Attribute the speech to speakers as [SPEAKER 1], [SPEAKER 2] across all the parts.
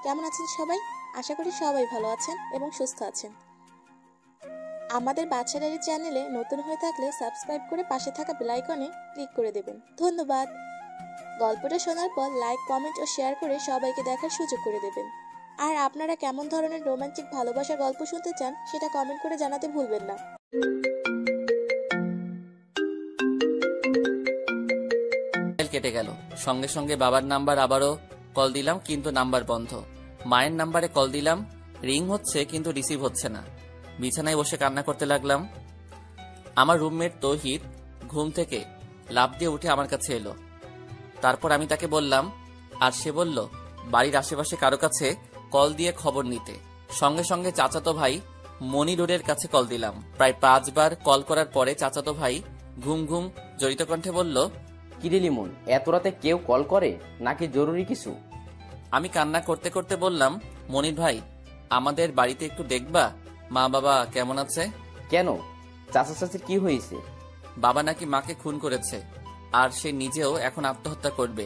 [SPEAKER 1] কেমন আছেন সবাই? আশা করি সবাই ভালো আছেন এবং সুস্থ আছেন। আমাদের বাচ্চা ডায়েরি চ্যানেলে নতুন হয়ে থাকলে সাবস্ক্রাইব করে পাশে থাকা বেল আইকনে ক্লিক করে দেবেন। ধন্যবাদ। গল্পটা শোনার পর লাইক, কমেন্ট ও শেয়ার করে সবাইকে দেখার সুযোগ করে দেবেন। আর আপনারা কেমন ধরনের রোমান্টিক ভালোবাসার গল্প শুনতে চান সেটা কমেন্ট করে জানাতে ভুলবেন না।
[SPEAKER 2] কেটে গেল। সঙ্গে সঙ্গে বাবার নাম্বার আবারও কল দিলাম, কিন্তু নাম্বার বন্ধ। মায়ের নাম্বারে কল দিলাম, রিং হচ্ছে কিন্তু রিসিভ হচ্ছে না। বিছানায় বসে কান্না করতে লাগলাম। আমার রুমমেট তৌহিদ ঘুম থেকে লাফ দিয়ে উঠে আমার কাছে এলো। তারপর আমি তাকে বললাম, আর সে বলল বাড়ির আশেপাশে কারো কাছে কল দিয়ে খবর নিতে। সঙ্গে সঙ্গে চাচাতো ভাই মনিরুরের কাছে কল দিলাম। প্রায় 5 বার কল করার পরে চাচাতো ভাই ঘুম ঘুম জড়িত কণ্ঠে বলল,
[SPEAKER 3] কিরে লিমন, এত রাতে কেউ কল করে নাকি জরুরি কিছু?
[SPEAKER 2] আমি কান্না করতে করতে বললাম, মনির ভাই, আমাদের বাড়িতে একটু দেখবা মা বাবা কেমন আছে?
[SPEAKER 3] কেন, চাচা চাচির কি হয়েছে?
[SPEAKER 2] বাবা নাকি মাকে খুন করেছে, আর সে নিজেও এখন আত্মহত্যা করবে।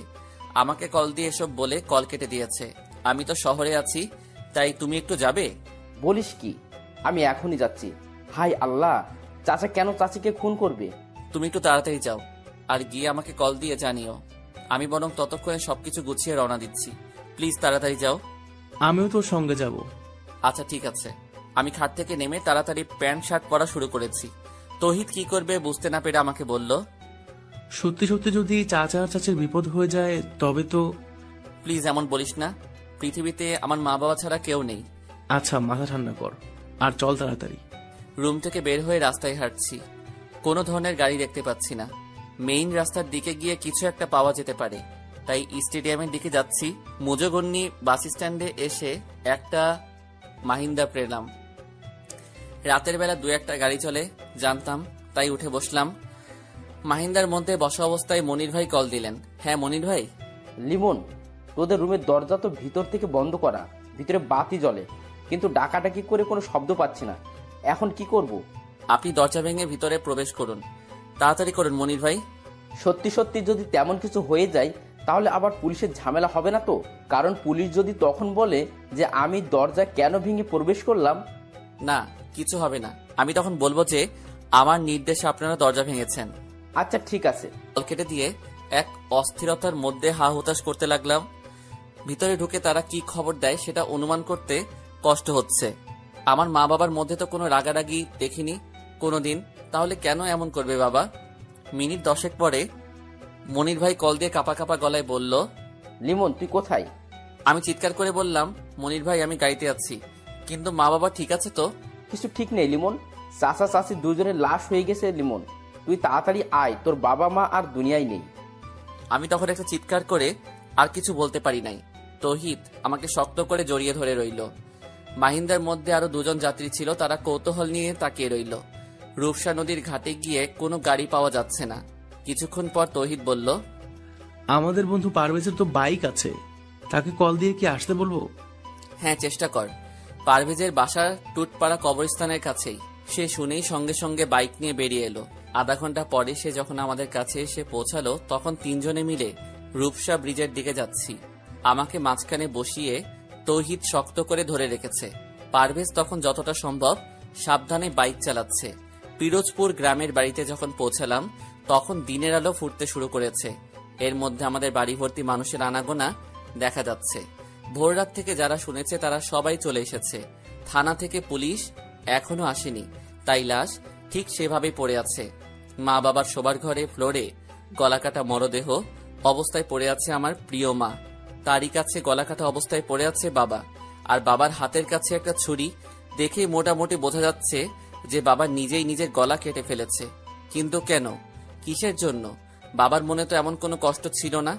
[SPEAKER 2] আমাকে কল দিয়ে এসব বলে কল কেটে দিয়েছে। আমি তো শহরে আছি, তাই তুমি একটু যাবে?
[SPEAKER 3] বলিস কি, আমি এখনই যাচ্ছি। হাই আল্লাহ, চাচা কেন চাচিকে খুন করবে?
[SPEAKER 2] তুমি একটু তাড়াতাড়ি যাও, আর গিয়ে আমাকে কল দিয়ে জানিও। আমি বরং ততক্ষণে সবকিছু গুছিয়ে রওনা দিচ্ছি। প্লিজ তাড়াতাড়ি যাও।
[SPEAKER 4] আমিও তোর সঙ্গে যাব।
[SPEAKER 2] আচ্ছা ঠিক আছে। আমি খাট থেকে নেমে তাড়াতাড়ি প্যান্ট শার্ট পরা শুরু করেছি। তৌহিদ কি করবে বুঝতে না পেরে আমাকে বলল,
[SPEAKER 4] সত্যি সত্যি যদি চাচা আর চাচির বিপদ হয়ে যায় তবে তো।
[SPEAKER 2] প্লিজ এমন বলিস না। পৃথিবীতে আমার মা বাবা ছাড়া কেউ নেই।
[SPEAKER 4] আচ্ছা, মাথা ঠান্ডা কর আর চল তাড়াতাড়ি।
[SPEAKER 2] রুম থেকে বের হয়ে রাস্তায় হাঁটছি। কোনো ধরনের গাড়ি দেখতে পাচ্ছি না। মেইন রাস্তার দিকে গিয়ে কিছু একটা পাওয়া যেতে পারে, তাই স্টেডিয়ামের দিকে যাচ্ছি। মুজগন্নি বাস স্ট্যান্ডে এসে একটা মাহিন্দ্রা পেলাম। রাতের বেলা 2-1টা গাড়ি চলে জানতাম, তাই উঠে বসলাম। মাহিন্দ্রার মধ্যে বসা অবস্থায় মনির ভাই কল দিলেন। হ্যাঁ মনির ভাই।
[SPEAKER 3] লিমন, তোদের রুমের দরজা তো ভিতর থেকে বন্ধ করা, ভিতরে বাতি জ্বলে, কিন্তু ডাকাডাকি করে কোনো শব্দ পাচ্ছি না। এখন কি করব?
[SPEAKER 2] আপনি দরজা ভেঙে ভিতরে প্রবেশ করুন, তাড়াতাড়ি করুন মনির ভাই।
[SPEAKER 3] সত্যি সত্যি যদি তেমন কিছু হয়ে যায় তাহলে আবার পুলিশের ঝামেলা হবে না তো? কারণ পুলিশ যদি তখন বলে যে আমি দরজা কেন ভেঙে প্রবেশ করলাম।
[SPEAKER 2] না, কিছু হবে না। আমি তখন বলবো যে আমার নির্দেশে আপনারা দরজা ভেঙেছেন।
[SPEAKER 3] আচ্ছা ঠিক আছে।
[SPEAKER 2] কল কেটে দিয়ে এক অস্থিরতার মধ্যে হা হুতাশ করতে লাগলাম। ভিতরে ঢুকে তারা কি খবর দেয় সেটা অনুমান করতে কষ্ট হচ্ছে। আমার মা বাবার মধ্যে তো কোনো রাগারাগি দেখিনি কোনোদিন, তাহলে কেন এমন করবে বাবা? মিনিট 10 পরে মনির ভাই কল দিয়ে কাপা কাপা গলায় বলল,
[SPEAKER 3] লিমন তুই কোথায়?
[SPEAKER 2] আমি চিৎকার করে বললাম, মনির ভাই আমি গাড়িতে আছি, কিন্তু মা বাবা ঠিক আছে তো?
[SPEAKER 3] কিছু ঠিক নেই লিমন, চাচা চাচি দুজনের লাশ হয়ে গেছে। লিমন তুই তাড়াতাড়ি আয়, তোর বাবা মা আর দুনিয়ায় নেই।
[SPEAKER 2] আমি তখন একটা চিৎকার করে আর কিছু বলতে পারি নাই। তৌহিদ আমাকে শক্ত করে জড়িয়ে ধরে রইল। মাহিন্দার মধ্যে আরো 2জন যাত্রী ছিল, তারা কৌতূহল নিয়ে তাকিয়ে রইল। রূপসা নদীর ঘাটে গিয়ে কোনো গাড়ি পাওয়া যাচ্ছে না। কিছুক্ষণ পর তৌহিদ বলল,
[SPEAKER 4] আমাদের বন্ধু পারভেজের তো বাইক আছে, তাকে কল দিয়ে কি আসতে বলবো?
[SPEAKER 2] হ্যাঁ চেষ্টা কর। পারভেজের বাসা টুটপাড়া কবরস্থানের কাছেই। সে শুনেই সঙ্গে সঙ্গে বাইক নিয়ে বেরিয়ে এলো। আধা ঘন্টা পরে সে যখন আমাদের কাছে এসে পৌঁছালো তখন 3 জনে মিলে রূপসা ব্রিজের দিকে যাচ্ছি। আমাকে মাঝখানে বসিয়ে তৌহিদ শক্ত করে ধরে রেখেছে। পারভেজ তখন যতটা সম্ভব সাবধানে বাইক চালাচ্ছে। পিরোজপুর গ্রামের বাড়িতে যখন পৌঁছালাম তখন দিনের আলো ফুটতে শুরু করেছে। এর মধ্যে আমাদের বাড়ি ভর্তি মানুষের আনাগোনা দেখা যাচ্ছে। ভোররাত থেকে যারা শুনেছে তারা সবাই চলে এসেছে। থানা থেকে পুলিশ এখনো আসেনি, তাই লাশ ঠিক সেভাবেই পড়ে আছে। মা বাবার শোবার ঘরে ফ্লোরে গলাকাটা মরদেহ অবস্থায় পড়ে আছে আমার প্রিয় মা। তারই কাছে গলাকাটা অবস্থায় পড়ে আছে বাবা, আর বাবার হাতের কাছে একটা ছুরি। দেখেই মোটামুটি বোঝা যাচ্ছে যে বাবা নিজেই নিজের গলা কেটে ফেলেছে। কিন্তু কেন, কিসের জন্য? বাবার মনে তো এমন কোনো কষ্ট ছিল না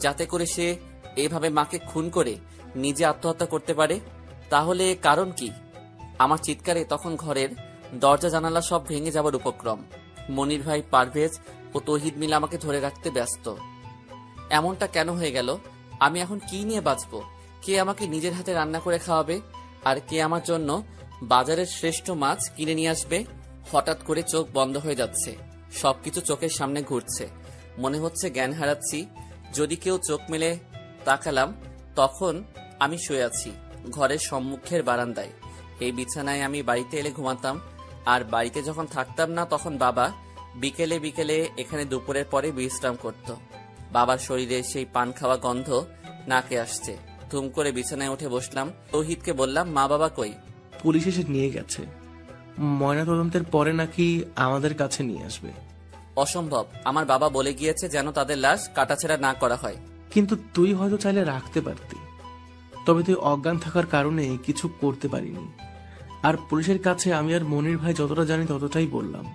[SPEAKER 2] যাতে করে সে এভাবে মাকে খুন করে নিজে আত্মহত্যা করতে পারে। তাহলে কারণ কি? আমার চিৎকারে তখন ঘরের দরজা জানালা সব ভেঙে যাবার উপক্রম। মনির ভাই, পারভেজ ও তৌহিদ মিলে আমাকে ধরে রাখতে ব্যস্ত। এমনটা কেন হয়ে গেল? আমি এখন কি নিয়ে বাঁচবো? কে আমাকে নিজের হাতে রান্না করে খাওয়াবে? আর কে আমার জন্য বাজারের শ্রেষ্ঠ মাছ কিনে নিয়ে আসবে? হঠাৎ করে চোখ বন্ধ হয়ে যাচ্ছে, সবকিছু চোখের সামনে ঘুরছে। মনে হচ্ছে জ্ঞান হারাচ্ছি। যদি কেউ চোখ মেলে তাকালাম তখন আমি শুয়ে আছি ঘরের সম্মুখের বারান্দায়। এই বিছানায় আমি বাড়িতে এলে ঘুমাতাম, আর বাড়িতে যখন থাকতাম না তখন বাবা বিকেলে বিকেলে এখানে দুপুরের পরে বিশ্রাম করত। বাবার শরীরে সেই পান খাওয়া গন্ধ নাকে আসছে। ধুম করে বিছানায় উঠে বসলাম। তৌহিদকে বললাম, মা বাবা কই?
[SPEAKER 4] পুলিশ এসে নিয়ে গেছে। ময়নাতদন্তের পরে নাকি আমাদের কাছে নিয়ে আসবে।
[SPEAKER 2] অসম্ভব, আমার বাবা বলে গিয়েছে যেন তাদের লাশ কাটাছেঁড়া না করা হয়।
[SPEAKER 4] কিন্তু তুই হয়তো চাইলে রাখতে পারতি, তবে তুই অজ্ঞান থাকার কারণে কিছু করতে পারিনি। আর পুলিশের কাছে আমি আর মনির ভাই যতটা জানি ততটাই বললাম।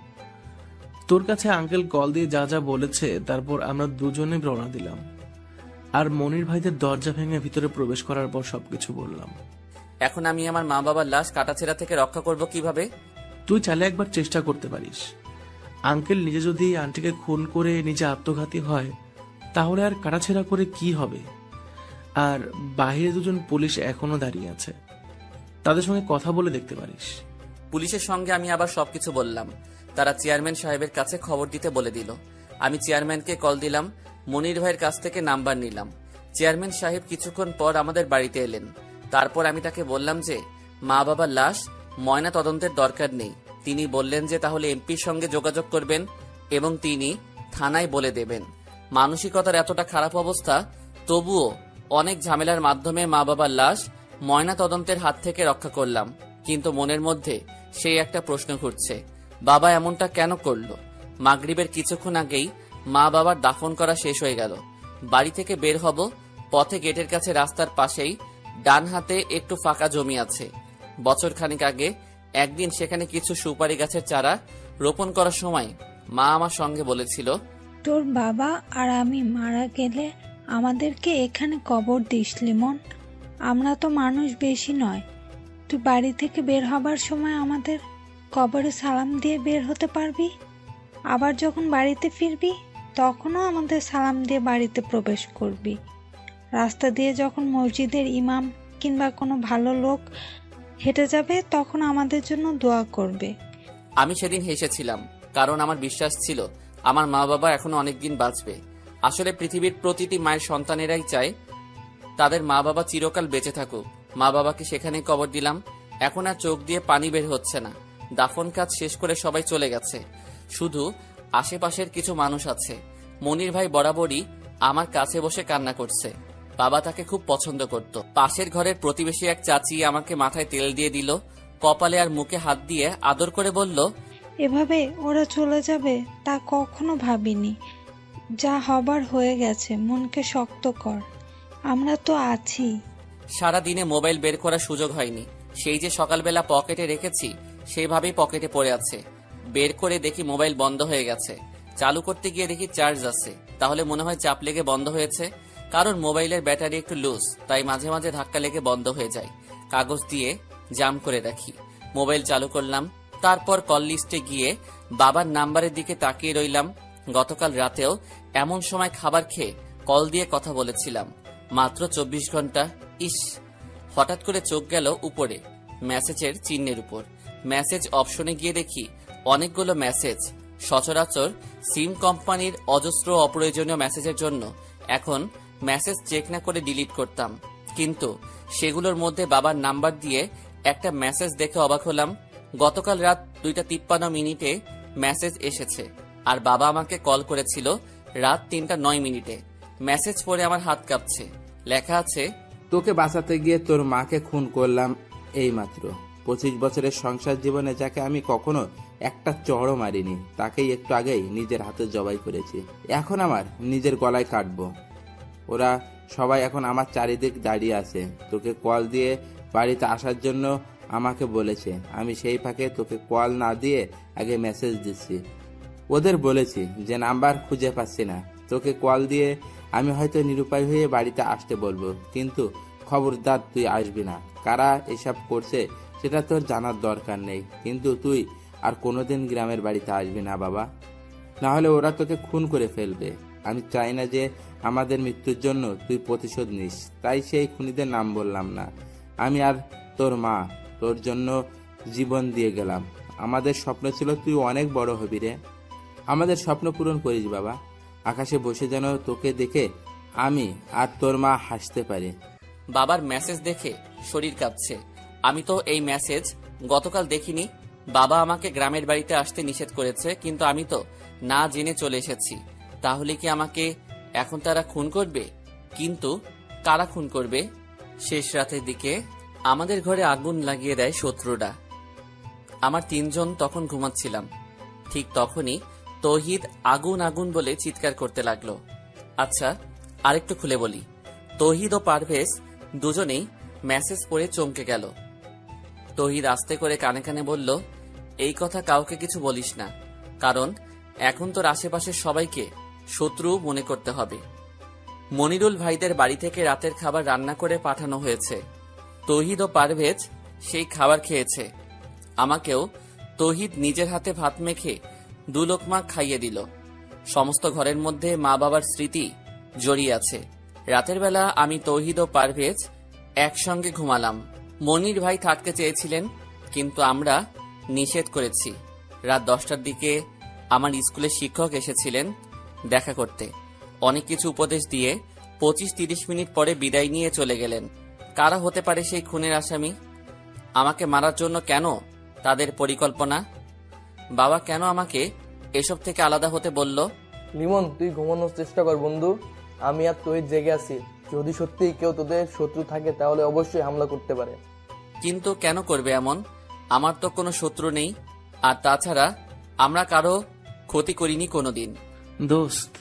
[SPEAKER 4] তোর কাছে আঙ্কেল কল দিয়ে যা যা বলেছে, তারপর আমরা দুজনে রওনা দিলাম। আর মনির ভাইদের দরজা ভেঙে ভিতরে প্রবেশ করার পর সবকিছু বললাম।
[SPEAKER 2] এখন আমি আমার মা বাবার লাশ কাটাছেঁড়া থেকে রক্ষা করব কিভাবে?
[SPEAKER 4] তুই চাইলে একবার চেষ্টা করতে পারিস। আঙ্কেল নিজে যদি আন্টিকে খুন করে নিজে আত্মঘাতী হয়, তাহলে আর কাটাছেঁড়া করে কি হবে? আর বাহিরে দুজন পুলিশ এখনো দাঁড়িয়ে আছে, তাদের সঙ্গে কথা বলে দেখতে পারিস।
[SPEAKER 2] পুলিশের সঙ্গে আমি আবার সবকিছু বললাম। তারা চেয়ারম্যান সাহেবের কাছে খবর দিতে বলে দিল। আমি চেয়ারম্যানকে কল দিলাম, মনির ভাইয়ের কাছ থেকে নাম্বার নিলাম। চেয়ারম্যান সাহেব কিছুক্ষণ পর আমাদের বাড়িতে এলেন। তারপর আমি তাকে বললাম যে মা বাবার লাশ ময়না তদন্তের দরকার নেই। তিনি বললেন যে তাহলে এমপির সঙ্গে যোগাযোগ করবেন এবং তিনি থানায় বলে দেবেন। মানসিকতার এতটা খারাপ অবস্থা, তবুও অনেক ঝামেলার মাধ্যমে মা বাবার লাশ ময়না তদন্তের হাত থেকে রক্ষা করলাম। কিন্তু মনের মধ্যে সেই একটা প্রশ্ন ঘুরছে, বাবা এমনটা কেন করলো? মাগরিবের কিছুক্ষণ আগেই মা বাবার দাফন করা শেষ হয়ে গেল। বাড়ি থেকে বের হব, পথে গেটের কাছে রাস্তার পাশেই ডান হাতে একটু ফাঁকা জমি আছে। বছর খানিক আগে একদিন সেখানে কিছু সুপারি গাছের চারা রোপণ করার সময় মা আমার সঙ্গে বলেছিল,
[SPEAKER 5] তোর বাবা আর আমি মারা গেলে আমাদেরকে এখানে কবর দিস লিমন। আমরা তো মানুষ বেশি নয়, তুই বাড়ি থেকে বের হবার সময় আমাদের কবরে সালাম দিয়ে বের হতে পারবি। আবার যখন বাড়িতে ফিরবি তখনও আমাদের সালাম দিয়ে বাড়িতে প্রবেশ করবি। রাস্তা দিয়ে যখন মসজিদের ইমাম কিংবা কোনো ভালো লোক হেঁটে যাবে তখন আমাদের জন্য দোয়া করবে।
[SPEAKER 2] আমি সেদিন হেসেছিলাম, কারণ আমার বিশ্বাস ছিল আমার মা বাবা এখনো অনেকদিন বাঁচবে। আসলে পৃথিবীর প্রতিটি মায়ের সন্তানেরাই চায় তাদের মা বাবা চিরকাল বেঁচে থাকুক। মা বাবাকে সেখানে কবর দিলাম। এখন আর চোখ দিয়ে পানি বের হচ্ছে না। দাফন কাজ শেষ করে সবাই চলে গেছে, শুধু আশেপাশের কিছু মানুষ আছে। মনির ভাই বরাবরই আমার কাছে বসে কান্না করছে। বাবা তাকে খুব পছন্দ করত। পাশের ঘরের প্রতিবেশী এক চাচি আমাকে মাথায় তেল দিয়ে দিল, কপালে আর মুখে হাত দিয়ে আদর করে বলল,
[SPEAKER 5] এভাবে ওরা চলে যাবে তা কখনো ভাবিনি। যা হবার হয়ে গেছে, মনকে শক্ত কর, আমরা তো আছি।
[SPEAKER 2] সারা দিনে মোবাইল বের করার সুযোগ হয়নি। সেই যে সকালবেলা পকেটে রেখেছি সেইভাবেই পকেটে পড়ে আছে। বের করে দেখি মোবাইল বন্ধ হয়ে গেছে। চালু করতে গিয়ে দেখি চার্জ আছে, তাহলে মনে হয় চাপ লেগে বন্ধ হয়েছে। কারণ মোবাইলের ব্যাটারি একটু লুজ, তাই মাঝে মাঝে ধাক্কা লেগে বন্ধ হয়ে যায়। কাগজ দিয়ে জাম করে রাখি। মোবাইল চালু করলাম, তারপর কল লিস্টে গিয়ে বাবার নাম্বারের দিকে তাকিয়ে রইলাম। গতকাল রাতেও এমন সময় খাবার খেয়ে কল দিয়ে কথা বলেছিলাম, মাত্র 24 ঘন্টা। ইস! হঠাৎ করে চোখ গেল উপরে মেসেজের চিহ্নের উপর। মেসেজ অপশনে গিয়ে দেখি অনেকগুলো মেসেজ। সচরাচর সিম কোম্পানির অজস্র অপ্রয়োজনীয় মেসেজের জন্য এখন মেসেজ চেক না করে ডিলিট করতাম, কিন্তু সেগুলোর মধ্যে বাবার নাম্বার দিয়ে একটা মেসেজ দেখে অবাক হলাম। গতকাল রাত 2:53 মেসেজ এসেছে, আর বাবা আমাকে কল করেছিল রাত 3:09। মেসেজ পড়ে আমার হাত কাঁপছে। লেখা আছে,
[SPEAKER 6] তোকে বাঁচাতে গিয়ে তোর মাকে খুন করলাম এইমাত্র। 25 বছরের সংসার জীবনে যাকে আমি কখনো একটা চড়ও মারিনি, তাকেই একটু আগেই নিজের হাতে জবাই করেছি। এখন আমার নিজের গলায় কাটবো। ওরা সবাই এখন আমার চারিদিক দাঁড়িয়ে আছে। তোকে কল দিয়ে বাড়িতে আসার জন্য আমাকে বলেছে। আমি সেই ফাঁকে তোকে কল না দিয়ে আগে মেসেজ দিচ্ছি। ওদের বলেছি যে নাম্বার খুঁজে পাচ্ছি না, তোকে কল দিয়ে আমি হয়তো নিরুপায় হয়ে বাড়িতে আসতে বলবো, কিন্তু খবরদার তুই আসবি না। কারা এসব করছে সেটা তোর জানার দরকার নেই, কিন্তু তুই আর কোনোদিন গ্রামের বাড়িতে আসবি না বাবা, না হলে ওরা তোকে খুন করে ফেলবে। আমি চাই না যে আমাদের মৃত্যুর জন্য তুই প্রতিশোধ নিস, তাই সেই খুনিদের নাম বললাম না। আমি আর তোর মা তোর জন্য জীবন দিয়ে গেলাম। আমাদের স্বপ্ন ছিল তুই অনেক বড় হবি রে। আমাদের স্বপ্ন পূরণ করিস বাবা। আকাশে বসে যেন তোকে দেখে আমি আর তোর মা হাসতে পারি।
[SPEAKER 2] বাবার মেসেজ দেখে শরীর কাঁপছে। আমি তো এই মেসেজ গতকাল দেখিনি। বাবা আমাকে গ্রামের বাড়িতে আসতে নিষেধ করেছে, কিন্তু আমি তো না জেনে চলে এসেছি। তাহলে কি আমাকে এখন তারা খুন করবে? কিন্তু কারা খুন করবে? শেষ রাতের দিকে আমাদের ঘরে আগুন লাগিয়ে দেয় শত্রুরা। আমার 3 জন তখন ঘুমাচ্ছিলাম। ঠিক তখনই তৌহিদ আগুন আগুন বলে চিৎকার করতে লাগলো। আচ্ছা, আরেকটু খুলে বলি। তৌহিদ ও পারভেজ দুজনেই মেসেজ পড়ে চমকে গেল। তৌহিদ আস্তে করে কানে কানে বলল, এই কথা কাউকে কিছু বলিস না, কারণ এখন তোর আশেপাশের সবাইকে শত্রু মনে করতে হবে। মনিরুল ভাইদের বাড়ি থেকে রাতের খাবার রান্না করে পাঠানো হয়েছে। তৌহিদ ও পারভেজ সেই খাবার খেয়েছে। আমাকেও তৌহিদ নিজের হাতে ভাত মেখে 2 লোকমা খাইয়ে দিল। সমস্ত ঘরের মধ্যে মা বাবার স্মৃতি জড়িয়ে আছে। রাতের বেলা আমি তৌহিদ ও পারভেজ একসঙ্গে ঘুমালাম। মনির ভাই থাকতে চেয়েছিলেন, কিন্তু আমরা নিষেধ করেছি। রাত 10টার দিকে আমার স্কুলের শিক্ষক এসেছিলেন দেখা করতে। অনেক কিছু উপদেশ দিয়ে 25-30 মিনিট পরে বিদায় নিয়ে চলে গেলেন। কারা হতে পারে সেই খুনের আসামি? আমাকে মারার জন্য কেন তাদের পরিকল্পনা? বাবা কেন আমাকে এসব থেকে আলাদা হতে বলল?
[SPEAKER 7] লিমন, তুই ঘুমানোর চেষ্টা কর বন্ধু। আমি আর তৌহিদ জেগে আছি। যদি সত্যিই কেউ তোদের শত্রু থাকে তাহলে অবশ্যই হামলা করতে পারে।
[SPEAKER 2] কিন্তু কেন করবে এমন? আমার তো কোনো শত্রু নেই, আর তাছাড়া আমরা কারো ক্ষতি করিনি কোনোদিন।
[SPEAKER 4] দোস্ত,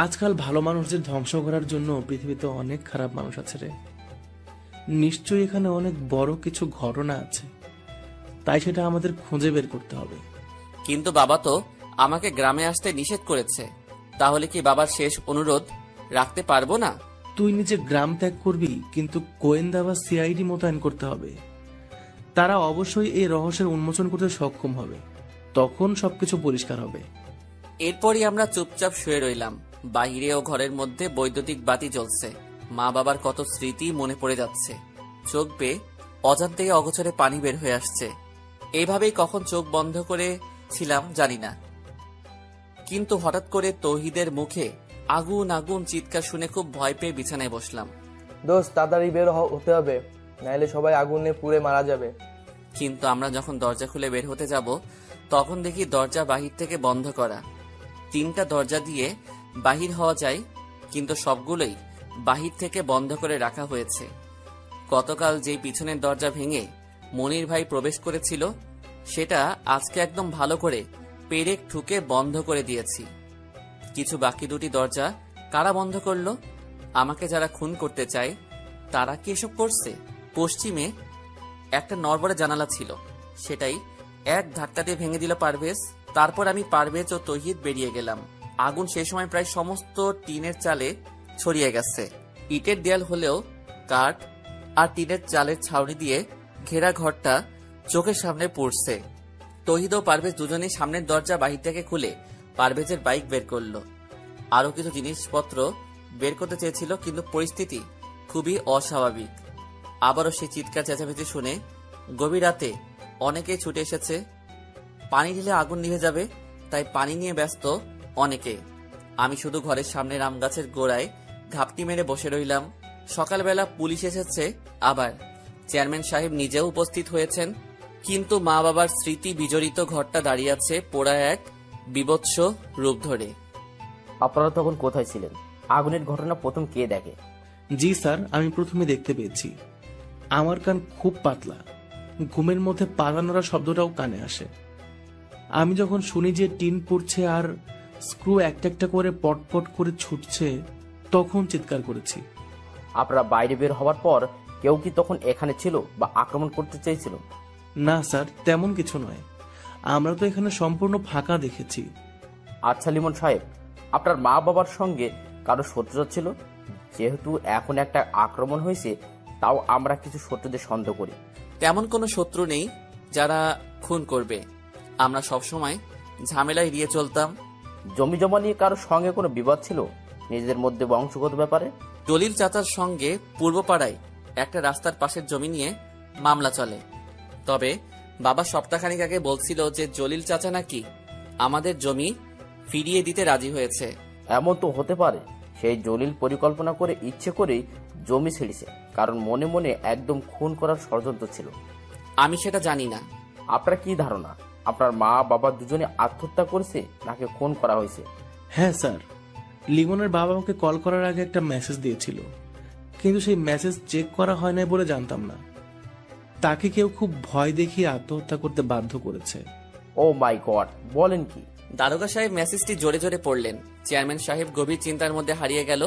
[SPEAKER 4] আজকাল ভালো মানুষদের ধ্বংস করার জন্য পৃথিবীতে অনেক খারাপ মানুষ আছে রে। নিশ্চয়ই এখানে অনেক বড় কিছু ঘটনা আছে, তাই সেটা আমাদের খুঁজে বের করতে হবে।
[SPEAKER 2] কিন্তু বাবা তো আমাকে গ্রামে আসতে নিষেধ করেছে। তাহলে কি বাবার শেষ অনুরোধ রাখতে পারবো না?
[SPEAKER 4] তুই নিজে গ্রাম ত্যাগ করবি, কিন্তু গোয়েন্দা বা সিআইডি মোতায়েন করতে হবে। তারা অবশ্যই এই রহস্যের উন্মোচন করতে সক্ষম হবে। তখন সবকিছু পরিষ্কার হবে।
[SPEAKER 2] এরপরই আমরা চুপচাপ শুয়ে রইলাম। বাহিরে ও ঘরের মধ্যে বৈদ্যুতিক বাতি জ্বলছে। মা বাবার কত স্মৃতি মনে পড়ে যাচ্ছে। চোখ বেয়ে অজান্তেই অগোচরে পানি বের হয়ে আসছে। এইভাবেই কখন চোখ বন্ধ করে ছিলাম জানি না, কিন্তু হঠাৎ করে তৌহিদের মুখে আগুন আগুন চিৎকার শুনে খুব ভয় পেয়ে বিছানায় বসলাম।
[SPEAKER 7] দোস্ত, তাড়াতাড়ি বের হতে হবে, নাইলে সবাই আগুনে পুড়ে মারা যাবে।
[SPEAKER 2] কিন্তু আমরা যখন দরজা খুলে বের হতে যাব, তখন দেখি দরজা বাহির থেকে বন্ধ করা। 3টা দরজা দিয়ে বাহির হওয়া যায়, কিন্তু সবগুলোই বাহির থেকে বন্ধ করে রাখা হয়েছে। গতকাল যেই পিছনের দরজা ভেঙে মনির ভাই প্রবেশ করেছিল, সেটা আজকে একদম ভালো করে পেরেক ঠুকে বন্ধ করে দিয়েছি। কিছু বাকি 2টি দরজা কারা বন্ধ করলো? আমাকে যারা খুন করতে চায় তারা কি এসব করছে? পশ্চিমে একটা নড়বড়ে জানালা ছিল, সেটাই এক ধাক্কা দিয়ে ভেঙে দিল পারভেজ। তারপর আমি, পারভেজ ও তৌহিদ বেরিয়ে গেলাম। আগুন সেই সময় প্রায় সমস্ত টিনের চালে ছড়িয়ে গেছে। ইটের দেয়াল হলেও কাঠ আর টিনের চালের ছাউনি দিয়ে ঘেরা ঘরটা চোখের সামনে পড়ছে। তৌহিদ ও পারভেজ দুজনেই সামনের দরজা বাহির থেকে খুলে পারভেজের বাইক বের করলো। আরো কিছু জিনিসপত্র বের করতে চেয়েছিল, কিন্তু পরিস্থিতি খুবই অস্বাভাবিক। আবারও সেই চিৎকার চেঁচামেচি শুনে গভীর রাতে অনেকেই ছুটে এসেছে। পানি ঢেলে আগুন নিভে যাবে, তাই পানি নিয়ে ব্যস্ত অনেকে। আমি শুধু ঘরের সামনের আম গাছের গোড়ায় ঘাপটি মেরে বসে রইলাম। সকালবেলা পুলিশ এসেছে, আবার চেয়ারম্যান সাহেব নিজেও উপস্থিত হয়েছেন, কিন্তু মা বাবার স্মৃতি বিজড়িত ঘরটা দাঁড়িয়ে আছে পোড়া এক বিভৎস রূপ ধরে।
[SPEAKER 3] আপনারা তখন কোথায় ছিলেন? আগুনের ঘটনা প্রথম কে দেখে?
[SPEAKER 4] জি স্যার, আমি প্রথমে দেখতে পেয়েছি। আমার কান খুব পাতলা, ঘুমের মধ্যে পালানোরা শব্দটাও কানে আসে। আমি যখন শুনি যে টিন পড়ছে আর স্ক্রু একটা একটা করে পটপট করে ছুটছে, তখন চিৎকার করেছি।
[SPEAKER 3] আপনারা বাইরে বের হওয়ার পর কেউ কি তখন এখানে ছিল বা আক্রমণ করতে চেয়েছিল?
[SPEAKER 4] না স্যার, তেমন কিছু নয়। আমরা তো এখানে সম্পূর্ণ ফাঁকা দেখেছি।
[SPEAKER 3] আচ্ছা লিমন সাহেব, আপনার মা বাবার সঙ্গে কারো শত্রুতা ছিল? যেহেতু এখন একটা আক্রমণ হয়েছে, তাও আমরা কিছু শত্রুদের সন্দেহ করি।
[SPEAKER 2] তেমন কোনো শত্রু নেই যারা খুন করবে। আমরা সবসময় ঝামেলা এড়িয়ে চলতাম।
[SPEAKER 3] জমি জমা নিয়ে কারো সঙ্গে কোনো বিবাদ ছিল নিজেদের মধ্যে বংশগত ব্যাপারে?
[SPEAKER 2] দলিল চাচার সঙ্গে পূর্বপাড়ায় একটা রাস্তার পাশের জমি নিয়ে মামলা চলে। তবে বাবা সপ্তাহখানিক আগে বলছিল যে জলিল চাচা নাকি আমাদের জমি ফিরিয়ে দিতে রাজি হয়েছে।
[SPEAKER 3] এমন তো হতে পারে সেই জলিল পরিকল্পনা করে ইচ্ছে করেই জমি ছেড়েছে, কারণ মনে মনে একদম খুন করার ষড়যন্ত্র ছিল।
[SPEAKER 2] আমি সেটা জানি না।
[SPEAKER 3] আপনার কি ধারণা আপনার মা বাবা দুজনে আত্মহত্যা করেছে নাকি খুন করা হয়েছে?
[SPEAKER 4] হ্যাঁ স্যার, লিমনের বাবা আমাকে কল করার আগে একটা মেসেজ দিয়েছিল, কিন্তু সেই মেসেজ চেক করা হয় নাই বলে জানতাম না। তাকে কেউ খুব ভয় দেখিয়ে আত্মহত্যা করতে বাধ্য করেছে।
[SPEAKER 3] ও মাই গড, বলেন কি?
[SPEAKER 2] দারোগা সাহেব মেসেজটি জোরে জোরে পড়লেন। চেয়ারম্যান সাহেব গভীর চিন্তার মধ্যে হারিয়ে গেল,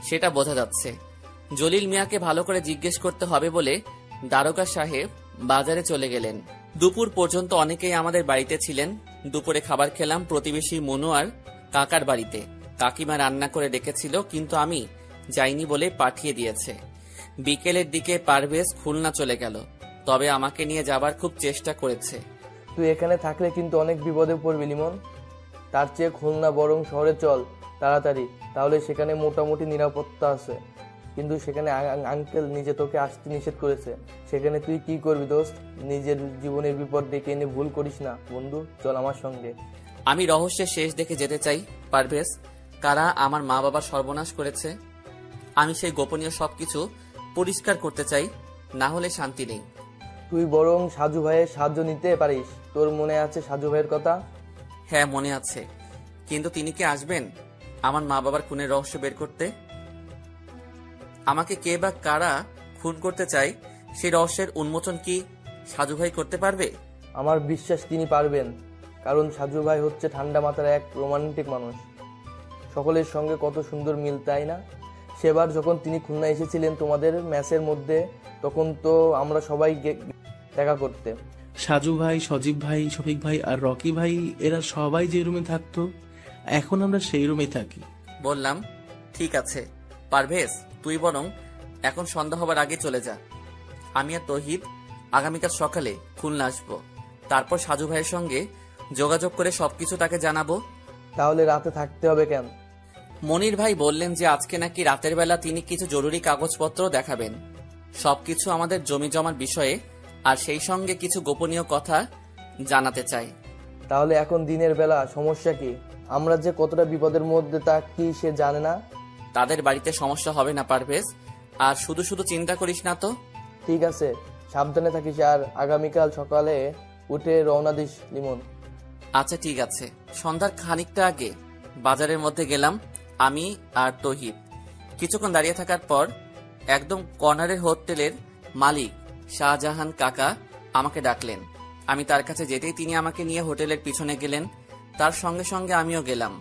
[SPEAKER 2] সেটা বোঝা যাচ্ছে। জলিল মিয়াকে ভালো করে জিজ্ঞেস করতে হবে বলে দারোগা সাহেব বাজারে চলে গেলেন। দুপুর পর্যন্ত অনেকেই আমাদের বাড়িতে ছিলেন। দুপুরে খাবার খেলাম প্রতিবেশী মনু আর কাকার বাড়িতে। কাকিমা রান্না করে রেখেছিল, কিন্তু আমি যাইনি বলে পাঠিয়ে দিয়েছে। বিকেলের দিকে পারভেজ খুলনা চলে গেল, তবে আমাকে নিয়ে যাবার খুব চেষ্টা করেছে।
[SPEAKER 7] তুই এখানে থাকলে কিন্তু অনেক বিপদে পড়বি লিমন। তার চেয়ে খুলনা বরং শহরে চল তাড়াতাড়ি, তাহলে সেখানে মোটামুটি নিরাপত্তা আছে। কিন্তু সেখানে আঙ্কেল নিজে তোকে আসতে নিষেধ করেছে। সেখানে তুই কি করবি দোস্ত? নিজের জীবনের বিপদ ডেকে এনে ভুল করিস না বন্ধু, চল আমার সঙ্গে।
[SPEAKER 2] আমি রহস্যের শেষ দেখে যেতে চাই পারভেজ। কারা আমার মা বাবার সর্বনাশ করেছে, আমি সেই গোপনীয় সবকিছু পরিষ্কার করতে চাই, না হলে শান্তি নেই।
[SPEAKER 7] তুই বরং সাজু ভাইয়ের সাহায্য নিতে পারিস। তোর মনে আছে সাজু ভাইয়ের কথা?
[SPEAKER 2] হ্যাঁ মনে আছে, কিন্তু তিনি কি আসবেন আমার মা বাবার খুনের রহস্য বের করতে? আমাকে কে বা কারা খুন করতে চাই সেই রহস্যের উন্মোচন কি সাজু ভাই করতে পারবে?
[SPEAKER 7] আমার বিশ্বাস তিনি পারবেন, কারণ সাজু ভাই হচ্ছে ঠান্ডা মাথার এক রোমান্টিক মানুষ। সকলের সঙ্গে কত সুন্দর মিল, তাই না? সেবার যখন তিনি খুলনা এসেছিলেন তোমাদের ম্যাচের মধ্যে, তখন তো আমরা সবাই দেখা করতে।
[SPEAKER 4] সাজু ভাই, সজীব ভাই, শফিক ভাই আর রকি ভাই এরা সবাই যে রুমে থাকতো, এখন আমরা সেই রুমেই থাকি।
[SPEAKER 2] বললাম ঠিক আছে পারভেজ, তুই বরং এখন সন্ধ্যা হবার আগে চলে যা। আমি আর তৌহিদ আগামীকাল সকালে খুলনা আসবো। তারপর সাজু ভাইয়ের সঙ্গে যোগাযোগ করে সবকিছু তাকে জানাবো।
[SPEAKER 7] তাহলে রাতে থাকতে হবে কেন?
[SPEAKER 2] মনির ভাই বললেন যে আজকে নাকি রাতের বেলা তিনি কিছু জরুরি কাগজপত্র দেখাবেন, সবকিছু আমাদের জমি জমার বিষয়ে, আর সেই সঙ্গে কিছু গোপনীয় কথা জানাতে চাই।
[SPEAKER 7] তাহলে এখন দিনের বেলা সমস্যা কি? আমরা যে কতটা বিপদের মধ্যে তা কি সে জানে না?
[SPEAKER 2] তাদের বাড়িতে সমস্যা হবে না পারভেজ, আর শুধু শুধু চিন্তা করিস না তো।
[SPEAKER 7] ঠিক আছে, সাবধানে থাকিস, আর আগামীকাল সকালে উঠে রওনা দিস লিমন।
[SPEAKER 2] আচ্ছা ঠিক আছে। সন্ধ্যার খানিকটা আগে বাজারের মধ্যে গেলাম আমি আর তৌহিদ। কিছুক্ষণ দাঁড়িয়ে থাকার পর একদম কর্নারের হোটেলের মালিক শাহজাহান কাকা আমাকে ডাকলেন। আমি তার কাছে যেতেই তিনি আমাকে নিয়ে হোটেলের পিছনে গেলেন, তার সঙ্গে সঙ্গে আমিও গেলাম।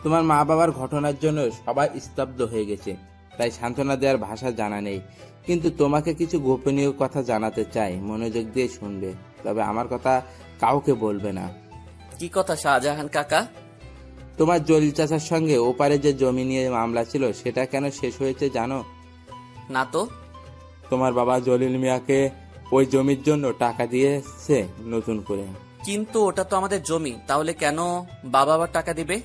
[SPEAKER 6] তোমার মা বাবার ঘটনার জন্য সবাই স্তব্ধ হয়ে গেছে, তাই সান্ত্বনা দেওয়ার ভাষা জানা নেই। কিন্তু তোমাকে কিছু গোপনীয় কথা জানাতে চাই, মনোযোগ দিয়ে শুনবে, তবে আমার কথা কাউকে বলবে না।
[SPEAKER 2] কি কথা শাহজাহান কাকা?
[SPEAKER 6] তোমার জলিল চাচার সঙ্গে ওপারে যে জমি নিয়ে মামলা ছিল সেটা কেন শেষ হয়েছে জানো?
[SPEAKER 2] না তো।
[SPEAKER 6] তোমার বাবা জলিল মিয়াকে ওই জমির জন্য টাকা দিয়েছে নতুন করে।
[SPEAKER 2] কিন্তু ওটা তো আমাদের জমি, তাহলে কেন বাবা আবার টাকা দিবে?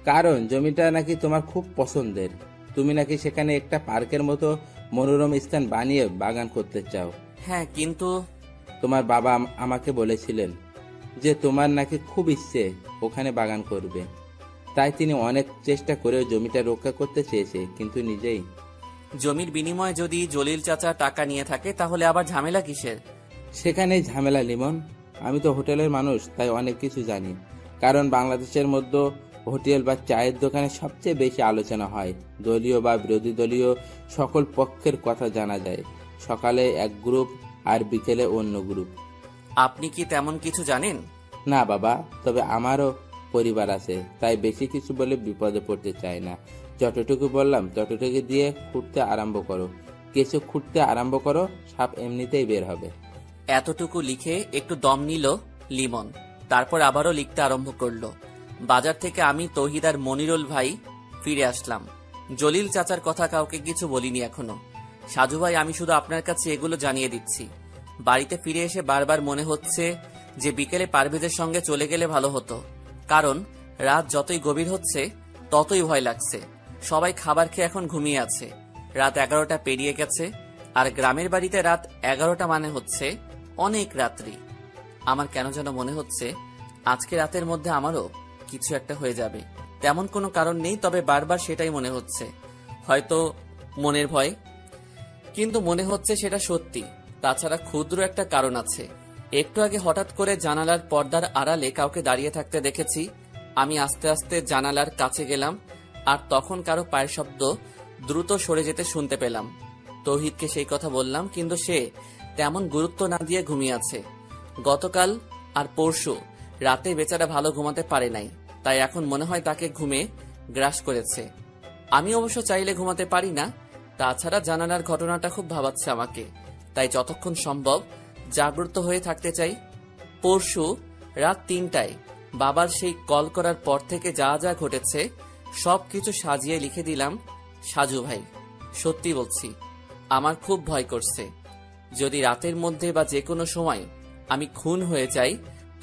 [SPEAKER 6] কারণ জমিটা নাকি তোমার খুব পছন্দের। তুমি নাকি সেখানে একটা পার্কের মতো মনোরম স্থান বানিয়ে বাগান করতে চাও।
[SPEAKER 2] হ্যাঁ, কিন্তু
[SPEAKER 6] তোমার বাবা আমাকে বলেছিলেন যে তোমার নাকি খুব ইচ্ছে ওখানে বাগান করবে, তাই তিনি অনেক চেষ্টা করেও জমিটা রক্ষা করতে চেয়েছে, কিন্তু নিজেই।
[SPEAKER 2] জমির বিনিময়ে যদি জলিল চাচা টাকা নিয়ে থাকে তাহলে আবার ঝামেলা কিসের?
[SPEAKER 6] সেখানেই ঝামেলা লিমন। আমি তো হোটেলের মানুষ, তাই অনেক কিছু জানি। কারণ বাংলাদেশের মধ্যে হোটেল বা চায়ের দোকানে সবচেয়ে বেশি আলোচনা হয়, দলীয় বা বিরোধী দলীয় সকল পক্ষের কথা জানা যায়। সকালে এক গ্রুপ আর বিকেলে অন্য গ্রুপ।
[SPEAKER 2] আপনি কি তেমন কিছু জানেন?
[SPEAKER 6] না বাবা, তবে আমারও পরিবার আছে, তাই বেশি কিছু বলে বিপদে পড়তে চাই না। যতটুকু বললাম ততটুকু দিয়ে খুঁড়তে আরম্ভ করো। কিছু খুঁড়তে আরম্ভ করো, সাপ এমনিতেই বের হবে।
[SPEAKER 2] এতটুকু লিখে একটু দম নিল লিমন, তারপর আবারও লিখতে আরম্ভ করলো। বাজার থেকে আমি, তৌহিদ আর মনিরুল ভাই ফিরে আসলাম। জলিল চাচার কথা কাউকে কিছু বলিনি এখনো। সাজু ভাই, আমি শুধু আপনার কাছে এগুলো জানিয়ে দিচ্ছি। বাড়িতে ফিরে এসে বারবার মনে হচ্ছে যে বিকেলে পারভেজের সঙ্গে চলে গেলে ভালো হতো, কারণ রাত যতই গভীর হচ্ছে ততই ভয় লাগছে। সবাই খাবার খেয়ে এখন ঘুমিয়ে আছে। রাত 11টা পেরিয়ে গেছে, আর গ্রামের বাড়িতে রাত 11টা মানে হচ্ছে অনেক রাত্রি। আমার কেন যেন মনে হচ্ছে আজকে রাতের মধ্যে আমারও কিছু একটা হয়ে যাবে। তেমন কোনো কারণ নেই, তবে বারবার সেটাই মনে হচ্ছে। হয়তো মনের ভয়। কিন্তু মনে হচ্ছে সেটা সত্যি। তাছাড়া ক্ষুদ্র একটা কারণ আছে। একটু আগে হঠাৎ করে জানালার পর্দার আড়ালে কাউকে দাঁড়িয়ে থাকতে দেখেছি। আমি আস্তে আস্তে জানালার কাছে গেলাম, আর তখন কারো পায়ের শব্দ দ্রুত সরে যেতে শুনতে পেলাম। তৌহিদকে সেই কথা বললাম, কিন্তু সে তেমন গুরুত্ব না দিয়ে ঘুমিয়ে আছে। গতকাল আর পরশু রাতে বেচারা ভালো ঘুমাতে পারে নাই, তাই এখন মনে হয় তাকে ঘুমে গ্রাস করেছে। আমি অবশ্য চাইলে ঘুমাতে পারি না। তাছাড়া জানালার ঘটনাটা খুব ভাবাচ্ছে আমাকে, তাই যতক্ষণ সম্ভব জাগ্রত হয়ে থাকতে চাই। পরশু রাত ৩টায় বাবার সেই কল করার পর থেকে যা যা ঘটেছে সবকিছু সাজিয়ে লিখে দিলাম সাজু ভাই। সত্যি বলছি, আমার খুব ভয় করছে। যদি রাতের মধ্যে বা যে কোনো সময় আমি খুন হয়ে যাই,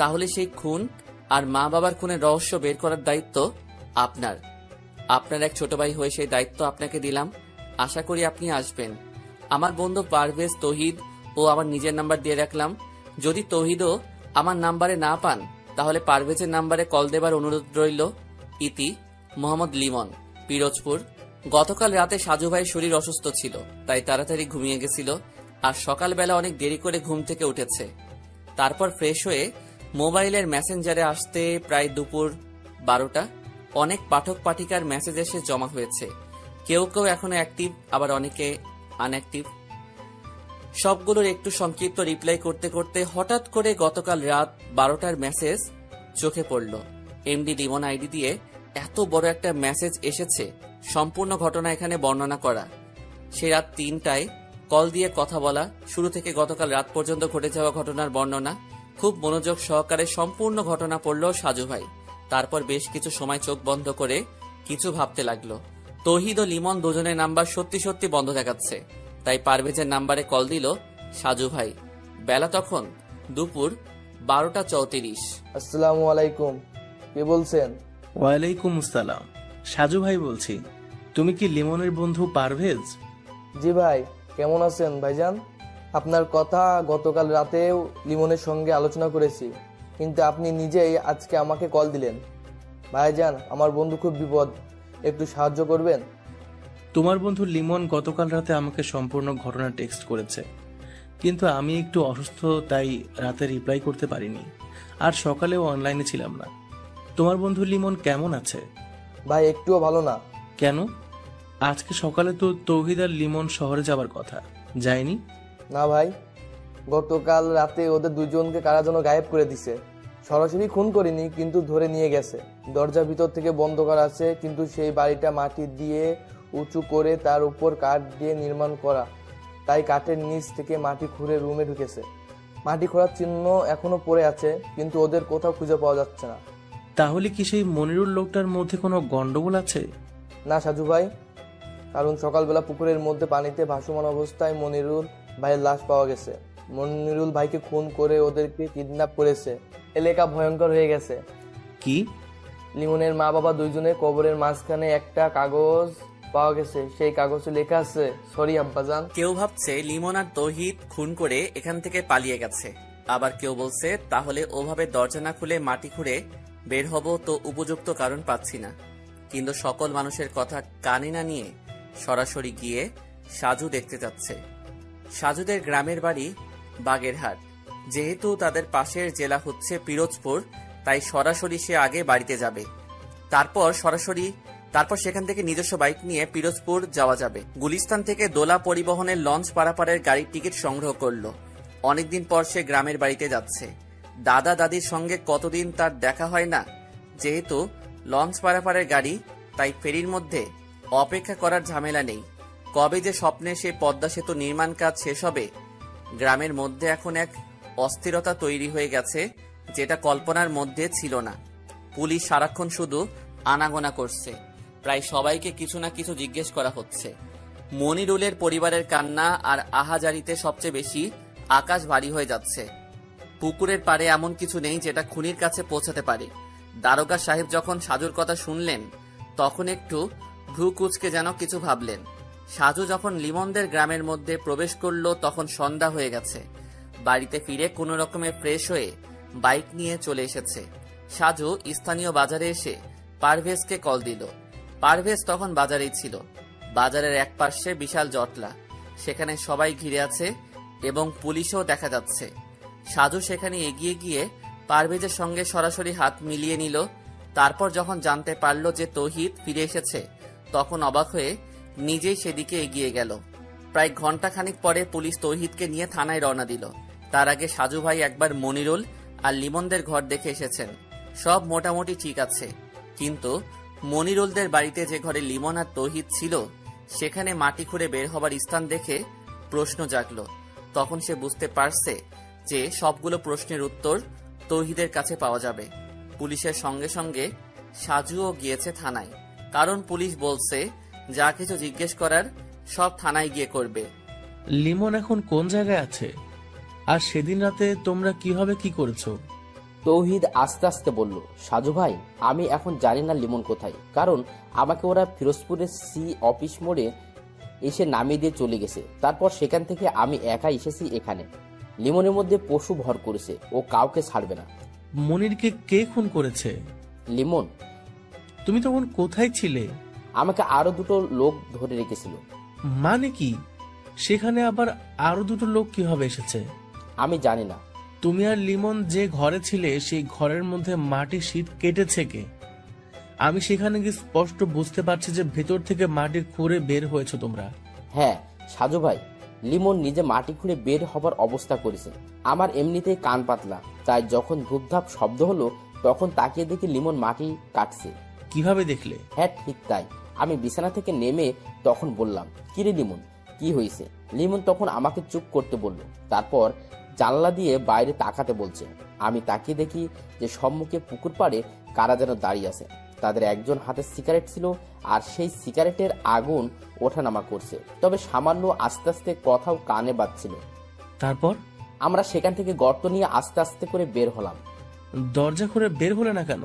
[SPEAKER 2] তাহলে সেই খুন আর মা বাবার খুনের রহস্য বের করার দায়িত্ব আপনার। আপনার এক ছোট ভাই হয়ে সেই দায়িত্ব আপনাকে দিলাম। আশা করি আপনি আসবেন। আমার বন্ধু পারভেজ, তৌহিদ ও আমার নিজের নাম্বার দিয়ে রাখলাম। যদি তৌহিদও আমার নাম্বারে না পান, তাহলে পারভেজের নাম্বারে কল দেবার অনুরোধ রইল। ইতি মোহাম্মদ লিমন, পিরোজপুর। গতকাল রাতে সাজু ভাইয়ের শরীর অসুস্থ ছিল, তাই তাড়াতাড়ি ঘুমিয়ে গেছিল, আর সকালবেলা অনেক দেরি করে ঘুম থেকে উঠেছে। তারপর ফ্রেশ হয়ে মোবাইলের মেসেঞ্জারে আসতে প্রায় দুপুর 12টা। অনেক পাঠক পাঠিকার মেসেজ এসে জমা হয়েছে। কেউ কেউ এখনো অ্যাক্টিভ, আবার অনেকে আনঅ্যাক্টিভ। সবগুলোর একটু সংক্ষিপ্ত রিপ্লাই করতে করতে হঠাৎ করে গতকাল রাত 12টার মেসেজ চোখে পড়ল। এমডি লিমন আইডি দিয়ে এত বড় একটা মেসেজ এসেছে, সম্পূর্ণ ঘটনা এখানে বর্ণনা করা। সে রাত 3টায় কল দিয়ে কথা বলা, শুরু থেকে গতকাল রাত পর্যন্ত ঘটে যাওয়া ঘটনার বর্ণনা। খুব মনোযোগ সহকারে সম্পূর্ণ ঘটনা পড়ল সাজু ভাই। তারপর বেশ কিছু সময় চোখ বন্ধ করে কিছু ভাবতে লাগলো। তৌহিদ ও লিমন দুজনের নাম্বার সত্যি সত্যি বন্ধ দেখাচ্ছে, তাই পারভেজের নাম্বারে কল দিল সাজু ভাই। বেলা তখন দুপুর 12টা 34।
[SPEAKER 7] আসসালামু আলাইকুম, কে বলছেন?
[SPEAKER 4] ওয়ালাইকুম আসসালাম, সাজু ভাই বলছি। তুমি কি লিমনের বন্ধু পারভেজ?
[SPEAKER 7] জি ভাই, কেমন আছেন ভাইজান? আপনার কথা গতকাল রাতেও লিমনের সঙ্গে আলোচনা করেছি, কিন্তু আপনি নিজেই আজকে আমাকে কল দিলেন। ভাইজান, আমার বন্ধু খুব বিপদ, একটু সাহায্য করবেন?
[SPEAKER 4] তোমার বন্ধু লিমন গতকাল রাতে আমাকে সম্পূর্ণ ঘটনা টেক্সট করেছে, কিন্তু আমি একটু অসুস্থ, তাই রাতে রিপ্লাই করতে পারিনি, আর সকালেও অনলাইনে ছিলাম না। তোমার বন্ধু লিমন কেমন আছে?
[SPEAKER 7] ভাই, একটুও ভালো না।
[SPEAKER 4] কেন? আজকে সকালে তো তৌহিদ আর লিমন শহরে যাবার কথা, যায়নি?
[SPEAKER 7] না ভাই, গতকাল রাতে ওদের দুজনকে কারা যেন গায়েব করে দিছে। সরাসরি খুন করিনি, কিন্তু ধরে নিয়ে গেছে। দরজা ভিতর থেকে বন্ধ করা আছে, কিন্তু সেই বাড়িটা মাটি দিয়ে উঁচু করে তার উপর কাঠ দিয়ে নির্মাণ করা, তাই কাঠের নিচ থেকে মাটি খুঁড়ে রুমে ঢুকেছে। মাটি খোঁড়ার চিহ্ন এখনো পড়ে আছে, কিন্তু ওদের কোথাও খুঁজে পাওয়া যাচ্ছে না।
[SPEAKER 4] তাহলে কি সেই মনিরুল লোকটার মধ্যে কোনো গন্ডগোল আছে?
[SPEAKER 7] না সাজু ভাই, কারণ সকালবেলা পুকুরের মধ্যে পানিতে ভাসমান অবস্থায় মনিরুল ভাইয়ের লাশ পাওয়া গেছে। মনিরুল ভাইকে খুন করে ওদেরকে কিডন্যাপ করেছে। এলাকা ভয়ঙ্কর হয়ে গেছে।
[SPEAKER 4] কি?
[SPEAKER 7] লিমনের মা বাবা দুইজনের কবরের মাঝখানে একটা কাগজ পাওয়া গেছে, সেই কাগজে লেখা আছে, সরি আব্বাজান।
[SPEAKER 2] কেউ ভাবছে লিমন আর তৌহিদ খুন করে এখান থেকে পালিয়ে গেছে, আবার কেউ বলছে তাহলে ওভাবে দরজা না খুলে মাটি খুঁড়ে বের হব, তো উপযুক্ত কারণ পাচ্ছি না। কিন্তু সকল মানুষের কথা কানে না নিয়ে সরাসরি গিয়ে সাজু দেখতে যাচ্ছে। সাজুদের গ্রামের বাড়ি বাগেরহাট। যেহেতু তাদের পাশের জেলা হচ্ছে পিরোজপুর, তাই সরাসরি সে আগে বাড়িতে যাবে। তারপর সেখান থেকে নিজস্ব বাইক নিয়ে পিরোজপুর যাওয়া যাবে। গুলিস্তান থেকে দোলা পরিবহনের লঞ্চ পারাপারের গাড়ির টিকিট সংগ্রহ করলো। অনেকদিন পর সে গ্রামের বাড়িতে যাচ্ছে। দাদা দাদির সঙ্গে কতদিন তার দেখা হয় না। যেহেতু লঞ্চ পারাপারের গাড়ি, তাই ফেরির মধ্যে অপেক্ষা করার ঝামেলা নেই। কবে যে স্বপ্নে সে পদ্মা সেতু নির্মাণ কাজ শেষ হবে। গ্রামের মধ্যে এখন এক অস্থিরতা তৈরি হয়ে গেছে, যেটা কল্পনার মধ্যে ছিল না। পুলিশ সারাক্ষণ শুধু আনাগোনা করছে, প্রায় সবাইকে কিছু না কিছু জিজ্ঞেস করা হচ্ছে। মনিরুলের পরিবারের কান্না আর আহাজারিতে সবচেয়ে বেশি আকাশ ভারী হয়ে যাচ্ছে। পুকুরের পাড়ে এমন কিছু নেই যেটা খুনির কাছে পৌঁছাতে পারে। দারোগা সাহেব যখন সাজুর কথা শুনলেন, তখন একটু ভ্রু কুঁচকে যেন কিছু ভাবলেন। সাজু যখন লিমনদের গ্রামের মধ্যে প্রবেশ করলো, তখন সন্ধ্যা হয়ে গেছে। বাড়িতে ফিরে কোনো রকমে ফ্রেশ হয়ে বাইক নিয়ে চলে এসেছে। সাজু স্থানীয় বাজারে এসে পারভেজকে কল দিল। পারভেজ তখন বাজারেই ছিল। বাজারের এক পাশে বিশাল জটলা। সেখানে সবাই ঘিরে আছে এবং পুলিশও দেখা যাচ্ছে। সাজু সেখানে এগিয়ে গিয়ে পারভেজের সঙ্গে সরাসরি হাত মিলিয়ে নিল। তারপর যখন জানতে পারল যে তৌহিদ ফিরে এসেছে, তখন অবাক হয়ে নিজেই সেদিকে এগিয়ে গেল। প্রায় ঘন্টাখানিক পরে পুলিশ তৌহিদকে নিয়ে থানায় রওনা দিল। তার আগে সাজু ভাই একবার মনিরুল আর লিমনদের ঘর দেখে এসেছেন। সব মোটামুটি ঠিক আছে, কিন্তু মনিরুলদের বাড়িতে যে ঘরে লিমন আর তৌহিদ ছিল, সেখানে মাটি খুঁড়ে বের হবার স্থান দেখে প্রশ্ন জাগল। তখন সে বুঝতে পারছে যে সবগুলো প্রশ্নের উত্তর তৌহিদের কাছে পাওয়া যাবে। পুলিশের সঙ্গে সঙ্গে সাজুও গিয়েছে থানায়, কারণ পুলিশ বলছে যা কিছু জিজ্ঞেস করার সব থানায় গিয়ে করবে।
[SPEAKER 4] লিমন এখন কোন জায়গায় আছে? আর সেদিন রাতে তোমরা কিভাবে কি করেছো?
[SPEAKER 3] তৌহিদ আস্তে আস্তে বলল, সাজু ভাই, আমি এখন জানি না লিমন কোথায়, কারণ আমাকে ওরা ফিরোজপুরের সি অফিস মোড়ে এসে নামিয়ে দিয়ে চলে গেছে। তারপর সেখান থেকে আমি একা এসেছি এখানে। লিমনের মধ্যে পশু ভর করেছে, ও কাউকে ছাড়বে না।
[SPEAKER 4] মনিরকে কে খুন করেছে?
[SPEAKER 3] লিমন।
[SPEAKER 4] তুমি তখন কোথায় ছিলে?
[SPEAKER 3] আমাকে আরো দুটো লোক ধরে রেখেছিল।
[SPEAKER 4] মানে কি? সেখানে আবার আরো দুটো লোক কিভাবে এসেছে?
[SPEAKER 3] আমি জানি না।
[SPEAKER 4] তুমি আর লিমন যে ঘরে ছিলে, সেই ঘরের মধ্যে মাটির শীত কেটেছে কে? আমি সেখানে গিয়ে স্পষ্ট বুঝতে পারছি যে ভেতর থেকে মাটি খুঁড়ে বের হয়েছে তোমরা।
[SPEAKER 3] হ্যাঁ সাজু ভাই, লিমন নিজে মাটি খুঁড়ে বের হবার অবস্থা করেছে। আমার এমনিতেই কান পাতলা, তাই যখন ধূপধাপ শব্দ হলো তখন তাকিয়ে দেখি লিমন মাটি কাটছে।
[SPEAKER 4] কিভাবে দেখলে?
[SPEAKER 3] হ্যাঁ ঠিক তাই। আমি বিছানা থেকে নেমে তখন বললাম, কিরে লিমন, কি হয়েছে? লিমন তখন আমাকে চুপ করতে বলল। তারপর জানলা দিয়ে বাইরে তাকাতে বলছে। আমি তাকিয়ে দেখি যে সম্মুখে পুকুর পাড়ে কারা যেন দাঁড়িয়ে আছে। তাদের একজন হাতে সিগারেট ছিল, আর সেই সিগারেটের আগুন ওঠানামা করছে, তবে সামান্য আস্তে আস্তে কথাও কানে বাজছিল।
[SPEAKER 4] তারপর
[SPEAKER 3] আমরা সেখান থেকে গর্ত নিয়ে আস্তে আস্তে করে বের হলাম।
[SPEAKER 4] দরজা খুলে বের হলে না কেন?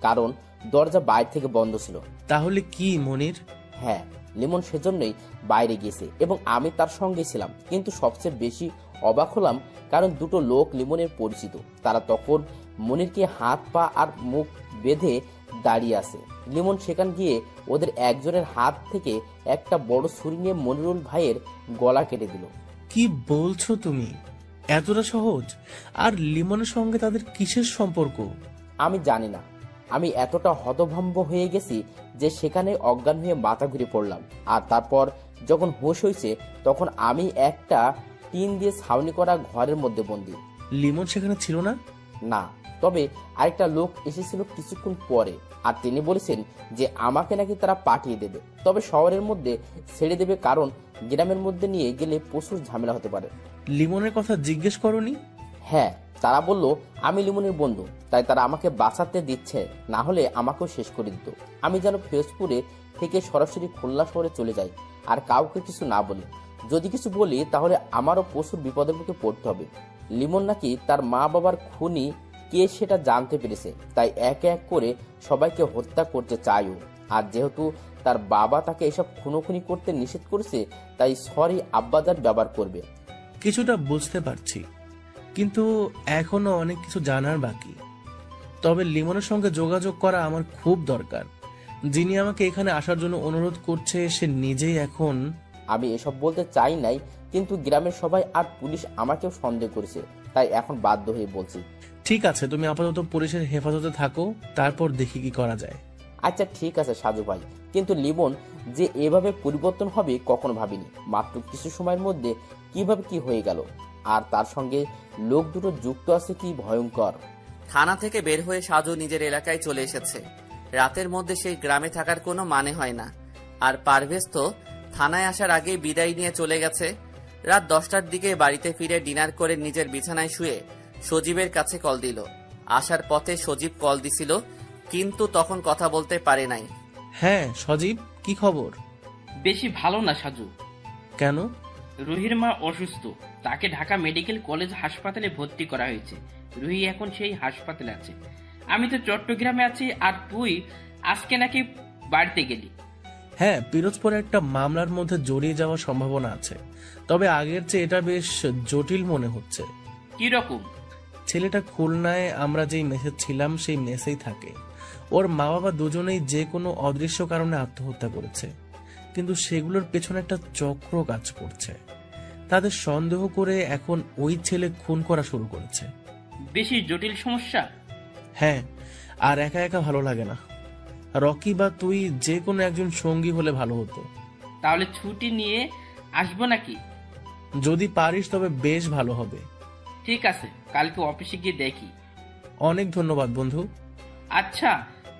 [SPEAKER 3] কারণ দরজা বাইরে থেকে বন্ধ ছিল।
[SPEAKER 4] তাহলে কি মনির?
[SPEAKER 3] হ্যাঁ, লিমন সেজন্যই বাইরে গেছে এবং আমি তার সঙ্গে ছিলাম। কিন্তু সবচেয়ে বেশি অবাক হলাম কারণ দুটো লোক লিমনের পরিচিত। তারা তখন মনিরকে হাত পা আর মুখ বেঁধে দাঁড়িয়ে আছে। লিমন সেখান গিয়ে ওদের একজনের হাত থেকে একটা বড় ছুরি নিয়ে মনিরুল ভাইয়ের গলা কেটে দিল।
[SPEAKER 4] কি বলছো তুমি? এতটা সহজ? আর লিমনের সঙ্গে তাদের কিসের সম্পর্ক?
[SPEAKER 3] আমি জানি না। আমি এতটা হতভম্ব হয়ে গেছি যে সেখানে অজ্ঞান হয়ে মাথা ঘুরে পড়লাম। আর তারপর যখন হুঁশ হয়েছে তখন আমি একটা টিন দিয়ে ছাউনি করা ঘরের মধ্যে বন্দি।
[SPEAKER 4] লিমন সেখানে ছিল না?
[SPEAKER 3] না, তবে আরেকটা লোক এসেছিল কিছুক্ষণ পরে, আর তিনি বলেছেন যে আমাকে নাকি তারা পাঠিয়ে দেবে, তবে শহরের মধ্যে ছেড়ে দেবে, কারণ গ্রামের মধ্যে নিয়ে গেলে প্রচুর ঝামেলা হতে পারে।
[SPEAKER 4] লিমনের কথা জিজ্ঞেস করনি?
[SPEAKER 3] হ্যাঁ, তারা বলল আমি লিমনের বন্ধু, তাই তারা আমাকে বাঁচাতে দিচ্ছে, না হলে আমাকেও শেষ করে দিত। আমি যেন ফিরোজপুরে থেকে সরাসরি খুলনা শহরে চলে যাই আর কাউকে কিছু না বলি। যদি কিছু বলি তাহলে আমারও প্রচুর বিপদের মুখে পড়তে হবে। লিমন নাকি তার মা বাবার খুনি কে সেটা জানতে পেরেছে, তাই এক এক করে সবাইকে হত্যা করতে চায়ও। আর যেহেতু তার বাবা তাকে এসব খুনোখুনি করতে নিষেধ করেছে, তাই সরি আব্বাজান ব্যবহার করবে।
[SPEAKER 4] কিছুটা বুঝতে পারছি, কিন্তু এখনো অনেক কিছু জানার বাকি। তবে লিমনের সঙ্গে যোগাযোগ করা আমার খুব দরকার। যিনি আমাকে এখানে আসার জন্য অনুরোধ করছে সে নিজেই এখন।
[SPEAKER 3] আমি এসব বলতে চাই নাই, কিন্তু গ্রামের সবাই আর পুলিশ আমাকেও সন্দেহ করেছে, তাই এখন বাধ্য হয়ে বলছি।
[SPEAKER 4] ঠিক আছে, তুমি আপাতত পুলিশের হেফাজতে থাকো, তারপর দেখি কি করা যায়।
[SPEAKER 3] আচ্ছা ঠিক আছে সাজু ভাই, কিন্তু লিমন যে এভাবে পরিবর্তন হবে কখনো ভাবিনি। মাত্র কিছু সময়ের মধ্যে কিভাবে কি হয়ে গেল, আর তার সঙ্গে লোক দুটো যুক্ত আছে, কি ভয়ঙ্কর।
[SPEAKER 2] থানা থেকে বের হয়ে সাজু নিজের এলাকায় চলে এসেছে। রাতের মধ্যে সেই গ্রামে থাকার কোনো মানে হয় না। আর পারভেজ তো থানায় আসার আগেই বিদায় নিয়ে চলে গেছে। রাত 10টার দিকে বাড়িতে ফিরে ডিনার করে নিজের বিছানায় শুয়ে সজীবের কাছে কল দিল। আসার পথে সজীব কল দিছিল, কিন্তু তখন কথা বলতে পারে নাই।
[SPEAKER 4] হ্যাঁ সজীব, কি খবর?
[SPEAKER 8] বেশি ভালো না সাজু।
[SPEAKER 4] কেন?
[SPEAKER 8] রুহির মা অসুস্থ, তাকে ঢাকা মেডিকেল কলেজ হাসপাতালে ভর্তি করা হয়েছে। রুহি এখন সেই হাসপাতালে আছে। আমি তো চট্টগ্রামে আছি, আর তুই আজকে নাকি বাড়িতে গেলি।
[SPEAKER 4] হ্যাঁ, পিরোজপুরে একটা মামলার মধ্যে জড়িয়ে যাওয়ার সম্ভাবনা আছে, তবে আগের চেয়ে এটা বেশ জটিল মনে হচ্ছে।
[SPEAKER 8] কি রকম?
[SPEAKER 4] ছেলেটা খুলনায় আমরা যেই মেসে ছিলাম সেই মেসেই থাকে। ওর মা বাবা দুজনেই যে কোনো অদৃশ্য কারণে আত্মহত্যা করেছে। কিন্তু সেগুলোর পেছনে একটা চক্র কাজ করছে। তাদের সন্দেহ করে এখন ওই ছেলে খুন করা শুরু করেছে।
[SPEAKER 8] বেশি জটিল সমস্যা?
[SPEAKER 4] হ্যাঁ, আর একা একা ভালো লাগে না। রকি বা তুই যে কোনো একজন সঙ্গী হলে ভালো হতো।
[SPEAKER 8] তাহলে ছুটি নিয়ে আসবো নাকি?
[SPEAKER 4] যদি পারিস তবে বেশ ভালো হবে।
[SPEAKER 8] ঠিক আছে, কালকে অফিসে গিয়ে দেখি।
[SPEAKER 4] অনেক ধন্যবাদ বন্ধু।
[SPEAKER 8] আচ্ছা,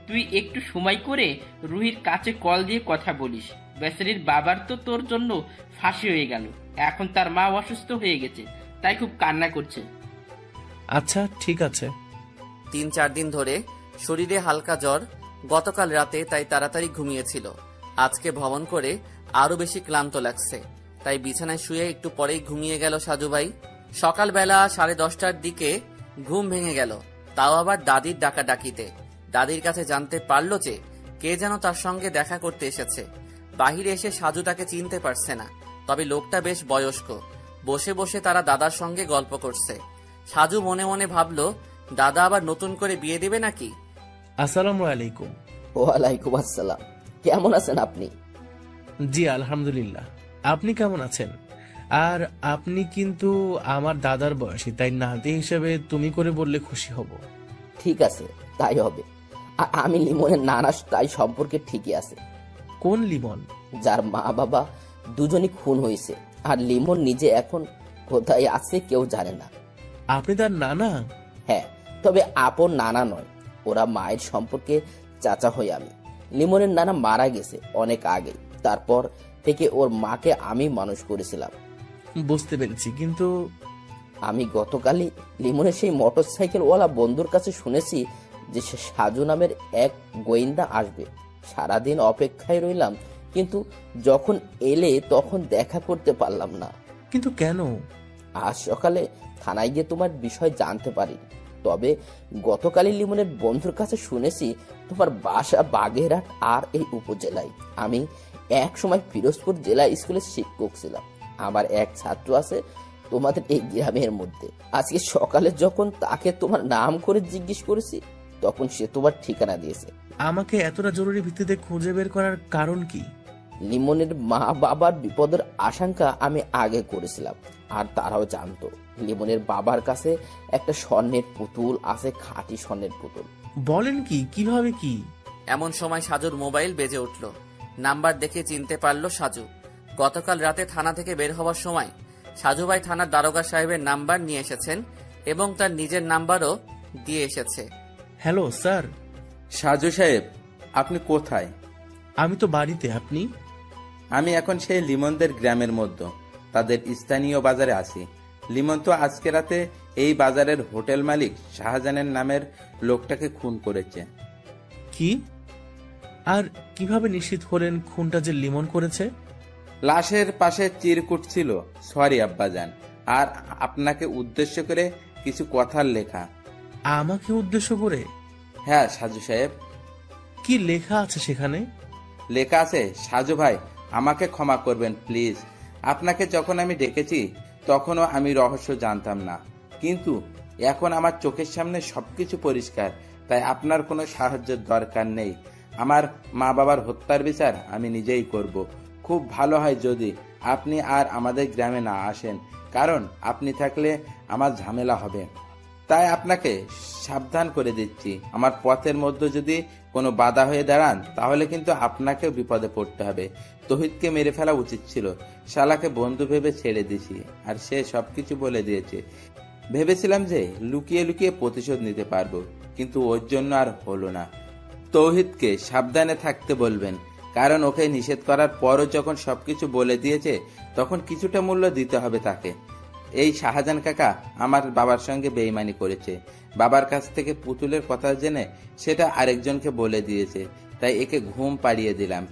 [SPEAKER 8] তুই একটু সময় করে রুহির কাছে কল দিয়ে কথা বলিস। বেচারির বাবার তো তোর জন্য ফাঁসি হয়ে গেল, এখন তার মা অসুস্থ হয়ে গেছে, তাই খুব কান্না করছে।
[SPEAKER 4] আচ্ছা ঠিক আছে।
[SPEAKER 2] 3-4 দিন ধরে শরীরে হালকা জ্বর, গতকাল রাতে তাই তাড়াতাড়ি ঘুমিয়েছিল। আজকে ভ্রমণ করে আরো বেশি ক্লান্ত লাগছে, তাই বিছানায় শুয়ে একটু পরেই ঘুমিয়ে গেল সাজু ভাই। সকালবেলা 10:30টার দিকে ঘুম ভেঙে গেল, তাও আবার দাদির ডাকাডাকিতে। দাদির কাছে জানতে পারলো যে কে যেন তার সঙ্গে দেখা করতে এসেছে। বাহিরে এসে সাজু তাকে চিনতে পারছে না, তবে লোকটা বেশ বয়স্ক। বসে বসে তারা দাদার সঙ্গে গল্প করছে। সাজু মনে মনে ভাবলো, দাদা আবার নতুন করে বিয়ে দেবে নাকি।
[SPEAKER 4] আসসালামু আলাইকুম।
[SPEAKER 3] ওয়ালাইকুম আসসালাম। কেমন আছেন আপনি?
[SPEAKER 4] জি আলহামদুলিল্লাহ। আপনি কেমন আছেন? আর আপনি কিন্তু আমার দাদার বয়সী, তাই নাতি হিসেবে তুমি করে বললে খুশি হব।
[SPEAKER 3] ঠিক আছে, তাই হবে। আমি লিমনের নানা, তাই সম্পর্কে ঠিকই আছে।
[SPEAKER 4] কোন লিমন?
[SPEAKER 3] যার মা বাবা দুজনই খুন হয়েছে, আর লিমন নিজে এখন কোথায় আছে কেউ জানে না।
[SPEAKER 4] আপনি তার নানা?
[SPEAKER 3] হ্যাঁ, তবে আপন নানা নয়, ওরা মায়ের সম্পর্কে চাচা হই আমি। লিমনের নানা মারা গেছে অনেক আগে, তারপর থেকে ওর মাকে আমি মানুষ করেছিলাম।
[SPEAKER 4] বুঝতে পেরেছি, কিন্তু
[SPEAKER 3] আমি গতকালই লিমনের সেই মোটর সাইকেলওয়ালা বন্ধুর কাছে শুনেছি যে সে সাজু নামের এক গোয়েন্দা আসবে। সারাদিন অপেক্ষায় রইলাম, কিন্তু যখন এলে তখন দেখা করতে পারলাম না।
[SPEAKER 4] কিন্তু কেন?
[SPEAKER 3] আজ সকালে থানায় গিয়ে তোমার বিষয় জানতে পারি, তবে গতকালই লিমনের বন্ধুর কাছে শুনেছি তোমার বাসা বাগেরহাট আর এই উপজেলায়। আমি এক সময় পিরোজপুর জেলা স্কুলের শিক্ষক ছিলাম। আমার এক ছাত্র আছে তোমাদের এই গ্রামের মধ্যে। আজকে সকালে যখন তাকে তোমার নাম করে জিজ্ঞেস করেছি, তখন সে তোমার ঠিকানা দিয়েছে।
[SPEAKER 4] আমাকে এতটা জরুরি ভিত্তিতে খুঁজে বের করার কারণ কি?
[SPEAKER 3] লিমনের মা বাবার বিপদের আশঙ্কা আমি আগে করেছিলাম, আর তারাও জানতো লিমনের বাবার কাছে একটা স্বর্ণের পুতুল আছে, খাঁটি স্বর্ণের পুতুল।
[SPEAKER 4] বলেন কি? কিভাবে কি?
[SPEAKER 2] এমন সময় সাজুর মোবাইল বেজে উঠল। নাম্বার দেখে চিনতে পারল সাজু। গতকাল রাতে থানা থেকে বের হওয়ার সময় সাজু ভাই থানার দারোগা সাহেবের নাম্বার নিয়ে এসেছেন এবং তার নিজের নাম্বারও দিয়ে এসেছে।
[SPEAKER 4] Hello sir.
[SPEAKER 6] সাজু সাহেব, আপনি কোথায়?
[SPEAKER 4] আমি তো বাড়িতে। আপনি?
[SPEAKER 6] আমি এখন সেই লিমনদের গ্রামের মধ্যে তাদের স্থানীয় বাজারে আছি। লিমন তো আজকে রাতে এই বাজারের হোটেল মালিক শাহজাহানের নামের লোকটাকে খুন করেছে।
[SPEAKER 4] কি? আর কিভাবে নিশ্চিত হলেন খুনটা যে লিমন করেছে?
[SPEAKER 6] লাশের পাশে চিরকুট ছিল, সরি আব্বাজান, আর আপনাকে উদ্দেশ্য করে কিছু কথার লেখা।
[SPEAKER 4] আমাকে উদ্দেশ্য করে?
[SPEAKER 6] হ্যাঁ সাজু সাহেব।
[SPEAKER 4] কি লেখা আছে সেখানে?
[SPEAKER 6] লেখা আছে, সাজু ভাই আমাকে ক্ষমা করবেন প্লিজ। আপনাকে যখন আমি ডেকেছি তখনও আমি রহস্য জানতাম না, কিন্তু এখন আমার চোখের সামনে সবকিছু পরিষ্কার, তাই আপনার কোনো সাহায্যের দরকার নেই। আমার মা বাবার হত্যার বিচার আমি নিজেই করব। খুব ভালো হয় যদি আপনি আর আমাদের গ্রামে না আসেন, কারণ আপনি থাকলে আমার ঝামেলা হবে। তাই আপনাকে সাবধান করে দিচ্ছি, আমার পথের মধ্যে যদি কোনো বাধা হয়ে দাঁড়ান তাহলে কিন্তু আপনাকেও বিপদে পড়তে হবে। তহিদকে মেরে ফেলা উচিত ছিল, শালাকে বন্ধু ভেবে ছেড়ে দিয়েছি, আর সে সবকিছু বলে দিয়েছে। ভেবেছিলাম যে লুকিয়ে লুকিয়ে প্রতিশোধ নিতে পারবো, কিন্তু ওর জন্য আর হলো না। তৌহিদকে সাবধানে থাকতে বলবেন, কারণ ওকে নিষেধ করার পরও যখন সবকিছু বলে দিয়েছে তখন কিছুটা মূল্য দিতে হবে তাকে। এই শাহজাহান কাকা আমার বাবার সঙ্গে বেইমানি করেছে, বাবার কাছ থেকে পুতুলের কথা জেনে সেটা আরেকজনকে বলে দিয়েছে, তাই একে ঘুম পাড়িয়ে দিলাম।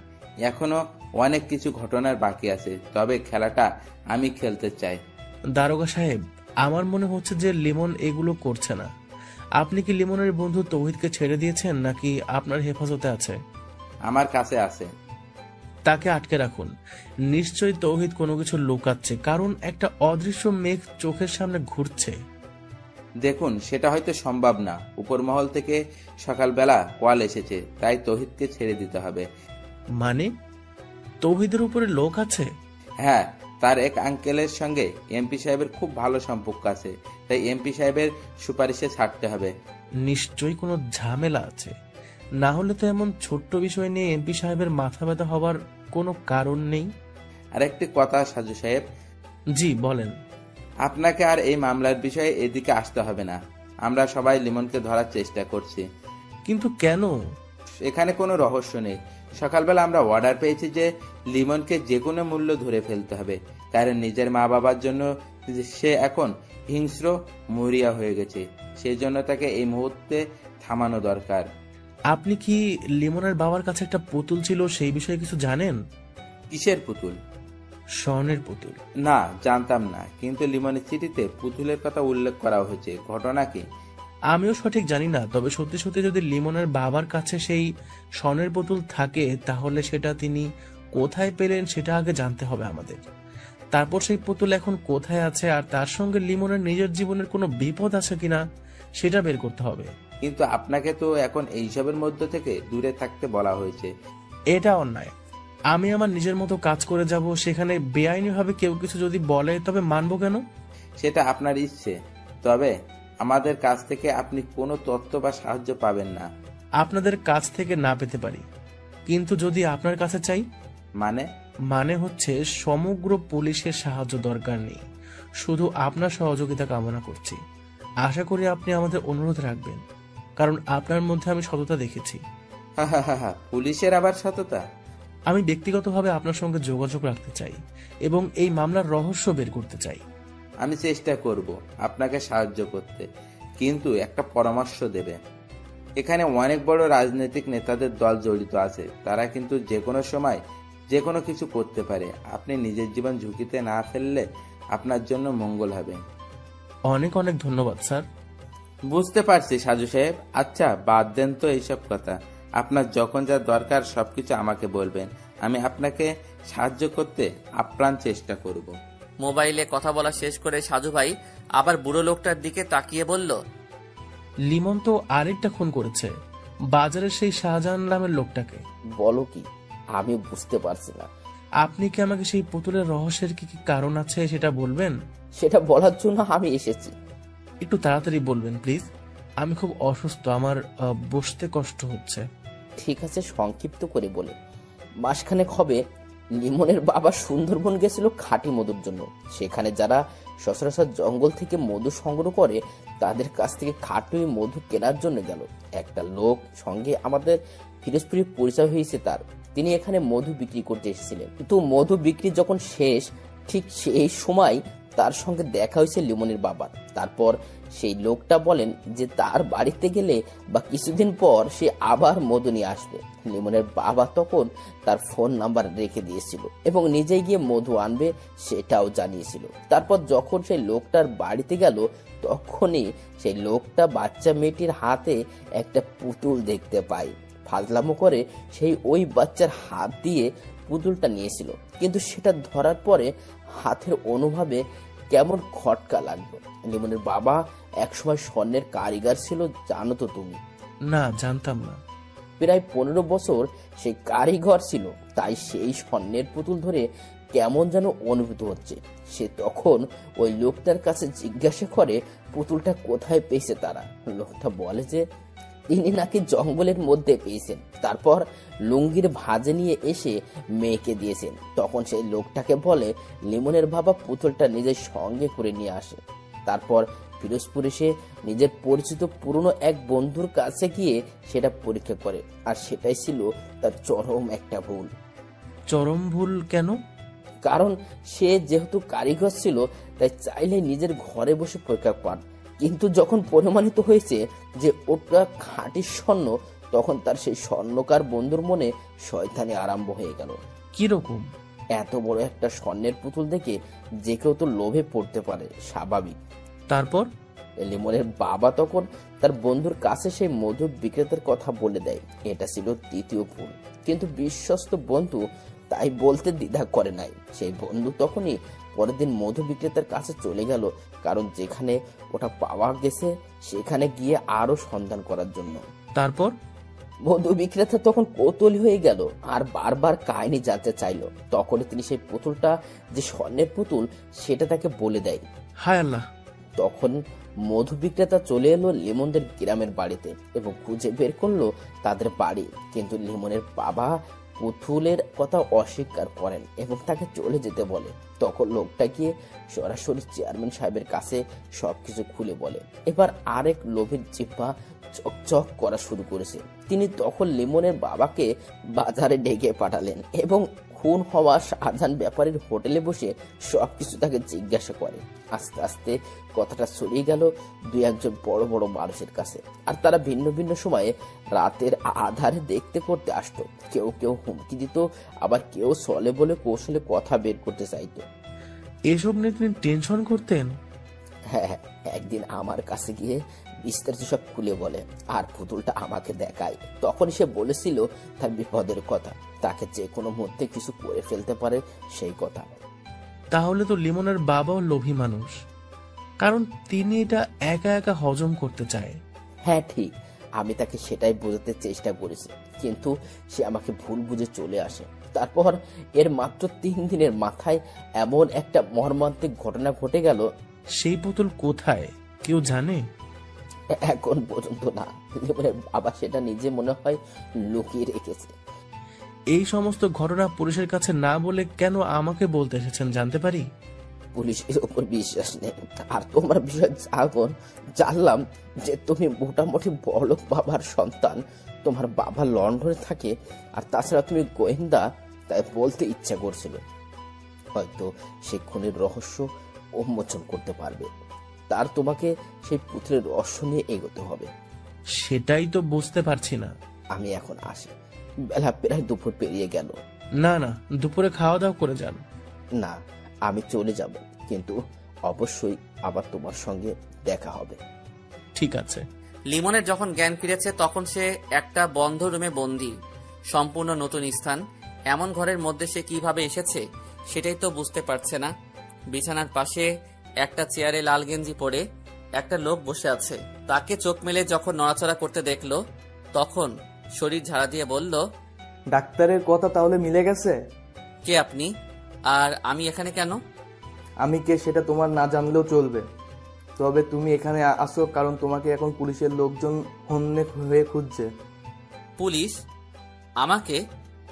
[SPEAKER 6] এখনো অনেক কিছু ঘটনার বাকি আছে, তবে খেলাটা আমি খেলতে চাই।
[SPEAKER 4] দারোগা সাহেব, আমার মনে হচ্ছে যে লিমন এগুলো করছে না। আপনি কি লিমনের বন্ধু তৌহিদকে ছেড়ে দিয়েছেন নাকি আপনার হেফাজতে আছে?
[SPEAKER 6] আমার কাছে আছে।
[SPEAKER 4] তাকে আটকে রাখুন। নিশ্চয়ই তৌহিদ কোনো কিছু লুকাচ্ছে, কারণ একটা অদৃশ্য মেঘ চোখের সামনে ঘুরছে।
[SPEAKER 6] দেখুন, সেটা হয়তো সম্ভব না। উপর মহল থেকে সকালবেলা কল এসেছে, তাই তৌহিদকে ছেড়ে দিতে হবে।
[SPEAKER 4] মানে? তৌহিদের উপরে লোক আছে?
[SPEAKER 6] হ্যাঁ, তার এক আঙ্কেলের সঙ্গে এমপি সাহেবের খুব ভালো সম্পর্ক আছে, তাই এমপি সাহেবের সুপারিশে ছাড়তে হবে।
[SPEAKER 4] নিশ্চয়ই কোনো ঝামেলা আছে, না হলে তো এমন ছোট্ট বিষয় নিয়ে এমপি সাহেবের মাথা ব্যথা হবার কোনো কারণ নেই।
[SPEAKER 6] আর একটি কথা সাজু সাহেব,
[SPEAKER 4] জি বলেন।
[SPEAKER 6] আপনাকে আর এই মামলার বিষয়ে এদিকে আসতে হবে না। আমরা সবাই লিমনকে ধরার চেষ্টা করছি।
[SPEAKER 4] কিন্তু কেন?
[SPEAKER 6] এখানে কোনো রহস্য নেই। সকালবেলা আমরা অর্ডার পেয়েছি যে লিমনকে যে কোনো মূল্য ধরে ফেলতে হবে, কারণ নিজের মা বাবার জন্য সে এখন হিংস্র মরিয়া হয়ে গেছে। সেই জন্য তাকে এই মুহূর্তে থামানো দরকার।
[SPEAKER 4] আপনি কি লিমনের বাবার কাছে একটা পুতুল ছিল সেই বিষয়ে কিছু জানেন?
[SPEAKER 6] কিসের পুতুল?
[SPEAKER 4] স্বর্ণের পুতুল।
[SPEAKER 6] না, জানতাম না, কিন্তু লিমনের চিঠিতে পুতুলের কথা উল্লেখ করা হয়েছে। ঘটনা কি?
[SPEAKER 4] আমিও সঠিক জানি না, তবে সত্যি সত্যি যদি লিমনের বাবার কাছে সেই স্বর্ণের পুতুল থাকে তাহলে সেটা তিনি কোথায় পেলেন সেটা আগে জানতে হবে আমাদের। তারপর সেই পুতুল এখন কোথায় আছে আর তার সঙ্গে লিমনের নিজের জীবনের কোনো বিপদ আছে কিনা সেটা বের করতে হবে।
[SPEAKER 6] কিন্তু আপনাকে তো এখন এইসবের মধ্যে থেকে দূরে থাকতে বলা হয়েছে।
[SPEAKER 4] এটা অন্যায়। আমি আমার নিজের মতো কাজ করে যাব, সেখানে বেআইনিভাবে কেউ কিছু যদি বলে তবে মানবো কেন?
[SPEAKER 6] সেটা আপনার ইচ্ছে, তবে আমাদের কাছ থেকে আপনি কোনো তথ্য বা সাহায্য পাবেন না।
[SPEAKER 4] আপনাদের কাছ থেকে না পেতে পারি, কিন্তু যদি আপনার কাছে চাই?
[SPEAKER 6] মানে
[SPEAKER 4] হচ্ছে সমগ্র পুলিশের সাহায্য দরকার নেই, শুধু আপনার সহযোগিতা কামনা করছি। আশা করি আপনি আমাদের অনুরোধ রাখবেন, কারণ আপনার মধ্যে আমি সততা দেখেছি।
[SPEAKER 6] পুলিশের আবার সততা?
[SPEAKER 4] আমি ব্যক্তিগতভাবে আপনার সঙ্গে যোগাযোগ রাখতে চাই এবং এই মামলার রহস্য বের করতে চাই।
[SPEAKER 6] আমি চেষ্টা করব আপনাকে সাহায্য করতে, কিন্তু একটা পরামর্শ দেবে। এখানে অনেক বড় রাজনৈতিক নেতাদের দল জড়িত আছে, তারা কিন্তু যে কোনো সময় যে কোনো কিছু করতে পারে। আপনি নিজের জীবন ঝুঁকিতে না ফেললে আপনার জন্য মঙ্গল হবে।
[SPEAKER 4] অনেক অনেক ধন্যবাদ স্যার।
[SPEAKER 6] বুঝতে পারছি সাজু সাহেব। আচ্ছা, বাদ দেন তো এইসব কথা। আপনার যখন যা দরকার সবকিছু আমাকে বলবেন, আমি আপনাকে সাহায্য করতে আপ্রাণ চেষ্টা করব।
[SPEAKER 2] মোবাইলে কথা বলা শেষ করে সাজু ভাই আবার বুড়ো লোকটার দিকে তাকিয়ে বলল,
[SPEAKER 4] লিমন তো আরেকটা খুন করেছে, বাজারের সেই শাহজাহান নামের লোকটাকে।
[SPEAKER 3] বলো কি? আমি বুঝতে পারছি না।
[SPEAKER 4] আপনি কি আমাকে সেই পুতুলের রহস্যের কি কি কারণ আছে সেটা বলবেন?
[SPEAKER 3] সেটা বলার জন্য আমি এসেছি।
[SPEAKER 4] একটু তাড়াতাড়ি বলবেন প্লিজ। আমি খুব অসুস্থ, আমার বসতে কষ্ট হচ্ছে।
[SPEAKER 3] ঠিক আছে, সংক্ষিপ্ত করে বলে, মাসখানেক হবে লিমনের বাবা সুন্দরবন গেছিল খাঁটি মধুর জন্য। সেখানে যারা সচরাচর জঙ্গল থেকে মধু সংগ্রহ করে তাদের কাছ থেকে খাঁটি মধু কেনার জন্য গেল। একটা লোক সঙ্গে আমাদের ফিরোজপুরে পরিচয় হয়েছে তার। তিনি এখানে মধু বিক্রি করতে এসেছিলেন, কিন্তু মধু বিক্রি যখন শেষ ঠিক সেই সময় তার সঙ্গে দেখা হয়েছে লিমনের বাবার। তারপর সেই লোকটা বলেন যে তার বাড়িতে গেলে বা কিছুদিন পর সে আবার মধু নিয়ে আসবে। লিমনের বাবা তখন তার ফোন নাম্বার রেখে দিয়েছিল এবং নিজে গিয়ে মধু আনবে সেটাও জানিয়েছিল। তারপর যখন সেই লোকটার বাড়িতে গেল তখনই সেই লোকটা বাচ্চা মেয়েটির হাতে একটা পুতুল দেখতে পায়। ফাজলামো করে সেই ওই বাচ্চার হাত দিয়ে পুতুলটা নিয়েছিল, কিন্তু সেটা ধরার পরে হাতের অনুভবে কেমন খটকা লাগলো। লিমনের বাবা একসময় স্বর্ণের কারিগর ছিল, জানো তো তুমি?
[SPEAKER 4] না, জানতাম না।
[SPEAKER 3] প্রায় 15 বছর সেই কারিগর ছিল, তাই সেই স্বর্ণের পুতুল ধরে কেমন যেন অনুভূত হচ্ছে। সে তখন ওই লোকটার কাছে জিজ্ঞাসা করে পুতুলটা কোথায় পেয়েছে তারা। লোকটা বলে যে তিনি নাকি জঙ্গলের মধ্যে পেয়েছেন, তারপর লুঙ্গির ভাঁজে নিয়ে এসে মেয়েকে দিয়েছেন। তখন সেই লোকটাকে বলে লিমনের বাবা পুতুলটা নিজের সঙ্গে করে নিয়ে আসে। তারপর ফিরোজপুর এসে নিজের পরিচিত পুরনো এক বন্ধুর কাছে গিয়ে সেটা পরীক্ষা করে, আর সেটাই ছিল তার চরম একটা ভুল।
[SPEAKER 4] চরম ভুল কেন?
[SPEAKER 3] কারণ সে যেহেতু কারিগর ছিল তাই চাইলে নিজের ঘরে বসে পরীক্ষা পান, কিন্তু যখন প্রমাণিত হয়েছে যে ওটা খাঁটি স্বর্ণ তখন তার সেই স্বর্ণকার বন্ধুর মনে শয়তানি আরম্ভ হয়ে গেল।
[SPEAKER 4] কিরকম?
[SPEAKER 3] এত বড় একটা স্বর্ণের পুতুল দেখে যে কেউ তো লোভে পড়তে পারে, স্বাভাবিক।
[SPEAKER 4] তারপর
[SPEAKER 3] লিমনের বাবা তখন তার বন্ধুর কাছে সেই মধু বিক্রেতার কথা বলে দেয়। এটা ছিল তৃতীয় ভুল, কিন্তু বিশ্বস্ত বন্ধু তাই বলতে দ্বিধা করে নাই। সেই বন্ধু তখনই পরের দিন মধু বিক্রেতার কাছে চলে গেল, কারণ যেখানে ওটা পাওয়া গেছে সেখানে গিয়ে আরো সন্ধান করার জন্য।
[SPEAKER 4] তারপর
[SPEAKER 3] মধু বিক্রেতা তখন কৌতূহলী হয়ে গেল আর বারবার কাহিনী জানতে চাইলো। তখনই তিনি সেই পুতুলটা যে স্বর্ণের পুতুল সেটা তাকে বলে দেয়।
[SPEAKER 4] হায় আল্লাহ!
[SPEAKER 3] তখন মধু বিক্রেতা চলে এলো লিমনদের গ্রামের বাড়িতে এবং খুঁজে বের করলো তাদের বাড়ি। কিন্তু লিমনের বাবা পুতুলের কথা অস্বীকার করেন এবং তাকে চলে যেতে বলে। তখন লোকটা গিয়ে সরাসরি চেয়ারম্যান সাহেবের কাছে সবকিছু খুলে বলে। এবার আরেক লোভের জিহ্বা চকচক করা শুরু করেছে। তিনি তখন লিমনের বাবাকে বাজারে ডেকে পাঠালেন এবং খুন হওয়া শাহজাহান ব্যাপারীর হোটেলে বসে সবকিছু তাকে জিজ্ঞাসা করে। আস্তে আস্তে কথাটা ছড়িয়ে গেল দুই একজন বড় বড় মানুষের কাছে, আর তারা ভিন্ন ভিন্ন সময়ে রাতের আধারে দেখতে করতে আসতো। কেউ কেউ হুমকি দিত, আবার কেউ ছলে বলে কৌশলে কথা বের করতে চাইতো।
[SPEAKER 4] এসব নিয়ে তিনি টেনশন করতেন?
[SPEAKER 3] হ্যাঁ, একদিন আমার কাছে গিয়ে বিস্তারিত সব খুলে বলে আর পুতুলটা আমাকে দেখায়। তখন সে বলেছিল তার বিপদের কথা, তাকে যে কোনো মুহূর্তে কিছু করে ফেলতে পারে সেই কথা।
[SPEAKER 4] তাহলে তো লিমনের বাবাও লোভী মানুষ, কারণ তিনি এটা একা একা হজম করতে চায়।
[SPEAKER 3] হ্যাঁ ঠিক, আমি তাকে সেটাই বোঝাতে চেষ্টা করেছি, কিন্তু সে আমাকে ভুল বুঝে চলে আসে। তারপর এর মাত্র 3 দিনের মাথায় এমন একটা মর্মান্তিক ঘটনা ঘটে গেল।
[SPEAKER 4] সেই পুতুল কোথায় কেউ জানে?
[SPEAKER 3] এখন পর্যন্ত না। লিমনের বাবা সেটা নিজে মনে হয় লুকিয়ে রেখেছে।
[SPEAKER 4] এই সমস্ত ঘটনা পুলিশের কাছে না বলে কেন আমাকে বলতে এসেছেন জানতে পারি?
[SPEAKER 3] পুলিশের উপর বিশ্বাস নেই, আর তোমার বিষয়ে জানলাম যে তুমি মোটামুটি বড়লোক বাবার সন্তান। তোমার বাবা লন্ডনে থাকে, আর তাছাড়া তুমি গোয়েন্দা, তাই বলতে ইচ্ছা করছিল হয়তো সে খুনের রহস্য উন্মোচন করতে পারবে। তার তোমাকে সেই পুতুলের রহস্য নিয়ে এগোতে হবে।
[SPEAKER 4] সেটাই তো বুঝতে পারছি না।
[SPEAKER 3] আমি এখন আসি, বেলা প্রায় দুপুর পেরিয়ে গেল।
[SPEAKER 4] না না, দুপুরে খাওয়া দাওয়া করে যান।
[SPEAKER 3] না, আমি চলে যাব, কিন্তু অবশ্যই আবার তোমার সঙ্গে দেখা হবে।
[SPEAKER 4] ঠিক আছে।
[SPEAKER 2] লিমনের যখন জ্ঞান ফিরেছে তখন সে একটা বন্ধ রুমে বন্দি, সম্পূর্ণ নতুন স্থান। এমন ঘরের মধ্যে সে কিভাবে এসেছে সেটাই তো বুঝতে পারছে না। বিছানার পাশে একটা চেয়ারে লাল গেঞ্জি পরে একটা লোক বসে আছে। তাকে চোখ মেলে যখন নড়াচড়া করতে দেখলো তখন শরীর ঝাড়া দিয়ে বলল,
[SPEAKER 7] ডাক্তারের কথা তাহলে মিলে গেছে?
[SPEAKER 2] কে আপনি, আর আমি এখানে কেন?
[SPEAKER 7] আমি কে সেটা তোমার না জানলেও চলবে, তবে তুমি এখানে আসো কারণ তোমাকে এখন পুলিশের লোকজন হন্যে হয়ে খুঁজছে।
[SPEAKER 2] পুলিশ আমাকে?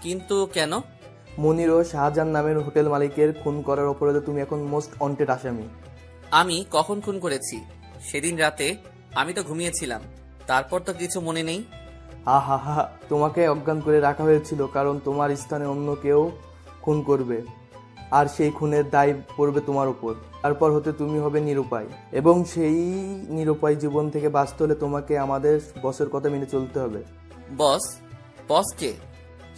[SPEAKER 2] কিন্তু কেন?
[SPEAKER 7] মনির ও শাহজাহান নামের হোটেল মালিকের খুন করার অপরাধে তুমি এখন মোস্ট ওয়ান্টেড আসামি।
[SPEAKER 2] আমি কখন খুন করেছি? সেদিন রাতে আমি তো ঘুমিয়েছিলাম, তারপর তো কিছু মনে নেই।
[SPEAKER 7] হা হা হা, তোমাকে অজ্ঞান করে রাখা হয়েছিল কারণ তোমার স্থানে অন্য কেউ খুন করবে, আর সেই খুনের দায় পড়বে তোমার উপর। তারপর হতে তুমি হবে নিরুপায়, এবং সেই নিরুপায় জীবন থেকে বাঁচতে হলে তোমাকে আমাদের বসের কথা মেনে চলতে হবে।
[SPEAKER 2] বস? বস কে?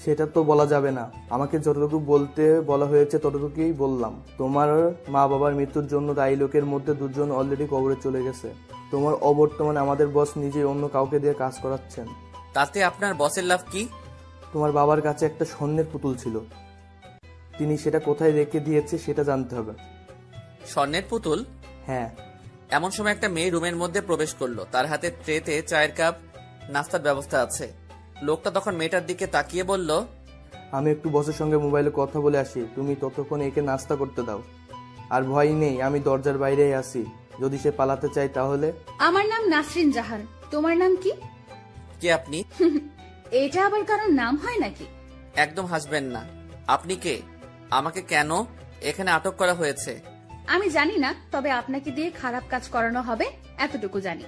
[SPEAKER 7] সেটা তো বলা যাবে না। আমাকে যতটুকু বলতে বলা হয়েছে ততটুকুই বললাম। তোমার মা বাবার মৃত্যুর জন্য দায়ী লোকের মধ্যে 2 জন অলরেডি কবরে চলে গেছে। তোমার অবর্তমানে আমাদের বস নিজেই অন্য কাউকে দিয়ে কাজ করাচ্ছেন।
[SPEAKER 2] তাতে আপনার বসের লাভ কি?
[SPEAKER 7] তোমার বাবার কাছে একটা স্বর্ণের পুতুল ছিল, তিনি সেটা কোথায় রেখে দিয়েছে সেটা জানতে হবে।
[SPEAKER 2] স্বর্ণের পুতুল?
[SPEAKER 7] হ্যাঁ।
[SPEAKER 2] এমন সময় একটা মেয়ে রুমের মধ্যে প্রবেশ করলো। তার হাতে ট্রেতে চায়ের কাপ, নাস্তার ব্যবস্থা আছে। লোকটা তখন মেয়েটার দিকে তাকিয়ে বলল,
[SPEAKER 7] আমি একটু বসের সঙ্গে মোবাইলে কথা বলে আসি, তুমি ততক্ষণ একে নাস্তা করতে দাও। আর ভয় নেই, আমি দরজার বাইরেই আছি, যদি সে পালাতে চায় তাহলে।
[SPEAKER 9] আমার নাম নাসরিন জাহান, তোমার নাম কি?
[SPEAKER 2] কে আপনি?
[SPEAKER 9] এটা আবার কারোর নাম হয় নাকি?
[SPEAKER 2] একদম হাসবেন না। আপনি কে? আমাকে কেন এখানে আটক করা হয়েছে?
[SPEAKER 9] আমি জানি না, তবে আপনাকে দিয়ে খারাপ কাজ করানো হবে এতটুকু জানি।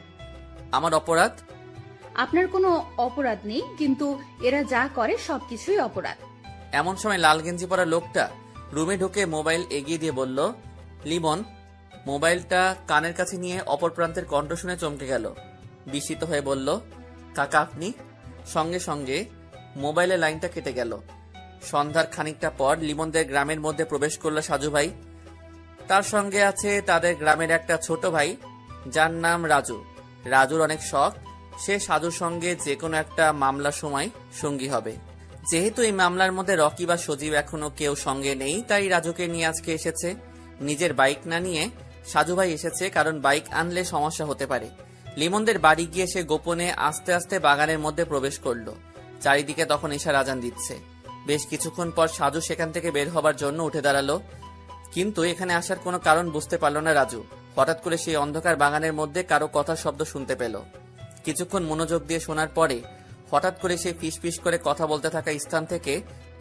[SPEAKER 2] আমার অপরাধ?
[SPEAKER 9] আপনার কোনো অপরাধ নেই, কিন্তু এরা যা করে সবকিছুই অপরাধ।
[SPEAKER 2] এমন সময় লাল গেঞ্জি পরা লোকটা রুমে ঢুকে মোবাইল এগিয়ে দিয়ে বলল, লিমন। মোবাইলটা কানের কাছে নিয়ে অপর প্রান্তের কণ্ঠ শুনে চমকে গেল। বিস্মিত হয়ে বলল, কাকা আপনি? সঙ্গে সঙ্গে মোবাইলের লাইনটা কেটে গেল। সন্ধ্যার খানিকটা পর লিমনদের গ্রামের মধ্যে প্রবেশ করল সাজু ভাই। তার সঙ্গে আছে তাদের গ্রামের একটা ছোট ভাই, যার নাম রাজু। রাজুর অনেক শখ, সে সাজুর সঙ্গে যে কোনো একটা মামলার সময় সঙ্গী হবে। যেহেতু এই মামলার মধ্যে রকি বা সজীব এখনো কেউ সঙ্গে নেই, তাই রাজুকে নিয়ে আজকে এসেছে। নিজের বাইক না নিয়ে সাজু ভাই এসেছে, কারণ বাইক আনলে সমস্যা হতে পারে। লিমনদের বাড়ি গিয়ে সে গোপনে আস্তে আস্তে বাগানের মধ্যে প্রবেশ করলো। চারিদিকে তখন ঈশার আজান দিচ্ছে। বেশ কিছুক্ষণ পর সাজু সেখান থেকে বের হবার জন্য উঠে দাঁড়ালো, কিন্তু এখানে আসার কোনো কারণ বুঝতে পারল না রাজু। হঠাৎ করে সেই অন্ধকার বাগানের মধ্যে কারো কথার শব্দ শুনতে পেল। কিছুক্ষণ মনোযোগ দিয়ে শোনার পরে হঠাৎ করে সেই ফিসফিস করে কথা বলতে থাকা স্থান থেকে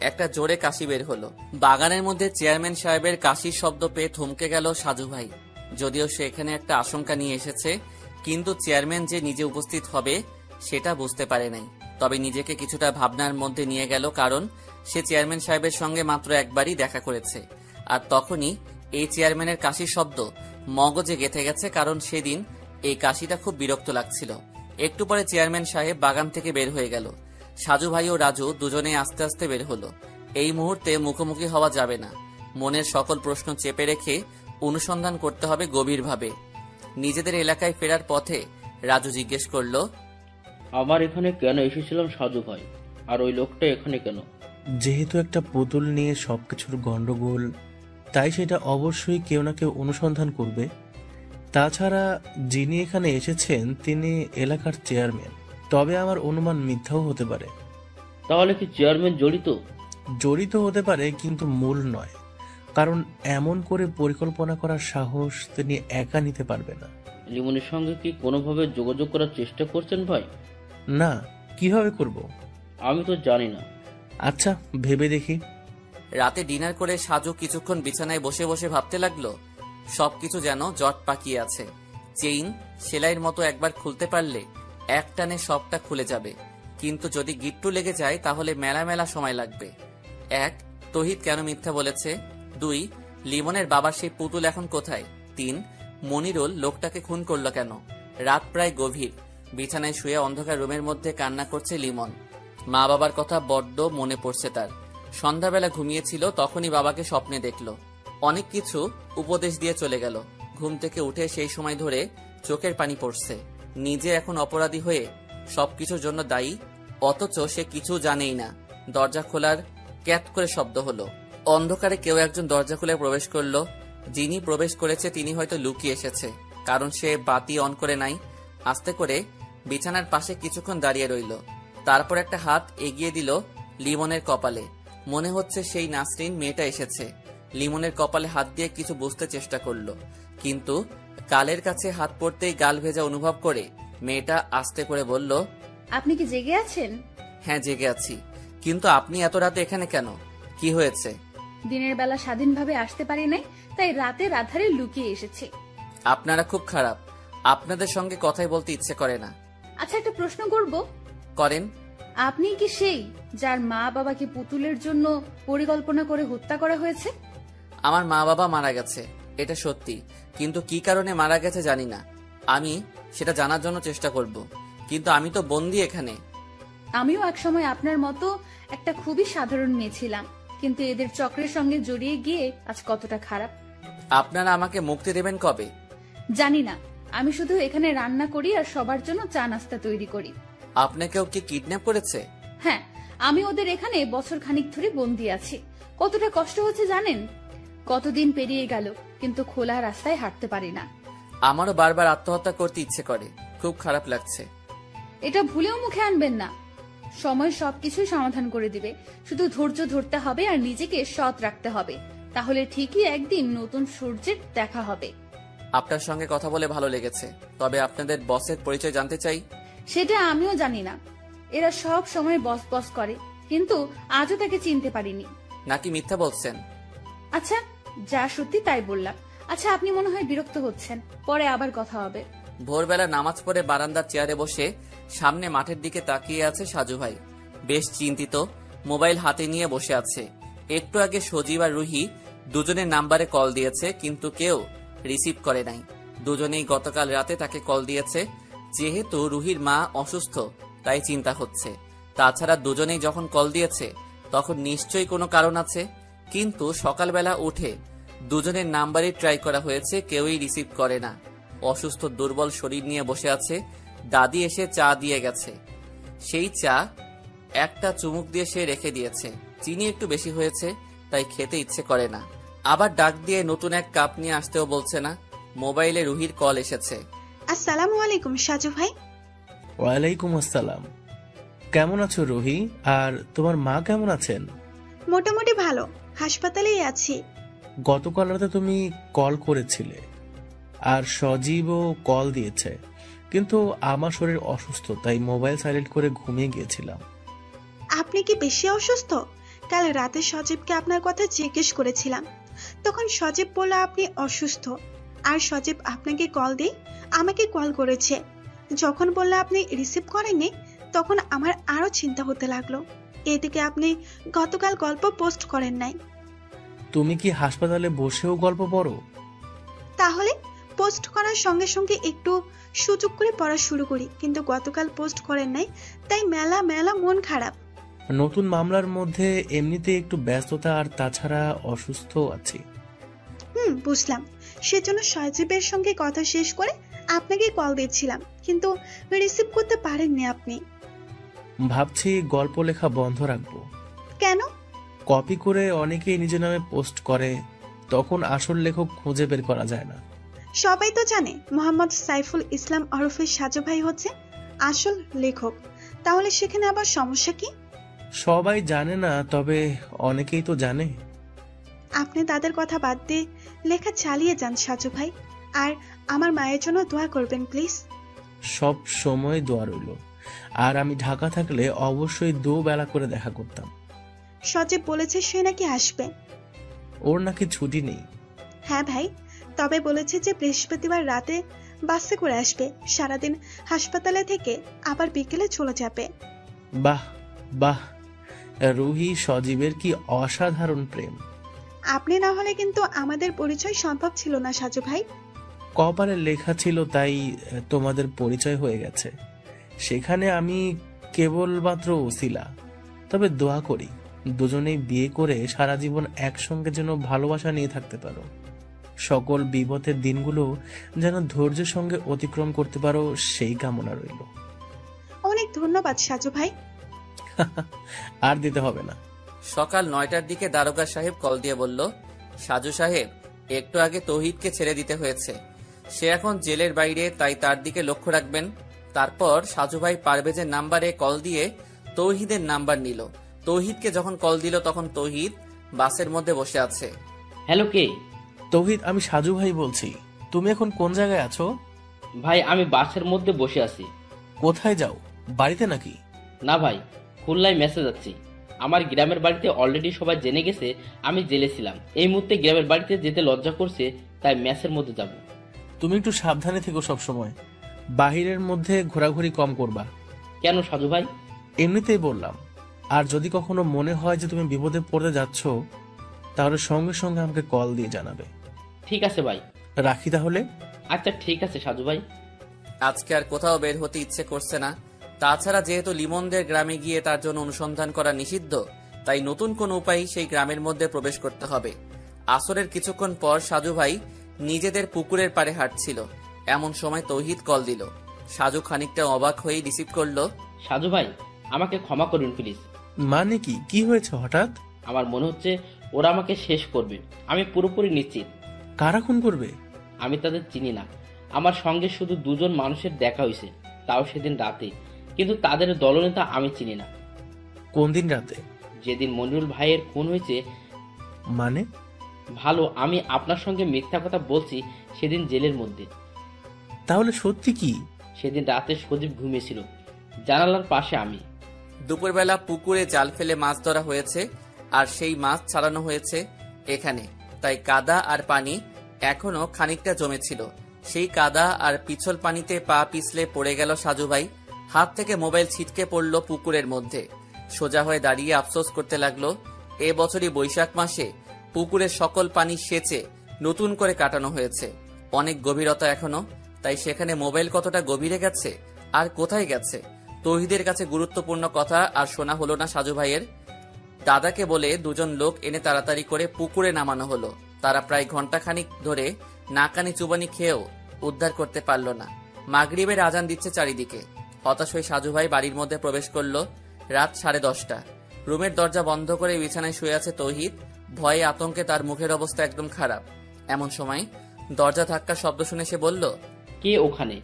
[SPEAKER 2] একটা জোরে কাশি বের হলো। বাগানের মধ্যে চেয়ারম্যান সাহেবের কাশির শব্দ পেয়ে থমকে গেল সাজু ভাই। যদিও সে এখানে একটা আশঙ্কা নিয়ে এসেছে, কিন্তু চেয়ারম্যান যে নিজে উপস্থিত হবে সেটা বুঝতে পারে নাই। তবে নিজেকে কিছুটা ভাবনার মধ্যে নিয়ে গেল, কারণ সে চেয়ারম্যান সাহেবের সঙ্গে মাত্র একবারই দেখা করেছে। আর তখনই এই চেয়ারম্যানের কাশির শব্দ মগজে গেঁথে গেছে, কারণ সেদিন এই কাশিটা খুব বিরক্ত লাগছিল। একটু পরে চেয়ারম্যান সাহেব বাগান থেকে বের হয়ে গেল। সাজু ভাই ও রাজু দুজনে আস্তে আস্তে বের হলো। এই মুহূর্তে মুখোমুখি হওয়া যাবে না। মনের সকল প্রশ্ন চেপে রেখে অনুসন্ধান করতে হবে গভীরভাবে। নিজেদের এলাকায় ফেরার পথে রাজু জিজ্ঞেস করলো,
[SPEAKER 10] আবার এখানে কেন এসেছিলাম সাজু ভাই? আর ওই লোকটা এখানে কেন?
[SPEAKER 4] যেহেতু একটা পুতুল নিয়ে সবকিছুর গন্ডগোল, তাই সেটা অবশ্যই কেউ না কেউ অনুসন্ধান করবে। তাছাড়া যিনি এখানে এসেছেন তিনি এলাকার চেয়ারম্যান। তবে আমার অনুমান মিথ্যাও হতে পারে।
[SPEAKER 10] তাহলে কি চেয়ারম্যান জড়িত?
[SPEAKER 4] জড়িত হতে পারে, কিন্তু মূল নয়, কারণ এমন করে পরিকল্পনা করার সাহস তিনি একা নিতে পারবে না।
[SPEAKER 10] লিমনের সঙ্গে কি কোনোভাবে যোগাযোগ করার চেষ্টা করছেন ভাই?
[SPEAKER 4] না, কিভাবে করব?
[SPEAKER 10] আমি তো জানি না।
[SPEAKER 4] আচ্ছা, ভেবে দেখি।
[SPEAKER 2] রাতে ডিনার করে সাজু কিছুক্ষণ বিছানায় বসে বসে ভাবতে লাগলো। সবকিছু যেন জট পাকিয়ে আছে। চেইন সেলাইয়ের মতো একবার খুলতে পারলে এক টানে সবটা খুলে যাবে, কিন্তু যদি গিট্টু লেগে যায় তাহলে মেলা মেলা সময় লাগবে। 1. তহিদ কেন মিথ্যা বলেছে? 2. লিমনের বাবার সেই পুতুল এখন কোথায়? 3. মনিরুল লোকটাকে খুন করলো কেন? রাত প্রায় গভীর। বিছানায় শুয়ে অন্ধকার রুমের মধ্যে কান্না করছে লিমন। মা বাবার কথা বড্ড মনে পড়ছে তার। সন্ধ্যাবেলা ঘুমিয়েছিল, তখনই বাবাকে স্বপ্নে দেখল। অনেক কিছু উপদেশ দিয়ে চলে গেল। ঘুম থেকে উঠে সেই সময় ধরে চোখের পানি পড়ছে। নিজে এখন অপরাধী হয়ে সবকিছুর জন্য দায়ী, অথচ সে কিছু জানেই না। দরজা খোলার ক্যাট করে শব্দ হলো। অন্ধকারে কেউ একজন দরজা খুলে প্রবেশ করলো। যিনি প্রবেশ করেছে তিনি হয়তো লুকিয়ে এসেছে, কারণ সে বাতি অন করে নাই। আস্তে করে বিছানার পাশে কিছুক্ষণ দাঁড়িয়ে রইল। তারপর একটা হাত এগিয়ে দিল লিমনের কপালে। মনে হচ্ছে সেই নাসরিন মেয়েটা এসেছে। লিমনের কপালে হাত দিয়ে কিছু বুঝতে চেষ্টা করলো, কিন্তু গালের কাছে হাত পড়তেই গাল ভেজা অনুভব করে মেয়েটা আস্তে করে বলল,
[SPEAKER 9] আপনি কি জেগে আছেন?
[SPEAKER 2] হ্যাঁ, জেগে আছি। কিন্তু আপনি এত রাতে এখানে কেন? কি হয়েছে?
[SPEAKER 9] দিনের বেলা স্বাধীনভাবে আসতে পারি নাই, তাই রাতের আধারে লুকিয়ে এসেছি।
[SPEAKER 2] আপনারা খুব খারাপ। আপনাদের সঙ্গে কথাই বলতে ইচ্ছে করে না।
[SPEAKER 9] আচ্ছা, একটা প্রশ্ন করব।
[SPEAKER 2] করেন।
[SPEAKER 9] আপনি কি সেই যার মা বাবাকে পুতুলের জন্য পরিকল্পনা করে হত্যা করা হয়েছে?
[SPEAKER 2] আমার মা বাবা মারা গেছে, এটা সত্যি, কিন্তু কি কারণে মারা গেছে জানি না। আমি সেটা জানার জন্য চেষ্টা করব, কিন্তু আমি তো বন্দী এখানে।
[SPEAKER 9] আমিও একসময় আপনার মতো একটা খুবই সাধারণ মেয়ে ছিলাম, কিন্তু এদের চক্রের সঙ্গে জড়িয়ে গিয়ে আজ কতটা খারাপ।
[SPEAKER 2] আপনারা আমাকে মুক্তি দেবেন কবে?
[SPEAKER 9] জানি না, আমি শুধু এখানে রান্না করি আর সবার জন্য চা নাস্তা তৈরি করি।
[SPEAKER 2] আপনাকেও কি কিডন্যাপ করেছে?
[SPEAKER 9] হ্যাঁ, আমি ওদের এখানে বছর খানিক ধরে বন্দী আছি। কতটা কষ্ট হচ্ছে জানেন? কতদিন পেরিয়ে গেল, কিন্তু খোলা রাস্তায় হাঁটতে পারি না।
[SPEAKER 2] আমারও বারবার আত্মহত্যা করতে ইচ্ছে করে, খুব খারাপ লাগছে।
[SPEAKER 9] এটা ভুলেও মুখে আনবেন না। সময় সবকিছুই সমাধান করে দিবে, শুধু ধৈর্য ধরতে হবে আর নিজেকে সৎ রাখতে হবে। তাহলে ঠিকই একদিন নতুন সূর্যের দেখা হবে।
[SPEAKER 2] আপনার সঙ্গে কথা বলে ভালো লেগেছে, তবে আপনাদের বসের পরিচয় জানতে চাই।
[SPEAKER 9] সেটা আমিও জানি না। এরা সব সময় বস বস করে, কিন্তু আজও তাকে চিনতে পারিনি।
[SPEAKER 2] নাকি মিথ্যা বলছেন?
[SPEAKER 9] আচ্ছা, যা সত্যি তাই বললাম। আচ্ছা, আপনি মনে হয় বিরক্ত হচ্ছেন, পরে আবার কথা হবে।
[SPEAKER 2] ভোরবেলা নামাজ পড়ে বারান্দার চেয়ারে বসে সামনে মাঠের দিকে তাকিয়ে আছে সাজু ভাই। বেশ চিন্তিত, মোবাইল হাতে নিয়ে বসে আছে। একটু আগে সজীব আর রুহি দুজনের নাম্বারে কল দিয়েছে, কিন্তু কেউ রিসিভ করে নাই। দুজনেই গতকাল রাতে তাকে কল দিয়েছে। যেহেতু রুহির মা অসুস্থ, তাই চিন্তা হচ্ছে। তাছাড়া দুজনেই যখন কল দিয়েছে তখন নিশ্চয়ই কোনো কারণ আছে, কিন্তু সকালবেলা উঠে দুজনের নাম্বারে ট্রাই করা হয়েছে, কেউই রিসিভ করে না। অসুস্থ দুর্বল শরীর নিয়ে বসে আছে। দাদি এসে চা দিয়ে গেছে। সেই চা একটা চুমুক দিয়ে সে রেখে দিয়েছে। চিনি একটু বেশি হয়েছে, তাই খেতে ইচ্ছে করে না। আবার ডাক দিয়ে নতুন এক কাপ নিয়ে আসতেও বলছে না। মোবাইলে রুহির কল এসেছে।
[SPEAKER 11] আসসালামু আলাইকুম সাজু ভাই।
[SPEAKER 4] ওয়ালাইকুম আসসালাম। কেমন আছো রুহি? আর তোমার মা কেমন আছেন?
[SPEAKER 11] মোটামুটি ভালো, হাসপাতালেই আছি।
[SPEAKER 4] গতকাল রাতে তুমি কল করেছিলে আর সজীবও কল দিয়েছে, কিন্তু আমার শরীর অসুস্থ তাই মোবাইল সাইলেন্ট করে ঘুমিয়ে গিয়েছিলাম।
[SPEAKER 11] আপনি কি বেশি অসুস্থ? কাল রাতে সজীবকে আপনার কথা জিজ্ঞেস করেছিলাম, তখন সজীব বলল আপনি অসুস্থ। আর সজীব আপনাকে কল দিয়ে আমাকে কল করেছে। যখন বললে আপনি রিসিভ করেননি, তখন আমার আরো চিন্তা হতে লাগলো। এদিকে আপনি গতকাল গল্প পোস্ট করেন নাই।
[SPEAKER 4] তুমি কি হাসপাতালে বসেও গল্প পড়ো?
[SPEAKER 11] তাহলে পোস্ট করার সঙ্গে সঙ্গে একটু সুযোগ করে পড়া শুরু করি, কিন্তু গতকাল পোস্ট করেন নাই, তাই মেলা মেলা মন খারাপ।
[SPEAKER 4] নতুন মামলার মধ্যে এমনিতে একটু ব্যস্ততা, আর তাছাড়া অসুস্থ আছি।
[SPEAKER 11] বুঝলাম। সেজন্য সজীবের সঙ্গে কথা শেষ করে আপনাকে কল দিয়েছিলাম, কিন্তু রিসিভ করতে পারেননি আপনি।
[SPEAKER 4] ভাবছি গল্প লেখা বন্ধ রাখবো।
[SPEAKER 11] কেন?
[SPEAKER 4] কপি করে অনেকেই নিজের নামে পোস্ট করে, তখন আসল লেখক খুঁজে বের করা যায় না।
[SPEAKER 11] সবাই তো জানে মোহাম্মদ সাইফুল ইসলাম ওরফে সাজু ভাই হচ্ছে আসল লেখক, তাহলে সেখানে আবার সমস্যা কি?
[SPEAKER 4] সবাই জানে না, তবে অনেকেই তো জানে।
[SPEAKER 11] আপনি তাদের কথা বাদ দিয়ে লেখা চালিয়ে যান সাজু ভাই, আর আমার মায়ের জন্য দোয়া করবেন প্লিজ।
[SPEAKER 4] সব সময় দোয়া রইল। আর আমি ঢাকা থাকলে অবশ্যই দুবেলা করে দেখা করতাম।
[SPEAKER 11] সজীব বলেছে সে নাকি আসবে।
[SPEAKER 4] ওর নাকি ছুটি নেই।
[SPEAKER 11] হ্যাঁ ভাই, তবে বলেছে যে বৃহস্পতিবার রাতে বাসে করে আসবে, সারাদিন হাসপাতালে থেকে আবার বিকেলে চলে যাবে।
[SPEAKER 4] বাহ বাহ, রুহি সজীবের কি অসাধারণ প্রেম।
[SPEAKER 11] আপনি না হলে কিন্তু আমাদের পরিচয় সম্ভব ছিল না সাজু ভাই।
[SPEAKER 4] কপালে লেখা ছিল তাই তোমাদের পরিচয় হয়ে গেছে। সেখানে আমি কেবলমাত্র ওসিলা। তবে দোয়া করি দুজনেই বিয়ে করে সারা জীবন একসঙ্গে যেন ভালোবাসা নিয়ে থাকতে পারো। সকল বিপদের দিনগুলো যেন ধৈর্যের সঙ্গে অতিক্রম করতে পারো, সেই কামনা রইল।
[SPEAKER 11] অনেক ধন্যবাদ সাজু ভাই।
[SPEAKER 4] আর দিতে হবে না।
[SPEAKER 2] সকাল 9টার দিকে দারোগা সাহেব কল দিয়ে বলল, সাজু সাহেব, একটু আগে তৌহিদকে ছেড়ে দিতে হয়েছে। সে এখন জেলের বাইরে, তাই তার দিকে লক্ষ্য রাখবেন। তারপর সাজু ভাই পারভেজের নাম্বারে কল দিয়ে তৌহিদের নাম্বার নিল। তৌহিদকে যখন কল দিল তখন তৌহিদ বাসের মধ্যে বসে আছে।
[SPEAKER 10] হ্যালো, কে?
[SPEAKER 4] তৌহিদ, আমি সাজু ভাই বলছি। তুমি এখন কোন জায়গায় আছো?
[SPEAKER 10] ভাই, আমি বাসের মধ্যে বসে আছি।
[SPEAKER 4] কোথায় যাও? বাড়িতে নাকি?
[SPEAKER 10] না ভাই, খুলনায় মেসেজ যাচ্ছি। আমার গ্রামের বাড়িতে অলরেডি সবাই জেনে গেছে আমি জেলে ছিলাম। এই মুহূর্তে গ্রামের বাড়িতে যেতে লজ্জা করছে, তাই মেসের মধ্যে যাব।
[SPEAKER 4] তুমি একটু সাবধানে থেকো, সব সময় বাহিরের মধ্যে ঘোরাঘুরি কম করবা।
[SPEAKER 10] কেন সাজু ভাই?
[SPEAKER 4] এমনিতেই বললাম। আর যদি কখনো মনে হয় যে তুমি বিপদে পড়তে যাচ্ছ, তাহলে সঙ্গে সঙ্গে আমাকে কল দিয়ে জানাবে।
[SPEAKER 10] ঠিক আছে ভাই।
[SPEAKER 4] রাখি তাহলে।
[SPEAKER 10] আচ্ছা ঠিক আছে সাজু ভাই।
[SPEAKER 2] আজকে আর কোথাও বের হতে ইচ্ছে করছে না। তাছাড়া যেহেতু লিমনদের গ্রামে গিয়ে তার জন্য অনুসন্ধান করা নিষিদ্ধ, তাই নতুন কোন উপায় সেই গ্রামের মধ্যে প্রবেশ করতে হবে। আসরের কিছুক্ষণ পর সাজু ভাই নিজেদের পুকুরের পাড়ে হাঁটছিল, এমন সময় তৌহিদ কল দিল। সাজু খানিকটা অবাক হয়ে রিসিভ করলো।
[SPEAKER 10] সাজু ভাই, আমাকে ক্ষমা করুন প্লিজ।
[SPEAKER 4] মানে কি হয়েছে হঠাৎ?
[SPEAKER 10] আমার মনে হচ্ছে ওরা আমাকে শেষ করবে। আমি পুরোপুরি নিশ্চিত।
[SPEAKER 4] কারা খুন করবে?
[SPEAKER 10] আমি তাদের চিনি না। আমার সঙ্গে শুধু দুজন মানুষের দেখা হয়েছে, তাও সেদিন রাতে। কিন্তু তাদের দলনেতা আমি চিনি না।
[SPEAKER 4] কোন দিন রাতে?
[SPEAKER 10] যেদিন মনিরুল ভাইয়ের খুন হয়েছে।
[SPEAKER 4] মানে?
[SPEAKER 10] ভালো, আমি আপনার সঙ্গে মিথ্যা কথা বলছি সেদিন জেলের মধ্যে।
[SPEAKER 4] তাহলে সত্যি কি?
[SPEAKER 10] সেদিন রাতে সজীব ঘুমিয়েছিল, জানালার পাশে আমি।
[SPEAKER 2] দুপুরবেলা পুকুরে জাল ফেলে মাছ ধরা হয়েছে, আর সেই মাছ ছাড়ানো হয়েছে এখানে, তাই কাদা আর পানি এখনো খানিকটা জমেছিল। সেই কাদা আর পিছল পানিতে পা পিছলে পড়ে গেল সাজু ভাই। হাত থেকে মোবাইল ছিটকে পড়ল পুকুরের মধ্যে। সোজা হয়ে দাঁড়িয়ে আফসোস করতে লাগলো, এ বছরই বৈশাখ মাসে পুকুরের সকল পানি সেচে নতুন করে কাটানো হয়েছে। অনেক গভীরতা এখনো, তাই সেখানে মোবাইল কতটা গভীরে গেছে আর কোথায় গেছে। তৌহিদের কাছে গুরুত্বপূর্ণ কথা আর শোনা হলো না সাজু ভাইয়ের। দাদাকে বলে দুজন লোক এনে তাড়াতাড়ি করে পুকুরে নামানো হলো। তারা প্রায় ঘন্টাখানিক ধরে নাকানি চুবানি খেয়েও উদ্ধার করতে পারল না। মাগরিবের আজান দিচ্ছে চারিদিকে। হতাশ হয়ে সাজু ভাই বাড়ির মধ্যে প্রবেশ করলো। রাত 10:30। রুমের দরজা বন্ধ করে বিছানায় শুয়ে আছে তৌহিদ। ভয়ে আতঙ্কে তার মুখের অবস্থা একদম খারাপ। এমন সময় দরজা ধাক্কার শব্দ শুনে সে বলল,
[SPEAKER 10] কে ওখানে?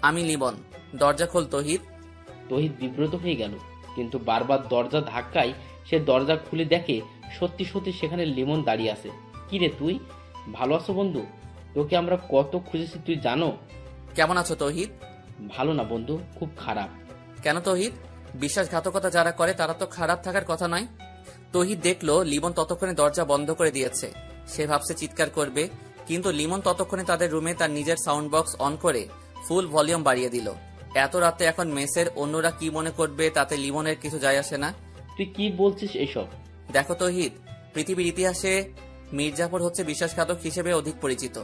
[SPEAKER 2] আমি লিমন। দরজা খোল তৌহিদ।
[SPEAKER 10] তৌহিদ বিব্রত হয়ে গেল। কিন্তু বারবার দরজা ধাক্কায় সে দরজা খুলে দেখে সত্যি সত্যি সেখানে লিমন দাঁড়িয়ে আছে। কি রে তুই, ভালো আছো বন্ধু? তোকে আমরা কত খুঁজেছি তুই জানো?
[SPEAKER 2] কেমন আছো তৌহিদ?
[SPEAKER 10] ভালো না বন্ধু, খুব খারাপ।
[SPEAKER 2] কেন তৌহিদ? বিশ্বাসঘাতকতা যারা করে তারা তো খারাপ থাকার কথা নয়। তৌহিদ দেখলো লিমন ততক্ষণে দরজা বন্ধ করে দিয়েছে। সে ভাবছে চিৎকার করবে, কিন্তু লিমন ততক্ষণে তাদের রুমে তার নিজের সাউন্ড বক্স অন করে ফুল ভলিউম বাড়িয়ে দিল। এত রাতে এখন মেসের অন্যরা কি মনে করবে তাতে লিমনের কিছু যায় আসে না।
[SPEAKER 10] তুই কি বলছিস এসব?
[SPEAKER 2] দেখো তৌহিদ, পৃথিবীর ইতিহাসে মীর জাফর হচ্ছে বিশ্বাসঘাতক হিসেবে অধিক পরিচিত,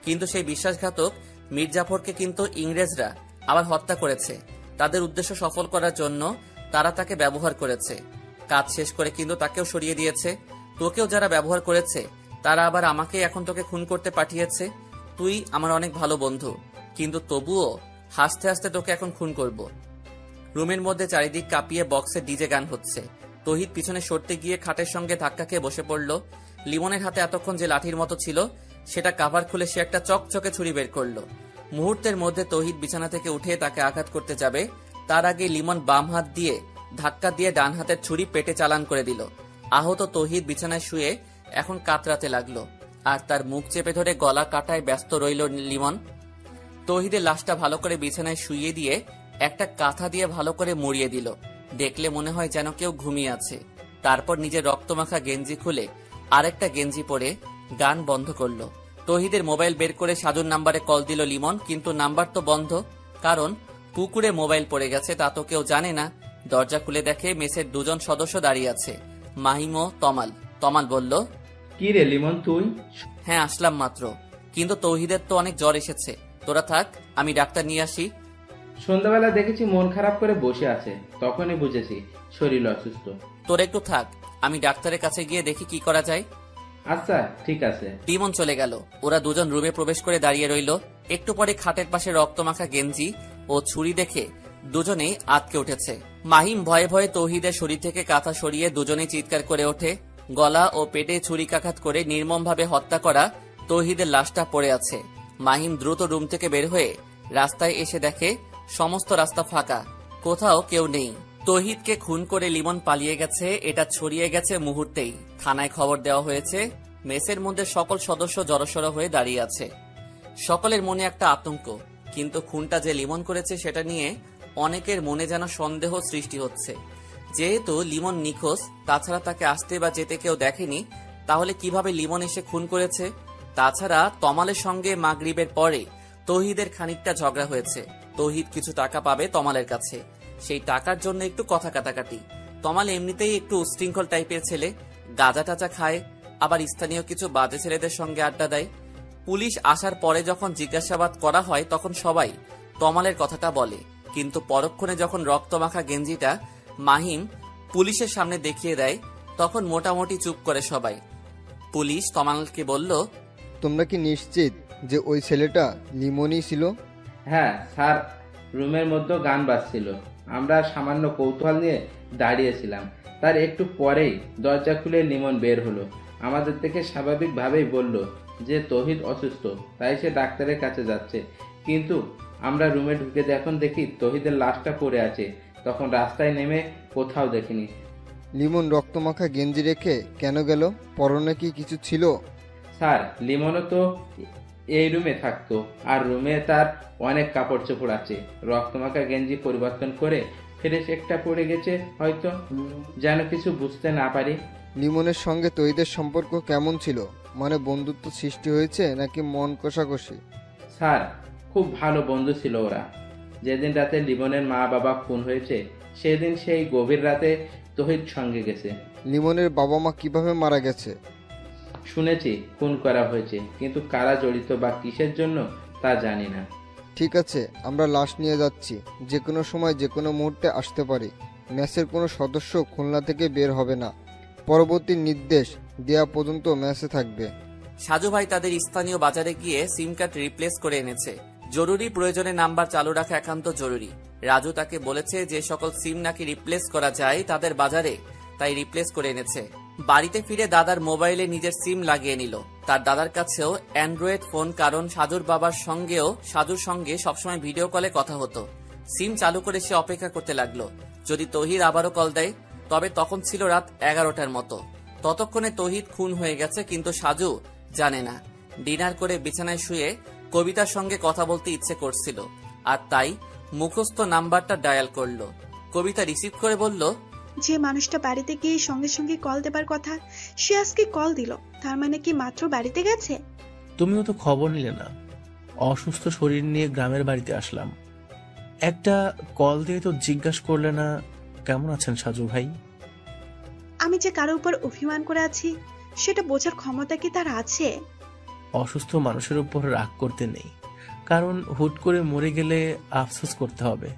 [SPEAKER 2] কিন্তু সেই বিশ্বাসঘাতক মীর জাফরকে কিন্তু ইংরেজরা আবার হত্যা করেছে। তাদের উদ্দেশ্য সফল করার জন্য তারা তাকে ব্যবহার করেছে। কাজ শেষ করে কিন্তু তাকেও সরিয়ে দিয়েছে। তোকেও যারা ব্যবহার করেছে তারা আবার আমাকে এখন তোকে খুন করতে পাঠিয়েছে। তুই আমার অনেক ভালো বন্ধু, কিন্তু তবুও হাসতে হাসতে তোকে এখন খুন করব। রুমের মধ্যে চারিদিক কাঁপিয়ে বক্সে ডিজে গান হচ্ছে। তৌহিদ পিছনে সরতে গিয়ে খাটের সঙ্গে ধাক্কা খেয়ে বসে পড়ল। লিমনের হাতে এতক্ষণ যে লাঠির মতো ছিল সেটা কাভার খুলে সে একটা চকচকে ছুরি বের করলো। মুহূর্তের মধ্যে তৌহিদ বিছানা থেকে উঠে তাকে আঘাত করতে যাবে, তার আগে লিমন বাম হাত দিয়ে ধাক্কা দিয়ে ডান হাতের ছুরি পেটে চালান করে দিল। আহত তৌহিদ বিছানায় শুয়ে এখন কাতরাতে লাগলো, আর তার মুখ চেপে ধরে গলা কাটায় ব্যস্ত রইল লিমন। তৌহিদের লাশটা ভালো করে বিছানায় শুইয়ে দিয়ে একটা কাঁথা দিয়ে ভালো করে মুড়িয়ে দিল। দেখলে মনে হয় যেন কেউ ঘুমিয়ে আছে। তারপর নিজের রক্তমাখা গেঞ্জি খুলে আরেকটা গেঞ্জি পরে গান বন্ধ করলো। তৌহিদের মোবাইল বের করে সাজুর নাম্বারে কল দিল লিমন, কিন্তু নাম্বার তো বন্ধ, কারণ পুকুরে মোবাইল পড়ে গেছে তা তো কেউ জানে না। দরজা খুলে দেখে মেসের দুজন সদস্য দাঁড়িয়ে আছে, মাহিম ও তমাল। তমাল বলল,
[SPEAKER 6] কি রে লিমন তুই?
[SPEAKER 2] হ্যাঁ আসলাম মাত্র, কিন্তু তৌহিদের তো অনেক জ্বর এসেছে। তোরা থাক, আমি ডাক্তার নিয়ে আসি।
[SPEAKER 6] সন্ধ্যাবেলা দেখেছি মন খারাপ করে বসে আছে, তখনই বুঝেছি শরীর অসুস্থ।
[SPEAKER 2] তোরা একটু থাক, আমি ডাক্তারের কাছে গিয়ে দেখি কি করা যায়।
[SPEAKER 6] আচ্ছা ঠিক আছে।
[SPEAKER 2] লিমন চলে গেল। ওরা দুজন রুমে প্রবেশ করে দাঁড়িয়ে রইল। একটু পরে খাটের পাশে রক্তমাখা গেঞ্জি ও ছুরি দেখে দুজনেই আঁতকে উঠেছে। মাহিম ভয়ে ভয়ে তৌহিদের শরীর থেকে কাঁথা সরিয়ে দুজনেই চিৎকার করে ওঠে। গলা ও পেটে ছুরিকাঘাত করে নির্মমভাবে হত্যা করা তৌহিদের লাশটা পড়ে আছে। মাহিম দ্রুত রুম থেকে বের হয়ে রাস্তায় এসে দেখে সমস্ত রাস্তা ফাঁকা, কোথাও কেউ নেই। তৌহিদকে খুন করে লিমন পালিয়ে গেছে এটা ছড়িয়ে গেছে মুহূর্তেই। থানায় খবর দেওয়া হয়েছে। মেসের মধ্যে সকল সদস্য জড়সড় হয়ে দাঁড়িয়ে আছে। সকলের মনে একটা আতঙ্ক, কিন্তু খুনটা যে লিমন করেছে সেটা নিয়ে অনেকের মনে যেন সন্দেহ সৃষ্টি হচ্ছে। যেহেতু লিমন নিখোঁজ, তাছাড়া তাকে আসতে বা যেতে কেউ দেখেনি, তাহলে কিভাবে লিমন এসে খুন করেছে? তাছাড়া তমালের সঙ্গে মাগরিবের পরে তৌহিদের খানিকটা ঝগড়া হয়েছে। তৌহিদ কিছু টাকা পাবে তমালের কাছে, সেই টাকার জন্য একটু কথা কাটাকাটি। তমাল এমনিতেই একটু উশৃঙ্খল টাইপের ছেলে, গাঁজা টাজা খায়, আবার স্থানীয় কিছু বাজে ছেলেদের সঙ্গে আড্ডা দেয়। পুলিশ আসার পরে যখন জিজ্ঞাসাবাদ করা হয় তখন সবাই তমালের কথাটা বলে, কিন্তু পরক্ষণে যখন রক্তমাখা গেঞ্জিটা মাহিম পুলিশের সামনে দেখিয়ে দেয় তখন মোটামুটি চুপ করে সবাই। পুলিশ তমালকে বলল,
[SPEAKER 12] তোমরা কি নিশ্চিত যে ওই ছেলেটা লিমনই ছিল?
[SPEAKER 6] হ্যাঁ স্যার, রুমের মধ্যে গান বাজছিল, আমরা সামান্য কৌতূহল নিয়ে দাঁড়িয়েছিলাম। তার একটু পরেই দরজা খুলে লিমন বের হলো। আমাদের থেকে স্বাভাবিকভাবেই বলল যে তৌহিদ অসুস্থ, তাই সে ডাক্তারের কাছে যাচ্ছে। কিন্তু আমরা রুমে ঢুকে যখন দেখি তৌহিদের লাশটা পড়ে আছে, তখন রাস্তায় নেমে কোথাও দেখিনি।
[SPEAKER 12] লিমন রক্তমাখা গেঞ্জি রেখে কেন গেল? পরনে কি কিছু ছিল?
[SPEAKER 6] স্যার, লিমনও তো এই রুমে থাকতো, আর রুমে তার অনেক কাপড় চোপড় আছে। রক্তমাখা গেঞ্জি পরিবর্তন করে ফ্রেশ একটা পড়ে গেছে হয়তো, যেন কিছু বুঝতে না পারি।
[SPEAKER 12] লিমনের সঙ্গে তৌহিদের সম্পর্ক কেমন ছিল? মানে বন্ধুত্ব সৃষ্টি হয়েছে নাকি মন কষাকষি?
[SPEAKER 6] স্যার, খুব ভালো বন্ধু ছিল ওরা। যেদিন রাতে লিমনের মা বাবা খুন হয়েছে সেদিন সেই গভীর রাতে তৌহিদ সঙ্গে গেছে।
[SPEAKER 12] লিমনের বাবা মা কিভাবে মারা গেছে?
[SPEAKER 6] শুনেছি খুন করা হয়েছে, কিন্তু কারা জড়িত বা কিসের জন্য তা জানি না।
[SPEAKER 12] ঠিক আছে, আমরা লাশ নিয়ে যাচ্ছি। যে কোনো সময় যে কোনো মুহূর্তে আসতে পারি। ম্যাচের কোনো সদস্য খুলনা থেকে বের হবে না। পরবর্তী নির্দেশ দেয়া পর্যন্ত ম্যাচে থাকবে।
[SPEAKER 2] সাজু ভাই তাদের স্থানীয় বাজারে গিয়ে সিম কার্ড রিপ্লেস করে এনেছে। জরুরি প্রয়োজনে নাম্বার চালু রাখা একান্ত জরুরি। রাজু তাকে বলেছে যে সকল সিম নাকি রিপ্লেস করা যায় তাদের বাজারে, তাই রিপ্লেস করে এনেছে। বাড়িতে ফিরে দাদার মোবাইলে নিজের সিম লাগিয়ে নিল। তার দাদার কাছেও অ্যান্ড্রয়েড ফোন, কারণ সাজুর বাবার সঙ্গেও সাজুর সঙ্গে সবসময় ভিডিও কলে কথা হতো। সিম চালু করে সে অপেক্ষা করতে লাগলো। যদি তৌহিদ আবারও কল দেয়। তবে তখন ছিল রাত 11টার মতো। ততক্ষণে তৌহিদ খুন হয়ে গেছে, কিন্তু সাজু জানে না। ডিনার করে বিছানায় শুয়ে কবিতার সঙ্গে কথা বলতে ইচ্ছে করছিল, আর তাই মুখস্থ নাম্বারটা ডায়াল করলো। কবিতা রিসিভ করে বলল,
[SPEAKER 11] যে মানুষটা বাড়িতে গিয়ে সঙ্গে সঙ্গে কল দেবার কথা, সে আজকে কল দিল। তার মানে কি মাত্র বাড়িতে গেছে?
[SPEAKER 4] তুমিও তো খবর নিলে না। অসুস্থ শরীর নিয়ে গ্রামের বাড়িতে আসলাম, একটা কল দিয়ে তো জিজ্ঞাসা করলে না কেমন আছেন সাজু ভাই।
[SPEAKER 11] আমি যে কারো উপর অভিমান করে আছি সেটা বোঝার ক্ষমতা কি তার আছে?
[SPEAKER 4] অসুস্থ মানুষের উপর রাগ করতে নেই, কারণ হুট করে মরে গেলে আফসোস করতে হবে।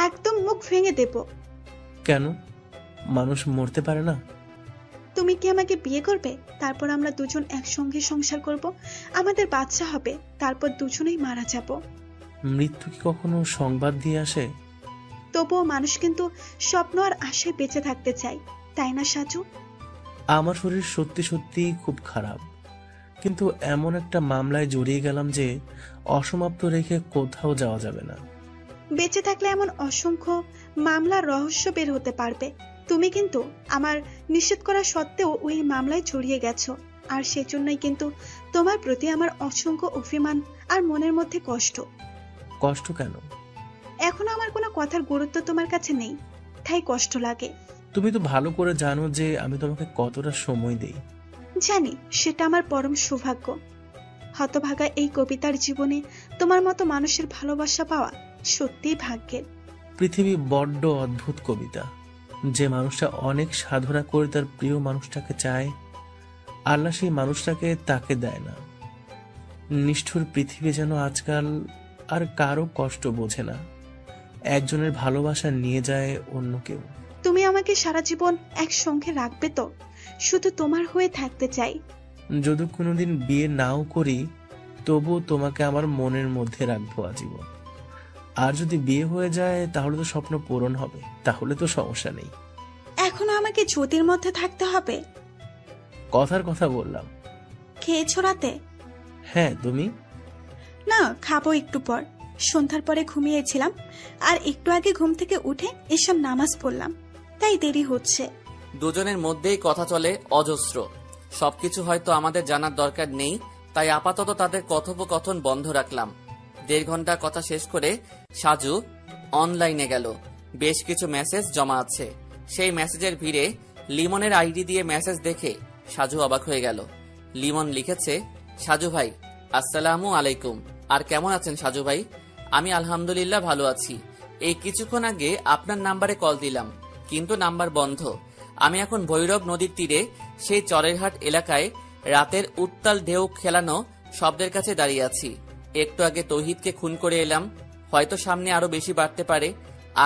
[SPEAKER 11] একদম মুখ ভেঙে দেব।
[SPEAKER 4] কেন? মানুষ মরতে পারে না?
[SPEAKER 11] তুমি কি আমাকে বিয়ে করবে? তারপর আমরা দুজন একসঙ্গে সংসার করব, আমাদের বাচ্চা হবে, তারপর দুজনেই মারা যাব।
[SPEAKER 4] মৃত্যু কি কখনো সংবাদ দিয়ে আসে?
[SPEAKER 11] তবুও মানুষ কিন্তু স্বপ্ন আর আশায় বেঁচে থাকতে চায়, তাই না সাজু?
[SPEAKER 4] আমার শরীর সত্যি সত্যি খুব খারাপ, কিন্তু এমন একটা মামলায় জড়িয়ে গেলাম যে অসমাপ্ত রেখে কোথাও যাওয়া যাবে না।
[SPEAKER 11] বেঁচে থাকলে এমন অসংখ্য মামলার রহস্য বের হতে পারবে। তুমি কিন্তু আমার নিষেধ করা সত্ত্বেও ওই মামলায় জড়িয়ে গেছো, আর সেজন্যই কিন্তু তোমার প্রতি আমার অসংখ্য অভিমান আর মনের মধ্যে কষ্ট।
[SPEAKER 4] কষ্ট কেন?
[SPEAKER 11] এখন আমার কোনো কথার গুরুত্ব তোমার কাছে নেই, তাই কষ্ট লাগে।
[SPEAKER 4] তুমি তো ভালো করে জানো যে আমি তোমাকে কতটা সময় দেই।
[SPEAKER 11] জানি, সেটা আমার পরম সৌভাগ্য। হতভাগা এই কবিতার জীবনে তোমার মতো মানুষের ভালোবাসা পাওয়া সত্যিই ভাগ্যের।
[SPEAKER 4] পৃথিবী বড্ড অদ্ভুত কবিতা। যে মানুষটা অনেক সাধনা করে তার প্রিয় মানুষটাকে চায়, আল্লাহ সেই মানুষটাকে তাকে দেয় না। নিষ্ঠুর পৃথিবী যেন আজকাল আর কারো কষ্ট বোঝে না, একজনের ভালোবাসা নিয়ে যায় অন্য কেউ।
[SPEAKER 11] তুমি আমাকে সারা জীবন একসঙ্গে রাখবে তো? শুধু তোমার হয়ে থাকতে চাই।
[SPEAKER 4] যদি কোনোদিন বিয়ে নাও করি, তবু তোমাকে আমার মনের মধ্যে রাখবো আজীবন। আর যদি বিয়ে হয়ে যায় তাহলে তো স্বপ্ন পূরণ হবে, তাহলে তো সমস্যা নেই।
[SPEAKER 11] এখনো আমাকে জ্যোতির মধ্যে থাকতে হবে?
[SPEAKER 4] কথার কথা বললাম।
[SPEAKER 11] খেয়েছো রাতে?
[SPEAKER 4] হ্যাঁ, তুমি?
[SPEAKER 11] না, খাবো একটু পর। সন্ধ্যার পরে ঘুমিয়েছিলাম, আর একটু আগে ঘুম থেকে উঠে এসব নামাজ পড়লাম, তাই দেরি হচ্ছে।
[SPEAKER 2] দুজনের মধ্যেই কথা চলে অজস্র। সবকিছু হয়তো আমাদের জানার দরকার নেই, তাই আপাতত তাদের কথোপকথন বন্ধ রাখলাম। 1.5 ঘন্টা কথা শেষ করে সাজু অনলাইনে গেল। বেশ কিছু মেসেজ জমা আছে। সেই মেসেজের ভিড়ে লিমনের আইডি দিয়ে মেসেজ দেখে সাজু অবাক হয়ে গেল। লিমন লিখেছে, সাজু ভাই আসসালামু আলাইকুম। আর কেমন আছেন সাজু ভাই? আমি আলহামদুলিল্লাহ ভালো আছি। এই কিছুক্ষণ আগে আপনার নাম্বারে কল দিলাম, কিন্তু নাম্বার বন্ধ। আমি এখন ভৈরব নদীর তীরে সেই চরেরহাট এলাকায় রাতের উত্তাল ঢেউ খেলানো শব্দের কাছে দাঁড়িয়ে আছি। একটু আগে তৌহিদকে খুন করে এলাম, হয়তো সামনে আরো বেশি বাড়তে পারে।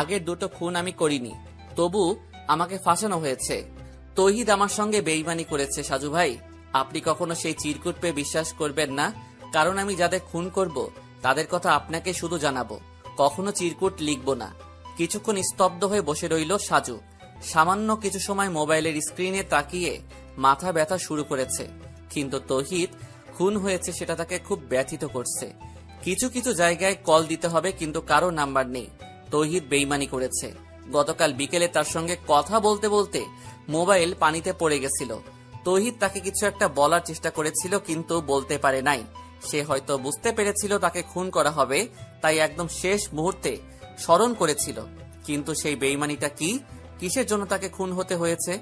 [SPEAKER 2] আগের দুটো খুন আমি করিনি, তবু আমাকে ফাঁসানো হয়েছে। তৌহিদ আমার সঙ্গে বেইমানি করেছে সাজু ভাই। আপনি কখনো সেই চিরকুট পেয়ে বিশ্বাস করবেন না, কারণ আমি যাদের খুন করব তাদের কথা আপনাকে শুধু জানাবো, কখনো চিরকুট লিখব না। কিছুক্ষণ স্তব্ধ হয়ে বসে রইল সাজু। সামান্য কিছু সময় মোবাইলের স্ক্রিনে তাকিয়ে মাথা ব্যথা শুরু করেছে, কিন্তু তৌহিদ খুন হয়েছে সেটা তাকে খুব ব্যথিত করছে। কিছু কিছু জায়গায় কল দিতে হবে, কিন্তু কারো নাম্বার নেই। তৌহিদ বেইমানি করেছে। গতকাল বিকেলে তার সঙ্গে কথা বলতে বলতে মোবাইল পানিতে পড়ে গেছিল। তৌহিদ তাকে কিছু একটা বলার চেষ্টা করেছিল, কিন্তু বলতে পারে নাই। সে হয়তো বুঝতে পেরেছিল তাকে খুন করা হবে, তাই একদম শেষ মুহূর্তে স্মরণ করেছিল। কিন্তু সেই বেইমানিটা কি, কিসের জন্য তাকে খুন হতে হয়েছে?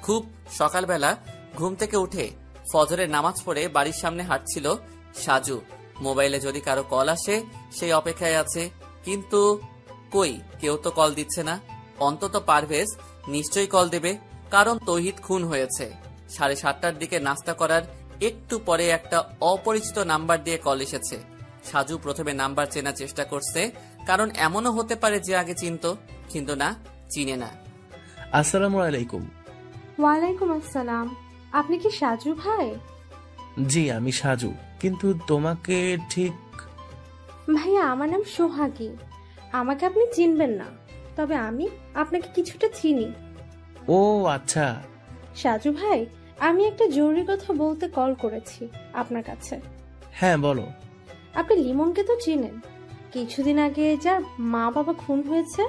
[SPEAKER 2] খুব সকালবেলা ঘুম থেকে উঠে ফজরের নামাজ পড়ে বাড়ির সামনে হাঁটছিল সাজু। মোবাইলে যদি কারো কল আসে সেই অপেক্ষায় আছে, কিন্তু কই, কেউ তো কল দিচ্ছে না। অন্তত পারভেজ নিশ্চয়ই কল দেবে, কারণ তৌহিদ খুন হয়েছে। 7:30টার দিকে নাস্তা করার একটু পরে একটা অপরিচিত নাম্বার দিয়ে কল এসেছে। সাজু প্রথমে নাম্বার চেনার চেষ্টা করছে, কারণ এমনও হতে পারে যে আগে চিনতো, কিন্তু না, চিনে না।
[SPEAKER 4] আসসালামু আলাইকুম।
[SPEAKER 13] ওয়ালাইকুম আসসালাম। আপনি কি সাজু ভাই?
[SPEAKER 4] জি, আমি সাজু, কিন্তু তোমাকে ঠিক।
[SPEAKER 13] ভাইয়া, আমার নাম সোহাগী। আমাকে আপনি চিনবেন না, তবে আমি আপনাকে কিছুটা চিনি।
[SPEAKER 4] ও আচ্ছা।
[SPEAKER 13] সাজু ভাই, আমি একটা জরুরি কথা বলতে কল করেছি আপনার কাছে।
[SPEAKER 4] হ্যাঁ, বলো।
[SPEAKER 13] আপনি লিমনকে তো চিনেন, কিছুদিন আগে যার মা বাবা খুন হয়েছে।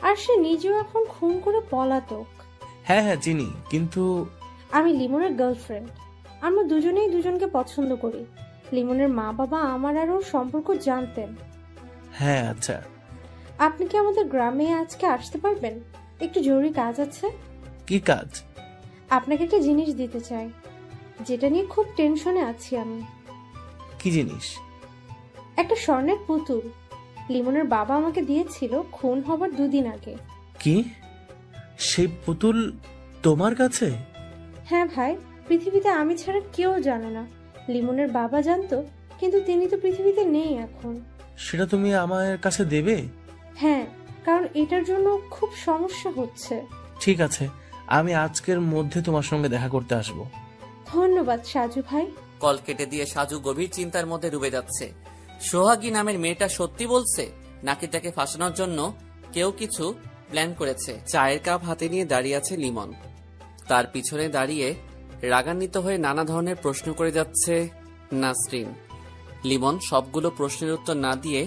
[SPEAKER 13] আর সে নিজেও এখন খুন করে পলাতক।
[SPEAKER 4] হ্যাঁ হ্যাঁ চিনি, কিন্তু
[SPEAKER 13] আমি লিমনের গার্লফ্রেন্ড। আমরা দুজনেই দুজনকে পছন্দ করি। লিমনের মা বাবা আমার আর ওর সম্পর্ক জানতেন।
[SPEAKER 4] হ্যাঁ আচ্ছা।
[SPEAKER 13] আপনি কি আমাদের গ্রামে আজকে আসতে পারবেন? একটু জরুরি কাজ আছে।
[SPEAKER 4] কি কাজ?
[SPEAKER 13] আপনাকে একটা জিনিস দিতে চাই, যেটা নিয়ে খুব টেনশনে আছি আমি।
[SPEAKER 4] কি জিনিস?
[SPEAKER 13] একটা স্বর্ণের পুতুল। লিমনের বাবা আমাকে দিয়েছিল খুন হবার 2 দিন আগে।
[SPEAKER 4] কি? সেই পুতুল তোমার কাছে?
[SPEAKER 13] হ্যাঁ ভাই, পৃথিবীতে আমি ছাড়া কেউ জানে না। লিমনের বাবা জানতো, কিন্তু তিনি তো পৃথিবীতে নেই এখন।
[SPEAKER 4] সেটা তুমি আমার কাছে দেবে?
[SPEAKER 13] হ্যাঁ, কারণ এটার জন্য খুব সমস্যা হচ্ছে।
[SPEAKER 4] ঠিক আছে, আমি আজকের মধ্যে তোমার সঙ্গে দেখা করতে আসব।
[SPEAKER 13] ধন্যবাদ সাজু ভাই।
[SPEAKER 2] কল কেটে দিয়ে সাজু গভীর চিন্তার মধ্যে ডুবে যাচ্ছে। সোহাগী নামের মেয়েটা সত্যি বলছে নাকি তাকে ফাঁসানোর জন্য কেউ কিছু প্ল্যান করেছে। চায়ের কাপ হাতে নিয়ে দাঁড়িয়ে আছে লিমন। তার পিছনে দাঁড়িয়ে রাগান্বিত হয়ে নানা ধরনের প্রশ্ন করে যাচ্ছে নাসরিন। লিমন সবগুলো প্রশ্নের উত্তর না দিয়ে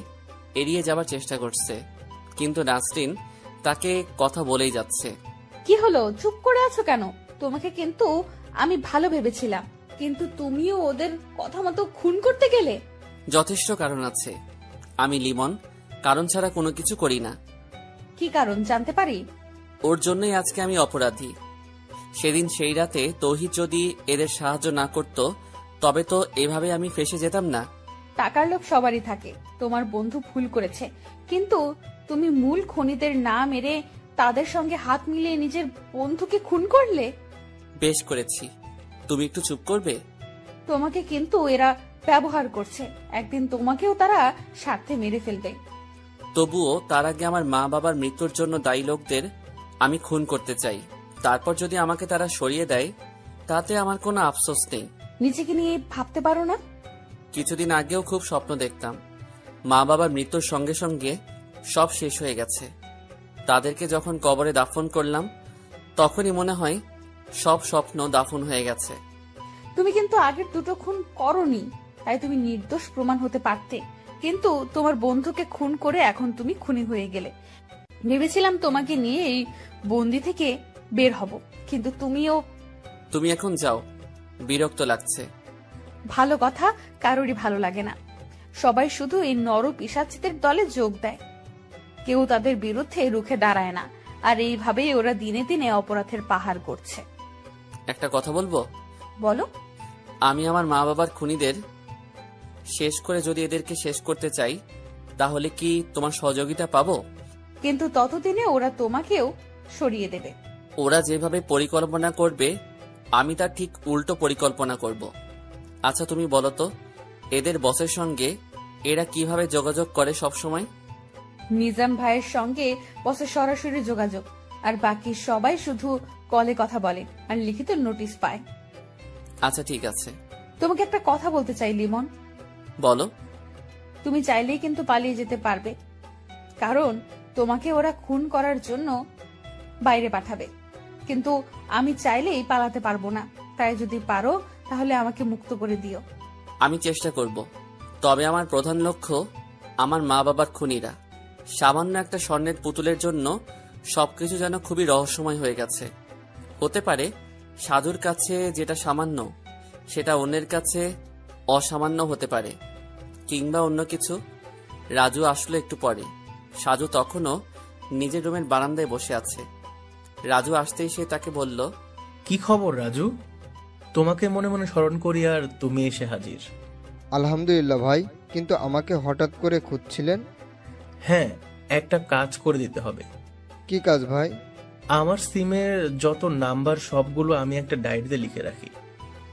[SPEAKER 2] এড়িয়ে যাবার চেষ্টা করছে, কিন্তু নাসরিন তাকে কথা বলেই যাচ্ছে।
[SPEAKER 9] কি হলো, চুপ করে আছো কেন? তোমাকে কিন্তু আমি ভালো ভেবেছিলাম, কিন্তু তুমিও ওদের কথা মতো খুন করতে গেলে।
[SPEAKER 2] যথেষ্ট কারণ আছে। আমি লিমন কারণ ছাড়া কোনো কিছু করি না।
[SPEAKER 9] কি কারণ জানতে পারি?
[SPEAKER 2] ওর জন্যই আজকে আমি অপরাধী। সেদিন সেই রাতে তৌহিদ যদি এদের সাহায্য না করত, তবে তো এভাবে আমি ফেসে যেতাম না।
[SPEAKER 9] টাকার লোভ সবারই থাকে। তোমার বন্ধু ভুল করেছে, কিন্তু তুমি মূল খনিদের না মেরে তাদের সঙ্গে হাত মিলিয়ে নিজের বন্ধুকে খুন করলে।
[SPEAKER 2] বেশ করেছি। তুমি একটু চুপ করবে?
[SPEAKER 9] তোমাকে কিন্তু এরা ব্যবহার করছে, একদিন তোমাকেও তারা স্বার্থে মেরে ফেলবে।
[SPEAKER 2] তবুও তার আগে আমার মা বাবার মৃত্যুর জন্য দায়ী লোকদের আমি খুন করতে চাই। তারপর যদি আমাকে তারা সরিয়ে দেয়, তাতে আমার কোনো আফসোস নেই।
[SPEAKER 9] নিজেকে নিয়ে ভাবতে পারো না?
[SPEAKER 2] কিছুদিন আগেও খুব স্বপ্ন দেখতাম। মা বাবার মৃত্যুর সঙ্গে সঙ্গে সব শেষ হয়ে গেছে। তাদেরকে যখন কবরে দাফন করলাম, তখনই মনে হয় সব স্বপ্ন দাফন হয়ে গেছে।
[SPEAKER 9] তুমি কিন্তু আগের দুটো খুন করোনি, তাই তুমি নির্দোষ প্রমাণ হতে পারতে, কিন্তু তোমার বন্ধুকে খুন করে এখন তুমি খুনি হয়ে গেলে। ভেবেছিলাম তোমাকে নিয়ে এই বন্দি থেকে বের হব, কিন্তু
[SPEAKER 2] তুমি এখন যাও, বিরক্ত লাগছে।
[SPEAKER 9] ভালো কথা কারোরই ভালো লাগে না। সবাই শুধু এই নর পিশাচীদের দলে যোগ দেয়, কেউ তাদের বিরুদ্ধে রুখে দাঁড়ায় না, আর এইভাবেই ওরা দিনে দিনে অপরাধের পাহাড় করছে।
[SPEAKER 2] একটা কথা বলবো?
[SPEAKER 9] বলো।
[SPEAKER 2] আমি আমার মা বাবার খুনিদের শেষ করে যদি এদেরকে শেষ করতে চাই, তাহলে কি তোমার সহযোগিতা পাবো?
[SPEAKER 9] কিন্তু ততদিনে ওরা তোমাকেও সরিয়ে দেবে।
[SPEAKER 2] ওরা যেভাবে পরিকল্পনা করবে, আমি তার ঠিক উল্টো পরিকল্পনা করব। আচ্ছা তুমি বলো তো, এদের বসের সঙ্গে এরা কিভাবে যোগাযোগ করে সব সময়?
[SPEAKER 9] নিজাম ভাইয়ের সঙ্গে বসের সরাসরি যোগাযোগ, আর বাকি সবাই শুধু কলে কথা বলে আর লিখিত নোটিশ পায়।
[SPEAKER 2] আচ্ছা ঠিক আছে।
[SPEAKER 9] তোমাকে একটা কথা বলতে চাই লিমন।
[SPEAKER 2] বলো।
[SPEAKER 9] তুমি চাইলেই কিন্তু পালিয়ে যেতে পারবে, কারণ তোমাকে ওরা খুন করার জন্য বাইরে পাঠাবে, কিন্তু আমি চাইলেই পালাতে পারবো না। তাই যদি পারো তাহলে আমাকে মুক্ত করে দিও।
[SPEAKER 2] আমি চেষ্টা করব, তবে আমার প্রধান লক্ষ্য আমার মা বাবার খুনিরা। সামান্য একটা স্বর্ণের পুতুলের জন্য সবকিছু যেন খুবই রহস্যময় হয়ে গেছে। হতে পারে সাধুর কাছে যেটা সামান্য, সেটা অন্যের কাছে অসামান্য হতে পারে, কিংবা অন্য কিছু। রাজু আসলো একটু পরে। সাধু তখনও নিজের রুমের বারান্দায় বসে আছে। রাজু আসতেই সে তাকে বলল,
[SPEAKER 4] কি খবর রাজু? তোমাকে মনে মনে স্মরণ করি আর তুমি এসে হাজির।
[SPEAKER 12] আলহামদুলিল্লাহ ভাই, কিন্তু আমাকে হঠাৎ করে খুঁজছিলেন?
[SPEAKER 4] হ্যাঁ, একটা কাজ করে দিতে হবে।
[SPEAKER 12] কি কাজ ভাই?
[SPEAKER 4] আমার সিমের যত নাম্বার সবগুলো আমি একটা ডায়েরিতে লিখে রাখি,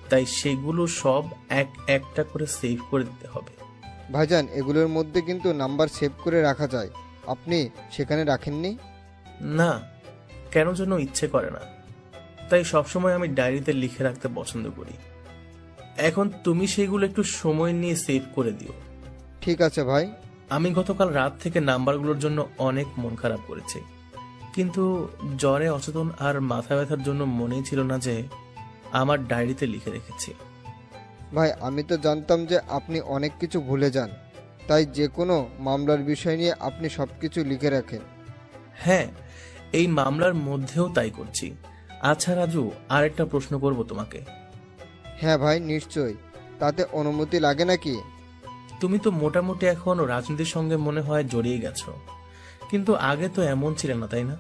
[SPEAKER 4] তাই সেগুলো সব এক একটা করে সেভ করে দিতে হবে।
[SPEAKER 12] ভাইজান, এগুলোর মধ্যে কিন্তু নাম্বার সেভ করে রাখা যায়, আপনি সেখানে রাখেননি?
[SPEAKER 4] না, কেন যেন ইচ্ছে করে না, তাই সবসময় আমি ডায়েরিতে লিখে রাখতে পছন্দ করি। এখন তুমি সেগুলো একটু সময় নিয়ে সেভ করে দিও।
[SPEAKER 12] ঠিক আছে ভাই।
[SPEAKER 4] আমি গতকাল রাত থেকে নাম্বারগুলোর জন্য অনেক মন খারাপ করেছি, কিন্তু জ্বরে অচেতন আর মাথা ব্যথার জন্য মনেই ছিল না যে আমার ডায়েরিতে লিখে রেখেছি।
[SPEAKER 12] ভাই, আমি তো জানতাম যে আপনি অনেক কিছু ভুলে যান, তাই যে কোনো মামলার বিষয় নিয়ে আপনি সবকিছু লিখে রাখেন।
[SPEAKER 4] হ্যাঁ, এই মামলার মধ্যেও তাই করছি। আচ্ছা রাজু, আরেকটা প্রশ্ন করব তোমাকে।
[SPEAKER 12] হ্যাঁ ভাই, নিশ্চয়ই। তাতে অনুমতি লাগে নাকি?
[SPEAKER 4] তুমি তো মোটামুটি এখন রাজনীতির সঙ্গে মনে হয় জড়িয়ে গেছো, কিন্তু আগে তো এমন ছিলে না, তাই না?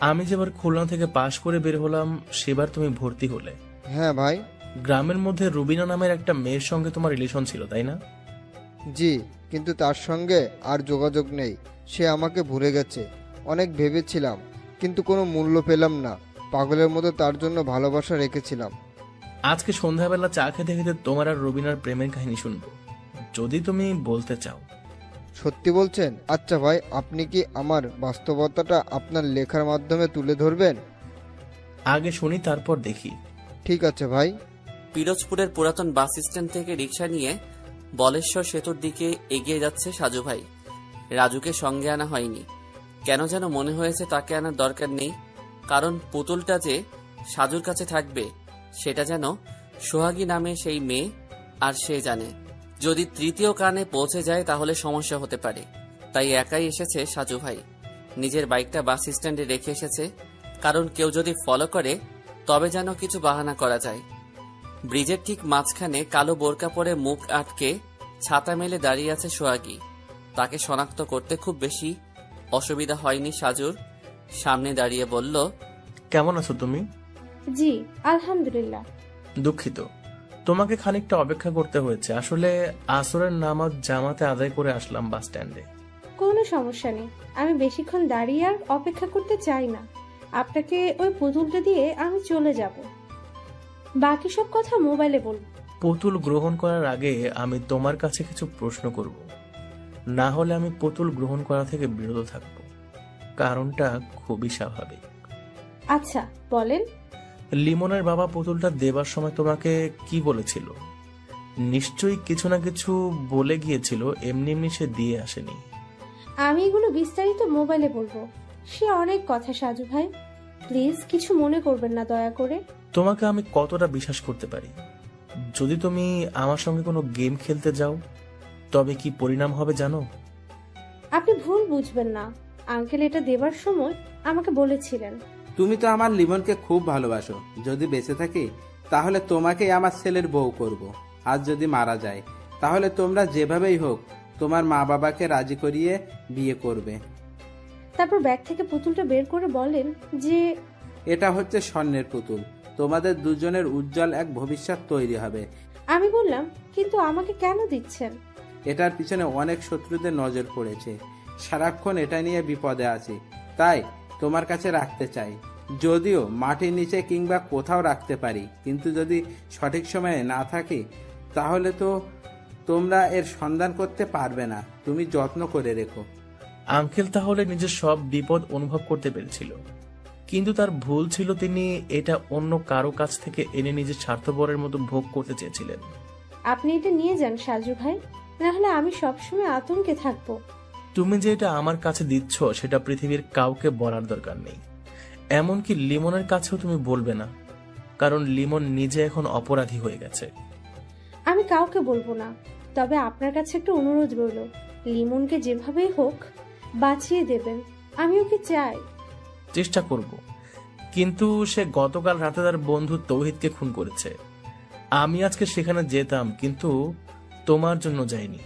[SPEAKER 4] আমি যেবার খুলনা থেকে পাশ করে বের হলাম সেবার তুমি ভর্তি হলে।
[SPEAKER 12] হ্যাঁ ভাই।
[SPEAKER 4] গ্রামের মধ্যে রুবিনা নামের একটা মেয়ের সঙ্গে তোমার রিলেশন ছিল, তাই না?
[SPEAKER 12] জি, কিন্তু তার সঙ্গে আর যোগাযোগ নেই। সে আমাকে ভুলে গেছে। অনেক ভেবেছিলাম, কিন্তু কোনো মূল্য পেলাম না। পাগলের মতো তার জন্য ভালোবাসা রেখেছিলাম।
[SPEAKER 4] আজকে সন্ধ্যাবেলা চা খেতে খেতে তোমার আর রবিনার প্রেমের কাহিনী শুনবো, যদি তুমি বলতে চাও।
[SPEAKER 12] সত্যি বলছেন? আচ্ছা ভাই, আপনি কি আমার বাস্তবতাটা আপনার লেখার মাধ্যমে তুলে ধরবেন?
[SPEAKER 4] আগে শুনি, তারপর দেখি।
[SPEAKER 12] ঠিক আছে ভাই।
[SPEAKER 2] পিরোজপুরের পুরাতন বাস স্ট্যান্ড থেকে রিক্সা নিয়ে বলেশ্বর সেতুর দিকে এগিয়ে যাচ্ছে সাজু ভাই। রাজুকে সঙ্গে আনা হয়নি, কেন যেন মনে হয়েছে তাকে আনার দরকার নেই, কারণ পুতুলটা যে সাজুর কাছে থাকবে সেটা যেন সোহাগী নামে সেই মেয়ে আর সে জানে। যদি তৃতীয় কানে পৌঁছে যায় তাহলে সমস্যা হতে পারে, তাই একাই এসেছে সাজু ভাই। নিজের বাইকটা বাস স্ট্যান্ডে রেখে এসেছে, কারণ কেউ যদি ফলো করে তবে যেন কিছু বাহানা করা যায়। ব্রিজের ঠিক মাঝখানে কালো বোরকা পরে মুখ আটকে ছাতা মেলে দাঁড়িয়ে আছে সোহাগী। তাকে শনাক্ত করতে খুব বেশি অসুবিধা হয়নি সাজুর। সামনে দাঁড়িয়ে বলল,
[SPEAKER 4] কেমন আছো তুমি?
[SPEAKER 13] জি আলহামদুলিল্লাহ।
[SPEAKER 4] দুঃখিত, তোমাকে খানিকটা অপেক্ষা করতে হয়েছে। আসলে আসরের নামাজ জামাতে আদায় করে আসলাম বাস স্ট্যান্ডে।
[SPEAKER 13] কোনো সমস্যা নেই, আমি বেশিক্ষণ দাঁড়িয়ে আর অপেক্ষা করতে চাই না। আপনাকে ওই পুতুলটা দিয়ে আমি চলে যাব, বাকি সব কথা মোবাইলে বলবো।
[SPEAKER 4] পুতুল গ্রহণ করার আগে আমি তোমার কাছে কিছু প্রশ্ন করব, না হলে আমি পুতুল গ্রহণ করা থেকে বিরত থাকব। কারণটা খুবই স্বাভাবিক।
[SPEAKER 13] আচ্ছা বলেন।
[SPEAKER 4] লিমনের বাবা পুতুলটা দেবার সময় তোমাকে কি বলেছিল? নিশ্চয়ই কিছু না কিছু বলে গিয়েছিল, এমনি এমনি সে দিয়ে আসেনি।
[SPEAKER 13] আমি এগুলো বিস্তারিত মোবাইলে বলবো। সে অনেক কথা সাজু ভাই, প্লিজ কিছু মনে করবেন না দয়া করে।
[SPEAKER 4] তোমাকে আমি কতটা বিশ্বাস করতে পারি? যদি তুমি আমার সঙ্গে কোনো গেম খেলতে যাও তবে কি পরিণাম হবে জানো?
[SPEAKER 13] আপনি ভুল বুঝবেন না, আঙ্কেল এটা দেবার সময় আমাকে বলেছিলেন।
[SPEAKER 6] তুমি তো আমার লিমনকে খুব ভালোবাসো। যদি বেঁচে থাকি তাহলে তোমাকেই আমার ছেলের বউ করব। আর যদি মারা যায় তাহলে তোমরা যেভাবেই হোক তোমার মা বাবাকে রাজি করিয়ে বিয়ে করবে।
[SPEAKER 13] তারপর ব্যাগ থেকে পুতুলটা বের করে বলেন যে
[SPEAKER 6] এটা হচ্ছে স্বর্ণের পুতুল, তোমাদের দুজনের উজ্জ্বল এক ভবিষ্যৎ তৈরি হবে।
[SPEAKER 13] আমি বললাম, কিন্তু আমাকে কেন দিচ্ছেন?
[SPEAKER 6] এটার পিছনে অনেক শত্রুদের নজর পড়েছে, সারাক্ষণ এটা নিয়ে বিপদে আছি, তাই তোমার কাছে রাখতে চাই। যদিও মাটির নিচে কিংবা কোথাও রাখতে পারি, কিন্তু যদি সঠিক সময়ে না থাকি তাহলে তো তোমরা এর সন্ধান করতে পারবে না। তুমি যত্ন করে রেখো।
[SPEAKER 4] আঙ্কেল তাহলে নিজের সব বিপদ অনুভব করতে পেরেছিল, কিন্তু তার ভুল ছিল তিনি এটা অন্য কারো কাছ থেকে এনে নিজের স্বার্থপরের মতো ভোগ করতে চেয়েছিলেন।
[SPEAKER 13] আপনি এটা নিয়ে যান সাজু ভাই, না হলে আমি সবসময় আতঙ্কে থাকবো।
[SPEAKER 4] তুমি যে এটা আমার কাছে দিচ্ছ সেটা পৃথিবীর কাউকে বলার দরকার নেই, এমনকি লিমনের কাছেও তুমি বলবে না, কারণ লিমন নিজে এখন অপরাধী হয়ে গেছে।
[SPEAKER 13] আমি কাউকে বলবো না, তবে আপনার কাছে একটা অনুরোধ রইল, লিমনকে যেভাবেই হোক বাঁচিয়ে দেবেন। আমি ওকে চাই।
[SPEAKER 4] চেষ্টা করব, কিন্তু সে গতকাল রাতে তার বন্ধু তৌহিদকে খুন করেছে। আমি আজকে সেখানে যেতাম, কিন্তু তোমার জন্য যাইনি।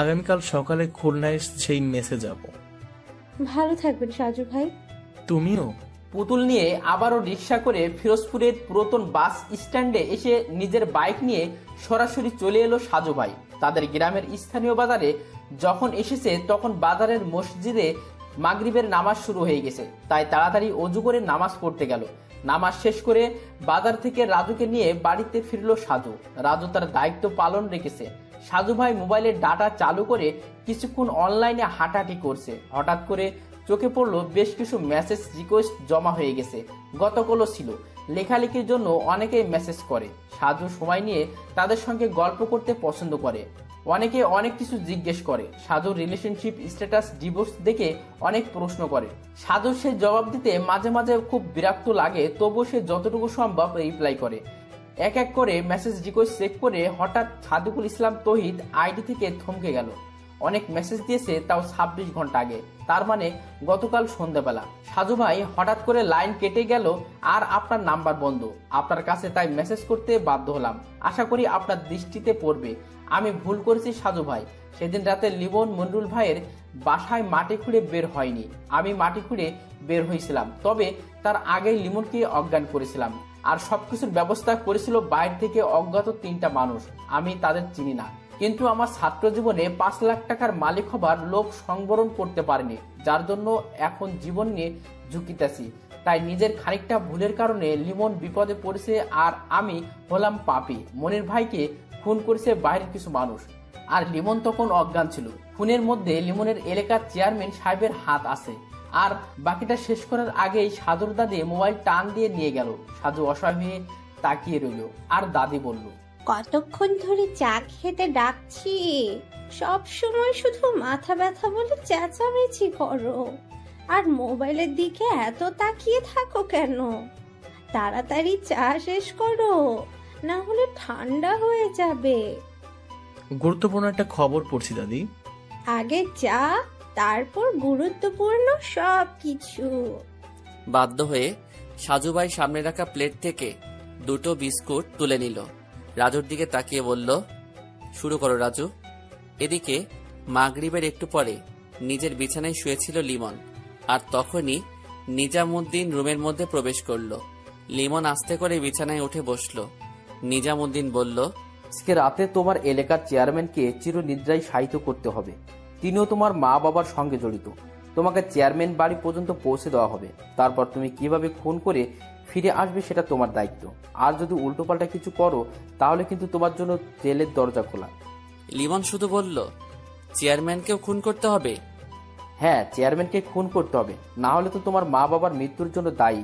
[SPEAKER 4] আগামীকাল সকালে খুলনায় সেই মেসে যাব।
[SPEAKER 13] ভালো থাকবেন সাজু ভাই।
[SPEAKER 4] তুমিও।
[SPEAKER 3] পুতুল নিয়ে আবারও রিক্সা করে ফিরোজপুরের পুরাতন বাস স্ট্যান্ডে এসে নিজের বাইক নিয়ে সরাসরি চলে এলো সাজু ভাই। তাদের গ্রামের স্থানীয় বাজারে যখন এসেছে তখন বাজারের মসজিদে মাগরিবের নামাজ শুরু হয়ে গেছে, তাই তাড়াতাড়ি অজু করে নামাজ পড়তে গেল। নামাজ শেষ করে বাজার থেকে রাজুকে নিয়ে বাড়িতে ফিরল সাজু। রাজু তার দায়িত্ব পালন রেখেছে। সাজু ভাই মোবাইলের ডাটা চালু করে কিছুক্ষণ অনলাইনে হাঁটাহাঁটি করছে। হঠাৎ করে চোখে পড়লো বেশ কিছু মেসেজ রিকোয়েস্ট জমা হয়ে গেছে। গতকালও ছিল। লেখালেখির জন্য অনেকেই মেসেজ করে। সাজু সময় নিয়ে তাদের সঙ্গে গল্প করতে পছন্দ করে। অনেকে অনেক কিছু জিজ্ঞেস করে। সাজুর রিলেশনশিপ স্ট্যাটাস ডিভোর্স দেখে অনেক প্রশ্ন করে। সাজুর সে জবাব দিতে মাঝে মাঝে খুব বিরক্ত লাগে, তবুও সে যতটুকু সম্ভব রিপ্লাই করে। এক এক করে মেসেজ রিকোয়েস্ট চেক করে হঠাৎ সাদিকুল ইসলাম তৌহিদ আইডি থেকে থমকে গেল। অনেক মেসেজ দিয়েছে, তাও 26 ঘন্টা আগে, তার মানে গতকাল সন্ধ্যাবেলা। সাজু ভাই হঠাৎ করে লাইন কেটে গেল আর আপনার নাম্বার বন্ধ আপনার কাছে, তাই মেসেজ করতে বাধ্য হলাম। আশা করি আপনার দৃষ্টিতে পড়বে। আমি ভুল করেছি সাজু ভাই। সেদিন রাতে লিমন মন্ডুল ভাইয়ের বাসায় মাটি খুঁড়ে বের হয়নি, আমি মাটি খুঁড়ে বের হয়েছিলাম। তবে তার আগেই লিমনকে অজ্ঞান করেছিলাম, আর সবকিছুর ব্যবস্থা করেছিল বাইরে থেকে অজ্ঞাত 3টা মানুষ। আমি তাদের চিনি না, কিন্তু আমার ছাত্র জীবনে 5 লাখ টাকার মালিক হবার লোভ সংবরণ করতে পারিনি, যার জন্য এখন জীবন নিয়ে ঝুঁকিতেছি। তাই নিজের খানিকটা ভুলের কারণে লিমন বিপদে পড়েছে, আর আমি হলাম পাপী। মনির ভাইকে খুন করেছে বাইরের কিছু মানুষ, আর লিমন তখন অজ্ঞান ছিল। খুনের মধ্যে লিমনের এলাকার চেয়ারম্যান সাহেবের হাত আছে। আর বাকিটা শেষ করার আগেই সাজুর দাদি মোবাইল টান দিয়ে নিয়ে গেল। সাজু অসহায় হয়ে তাকিয়ে রইল, আর দাদি বলল,
[SPEAKER 13] কতক্ষণ ধরে চা খেতে ডাকছি, সব সময় শুধু মাথা ব্যথা বলে চেঁচামেচি করো, আর মোবাইলের দিকে এত তাকিয়ে থাকো কেন? তাড়াতাড়ি চা শেষ করো, না হলে ঠান্ডা হয়ে যাবে।
[SPEAKER 4] গুরুত্বপূর্ণ একটা খবর পড়ছি দাদি।
[SPEAKER 13] আগে চা, তারপর গুরুত্বপূর্ণ সব কিছু।
[SPEAKER 2] বাধ্য হয়ে সাজুভাই সামনে রাখা প্লেট থেকে 2টো বিস্কুট তুলে নিল। রাজুর দিকে তাকিয়ে বলল, শুরু করো রাজু। এদিকে মাগরিবের একটু পরে নিজের বিছানায় শুয়েছিল লিমন, আর তখনই নিজামুদ্দিন রুমের মধ্যে প্রবেশ করল। লিমন আস্তে করে বিছানায় উঠে বসল। নিজামুদ্দিন বলল,
[SPEAKER 3] আজকে রাতে তোমার এলাকার চেয়ারম্যানকে চিরনিদ্রায় শায়িত করতে হবে। তিনিও তোমার মা বাবার সঙ্গে জড়িত। তোমাকে চেয়ারম্যান বাড়ি পর্যন্ত পৌঁছে দেওয়া হবে। তারপর তুমি কিভাবে খুন করে ফিরে আসবে সেটা তোমার দায়িত্ব। আর যদি উল্টোপাল্টা কিছু করো তাহলে কিন্তু তোমার জন্য জেলের দরজা খোলা।
[SPEAKER 2] লিমন শুধু বলল, চেয়ারম্যানকেও খুন করতে হবে?
[SPEAKER 3] হ্যাঁ, চেয়ারম্যানকে খুন করতে হবে, না হলে তো তোমার মা বাবার মৃত্যুর জন্য দায়ী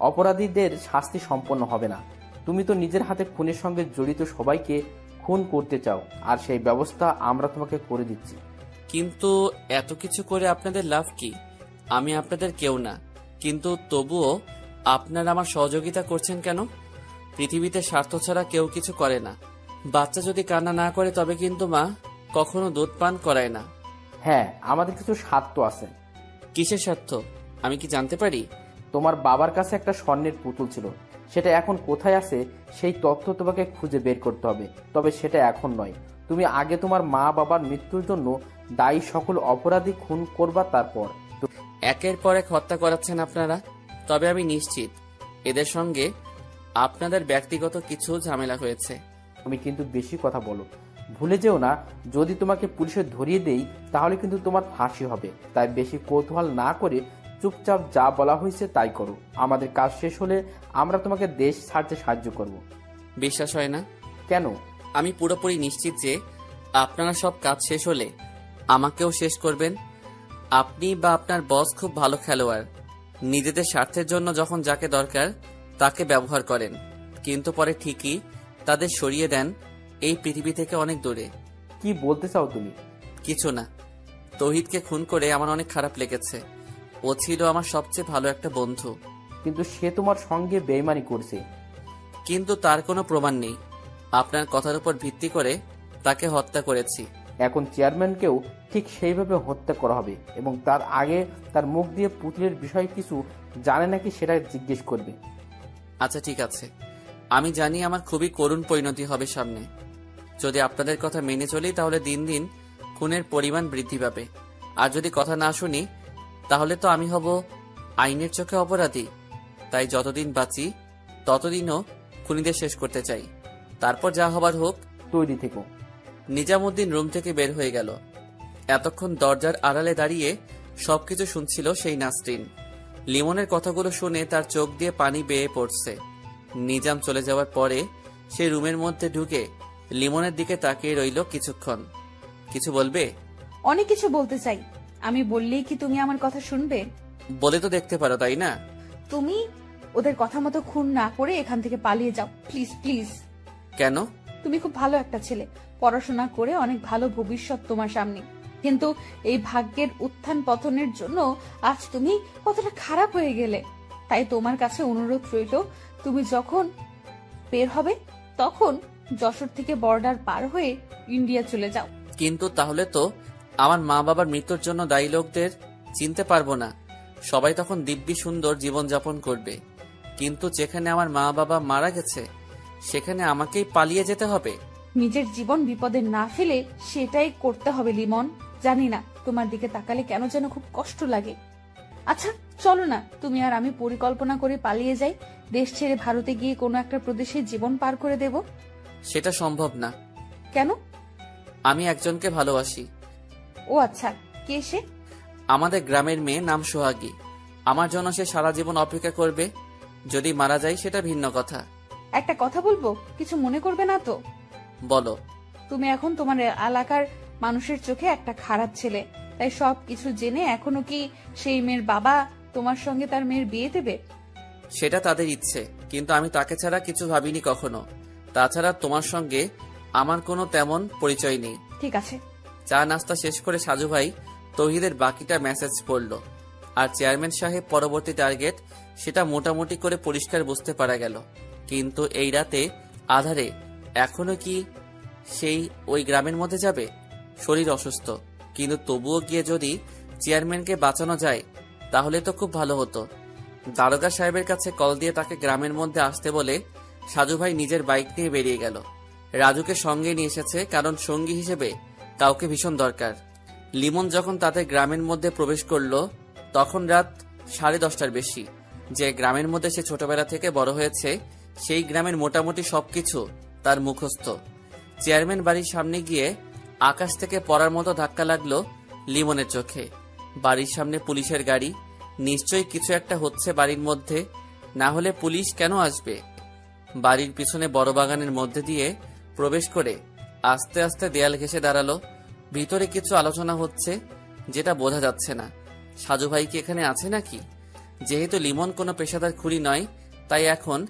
[SPEAKER 3] অপরাধীদের শাস্তি সম্পন্ন হবে না। তুমি তো নিজের হাতে খুনের সঙ্গে জড়িত সবাইকে খুন করতে চাও, আর সেই ব্যবস্থা আমরা তোমাকে করে দিচ্ছি।
[SPEAKER 2] কিন্তু এত কিছু করে আপনাদের লাভ কি? আমি আপনাদের কেউ না, কিন্তু তবুও আপনারা আমার সহযোগিতা করছেন কেন? পৃথিবীতে স্বার্থ ছাড়া কেউ কিছু করে না। বাচ্চা যদি কান্না না করে তবে কিন্তু মা কখনো দুধ পান করায় না।
[SPEAKER 3] হ্যাঁ, আমাদের কিছু স্বার্থ আছে।
[SPEAKER 2] কিসের স্বার্থ আমি কি জানতে পারি?
[SPEAKER 3] তোমার বাবার কাছে একটা স্বর্ণের পুতুল ছিল, সেটা এখন কোথায় আছে সেই তথ্য তোমাকে খুঁজে বের করতে হবে। তবে সেটা এখন নয়, তুমি আগে তোমার মা বাবার মৃত্যুর জন্য দায়ী সকল অপরাধী খুন করবা, তারপর।
[SPEAKER 2] একের পর এক হত্যা করাচ্ছেন আপনারা। তবে আমি নিশ্চিত এদের সঙ্গে আপনাদের ব্যক্তিগত কিছু ঝামেলা হয়েছে।
[SPEAKER 3] তুমি কিন্তু বেশি কথা বলো। ভুলে যেও না, যদি তোমাকে পুলিশে ধরিয়ে দেই তাহলে কিন্তু তোমার ফাঁসি হবে। তাই বেশি কৌতূহল না করে চুপচাপ যা বলা হয়েছে তাই করো। আমাদের কাজ শেষ হলে আমরা তোমাকে দেশ ছাড়তে সাহায্য করব।
[SPEAKER 2] বিশ্বাস হয় না?
[SPEAKER 3] কেন?
[SPEAKER 2] আমি পুরোপুরি নিশ্চিত যে আপনারা সব কাজ শেষ হলে আমাকেও শেষ করবেন। আপনি বা আপনার বস খুব ভালো খেলোয়াড়। নিজেদের স্বার্থের জন্য যখন যাকে দরকার তাকে ব্যবহার করেন, কিন্তু পরে ঠিকই তাদের সরিয়ে দেন এই পৃথিবী থেকে অনেক দূরে।
[SPEAKER 3] কি বলতে চাও তুমি?
[SPEAKER 2] কিছু না। তৌহিদকে খুন করে আমার অনেক খারাপ লেগেছে। ও ছিল আমার সবচেয়ে ভালো একটা বন্ধু।
[SPEAKER 3] কিন্তু সে তোমার সঙ্গে বেইমানি করছে।
[SPEAKER 2] কিন্তু তার কোনো প্রমাণ নেই। আপনার কথার উপর ভিত্তি করে তাকে হত্যা করেছি।
[SPEAKER 3] এখন চেয়ারম্যানকেও ঠিক সেইভাবে হত্যা করা হবে, এবং তার আগে তার মুখ দিয়ে পুতুলের বিষয়ে কিছু জানে নাকি সেটা জিজ্ঞেস করবে।
[SPEAKER 2] আচ্ছা ঠিক আছে, আমি জানি আমার খুবই করুণ পরিণতি হবে সামনে। যদি আপনাদের কথা মেনে চলি তাহলে দিন দিন খুনের পরিমাণ বৃদ্ধি পাবে। আর যদি কথা না শুনি তাহলে তো আমি হব আইনের চোখে অপরাধী। তাই যতদিন বাঁচি ততদিনও খুনিদের শেষ করতে চাই। তারপর যা হবার হোক।
[SPEAKER 3] তৈরি থেকো।
[SPEAKER 2] নিজামুদ্দিন রুম থেকে বের হয়ে গেল। এতক্ষণ দরজার আড়ালে দাঁড়িয়ে সবকিছু শুনছিল সেই নাসরিন। লিমনের কথাগুলো শুনে তার চোখ দিয়ে পানি বেয়ে পড়ছে। নিজাম চলে যাওয়ার পরে সে রুমের মধ্যে ঢুকে লিমনের দিকে তাকিয়ে রইল কিছুক্ষণ। কিছু বলবে?
[SPEAKER 9] অনেক কিছু বলতে চাই। আমি বললেই কি তুমি আমার কথা শুনবে?
[SPEAKER 2] বলে তো দেখতে পারো, তাই না?
[SPEAKER 9] তুমি ওদের কথা মতো খুন না করে এখান থেকে পালিয়ে যাও, প্লিজ প্লিজ।
[SPEAKER 2] কেন?
[SPEAKER 9] তুমি খুব ভালো একটা ছেলে, পড়াশোনা করে অনেক ভালো ভবিষ্যৎ তোমার সামনে, কিন্তু এই ভাগ্যের উত্থান পতনের জন্য আজ তুমি কতটা খারাপ হয়ে গেলে। তাই তোমার কাছে অনুরোধ রইল, তুমি যখন বের হবে তখন যশোর থেকে বর্ডার পার হয়ে ইন্ডিয়া চলে যাও।
[SPEAKER 2] কিন্তু তাহলে তো আমার মা বাবার মৃত্যুর জন্য দায়ী লোকদের চিনতে পারবো না। সবাই তখন দিব্যি সুন্দর জীবনযাপন করবে, কিন্তু যেখানে আমার মা বাবা মারা গেছে সেখানে আমাকেই পালিয়ে যেতে হবে।
[SPEAKER 9] নিজের জীবন বিপদে না ফেলে সেটাই করতে হবে লিমন। জানি না তোমার দিকে তাকালে কেন যেন খুব কষ্ট লাগে। আচ্ছা চলো না, তুমি আর আমি পরিকল্পনা করে পালিয়ে যাই, দেশ ছেড়ে ভারতে গিয়ে কোনো একটা প্রদেশে জীবন পার করে দেব।
[SPEAKER 2] সেটা সম্ভব না।
[SPEAKER 9] কেন?
[SPEAKER 2] আমি একজনকে ভালোবাসি।
[SPEAKER 9] ও আচ্ছা, কে সে?
[SPEAKER 2] আমাদের গ্রামের মেয়ে, নাম সোহাগী। আমার জন্য সে সারা জীবন অপেক্ষা করবে। যদি মারা যায় সেটা ভিন্ন কথা।
[SPEAKER 9] একটা কথা বলবো, কিছু মনে করবে না তো?
[SPEAKER 2] বলো।
[SPEAKER 9] তুমি এখন তোমার এলাকার মানুষের চোখে একটা খারাপ ছেলে, তাই সব কিছু জেনে এখনো কি সেই মেয়ের বাবা তোমার সঙ্গে তার মেয়ের বিয়ে দেবে?
[SPEAKER 2] সেটা তাদের ইচ্ছে, কিন্তু আমি তাকে ছাড়া কিছু ভাবিনি কখনো। তাছাড়া তোমার সঙ্গে আমার কোনো তেমন পরিচয় নেই।
[SPEAKER 9] ঠিক আছে।
[SPEAKER 2] চা নাস্তা শেষ করে সাজু ভাই তৌহিদের বাকিটা মেসেজ পড়ল, আর চেয়ারম্যান সাহেব পরবর্তী টার্গেট সেটা মোটামুটি করে পরিষ্কার বুঝতে পারা গেল। কিন্তু এই রাতে আধারে এখনো কি সেই ওই গ্রামের মধ্যে যাবে? শরীর অসুস্থ, কিন্তু তবুও গিয়ে যদি চেয়ারম্যানকে বাঁচানো যায় তাহলে তো খুব ভালো হতো। দারোগা সাহেবের কাছে কল দিয়ে তাকে গ্রামের মধ্যে আসতে বলে সাজু ভাই নিজের বাইক নিয়ে বেরিয়ে গেল। রাজুকে সঙ্গে নিয়ে এসেছে, কারণ সঙ্গী হিসেবে কাউকে ভীষণ দরকার। লিমন যখন তাদের গ্রামের মধ্যে প্রবেশ করলো তখন রাত 10:30টার বেশি। যে গ্রামের মধ্যে সে ছোটবেলা থেকে বড় হয়েছে সেই গ্রামের মোটামুটি সবকিছু তার মুখস্থ। চেয়ারম্যান বাড়ির সামনে গিয়ে আকাশ থেকে পড়ার মতো ধাক্কা লাগলো লিমনের চোখে। বাড়ির সামনে পুলিশের গাড়ি, নিশ্চয়ই কিছু একটা হচ্ছে বাড়ির মধ্যে, না হলে পুলিশ কেন আসবে? বাড়ির পিছনে বড় বাগানের মধ্যে দিয়ে প্রবেশ করে আস্তে আস্তে দেয়াল ঘেঁষে দাঁড়ালো। ভিতরে কিছু আলোচনা হচ্ছে যেটা বোঝা যাচ্ছে না। সাজু ভাই কি এখানে আছে নাকি? যেহেতু লিমন কোনো পেশাদার খুনি নয়, তাই এখন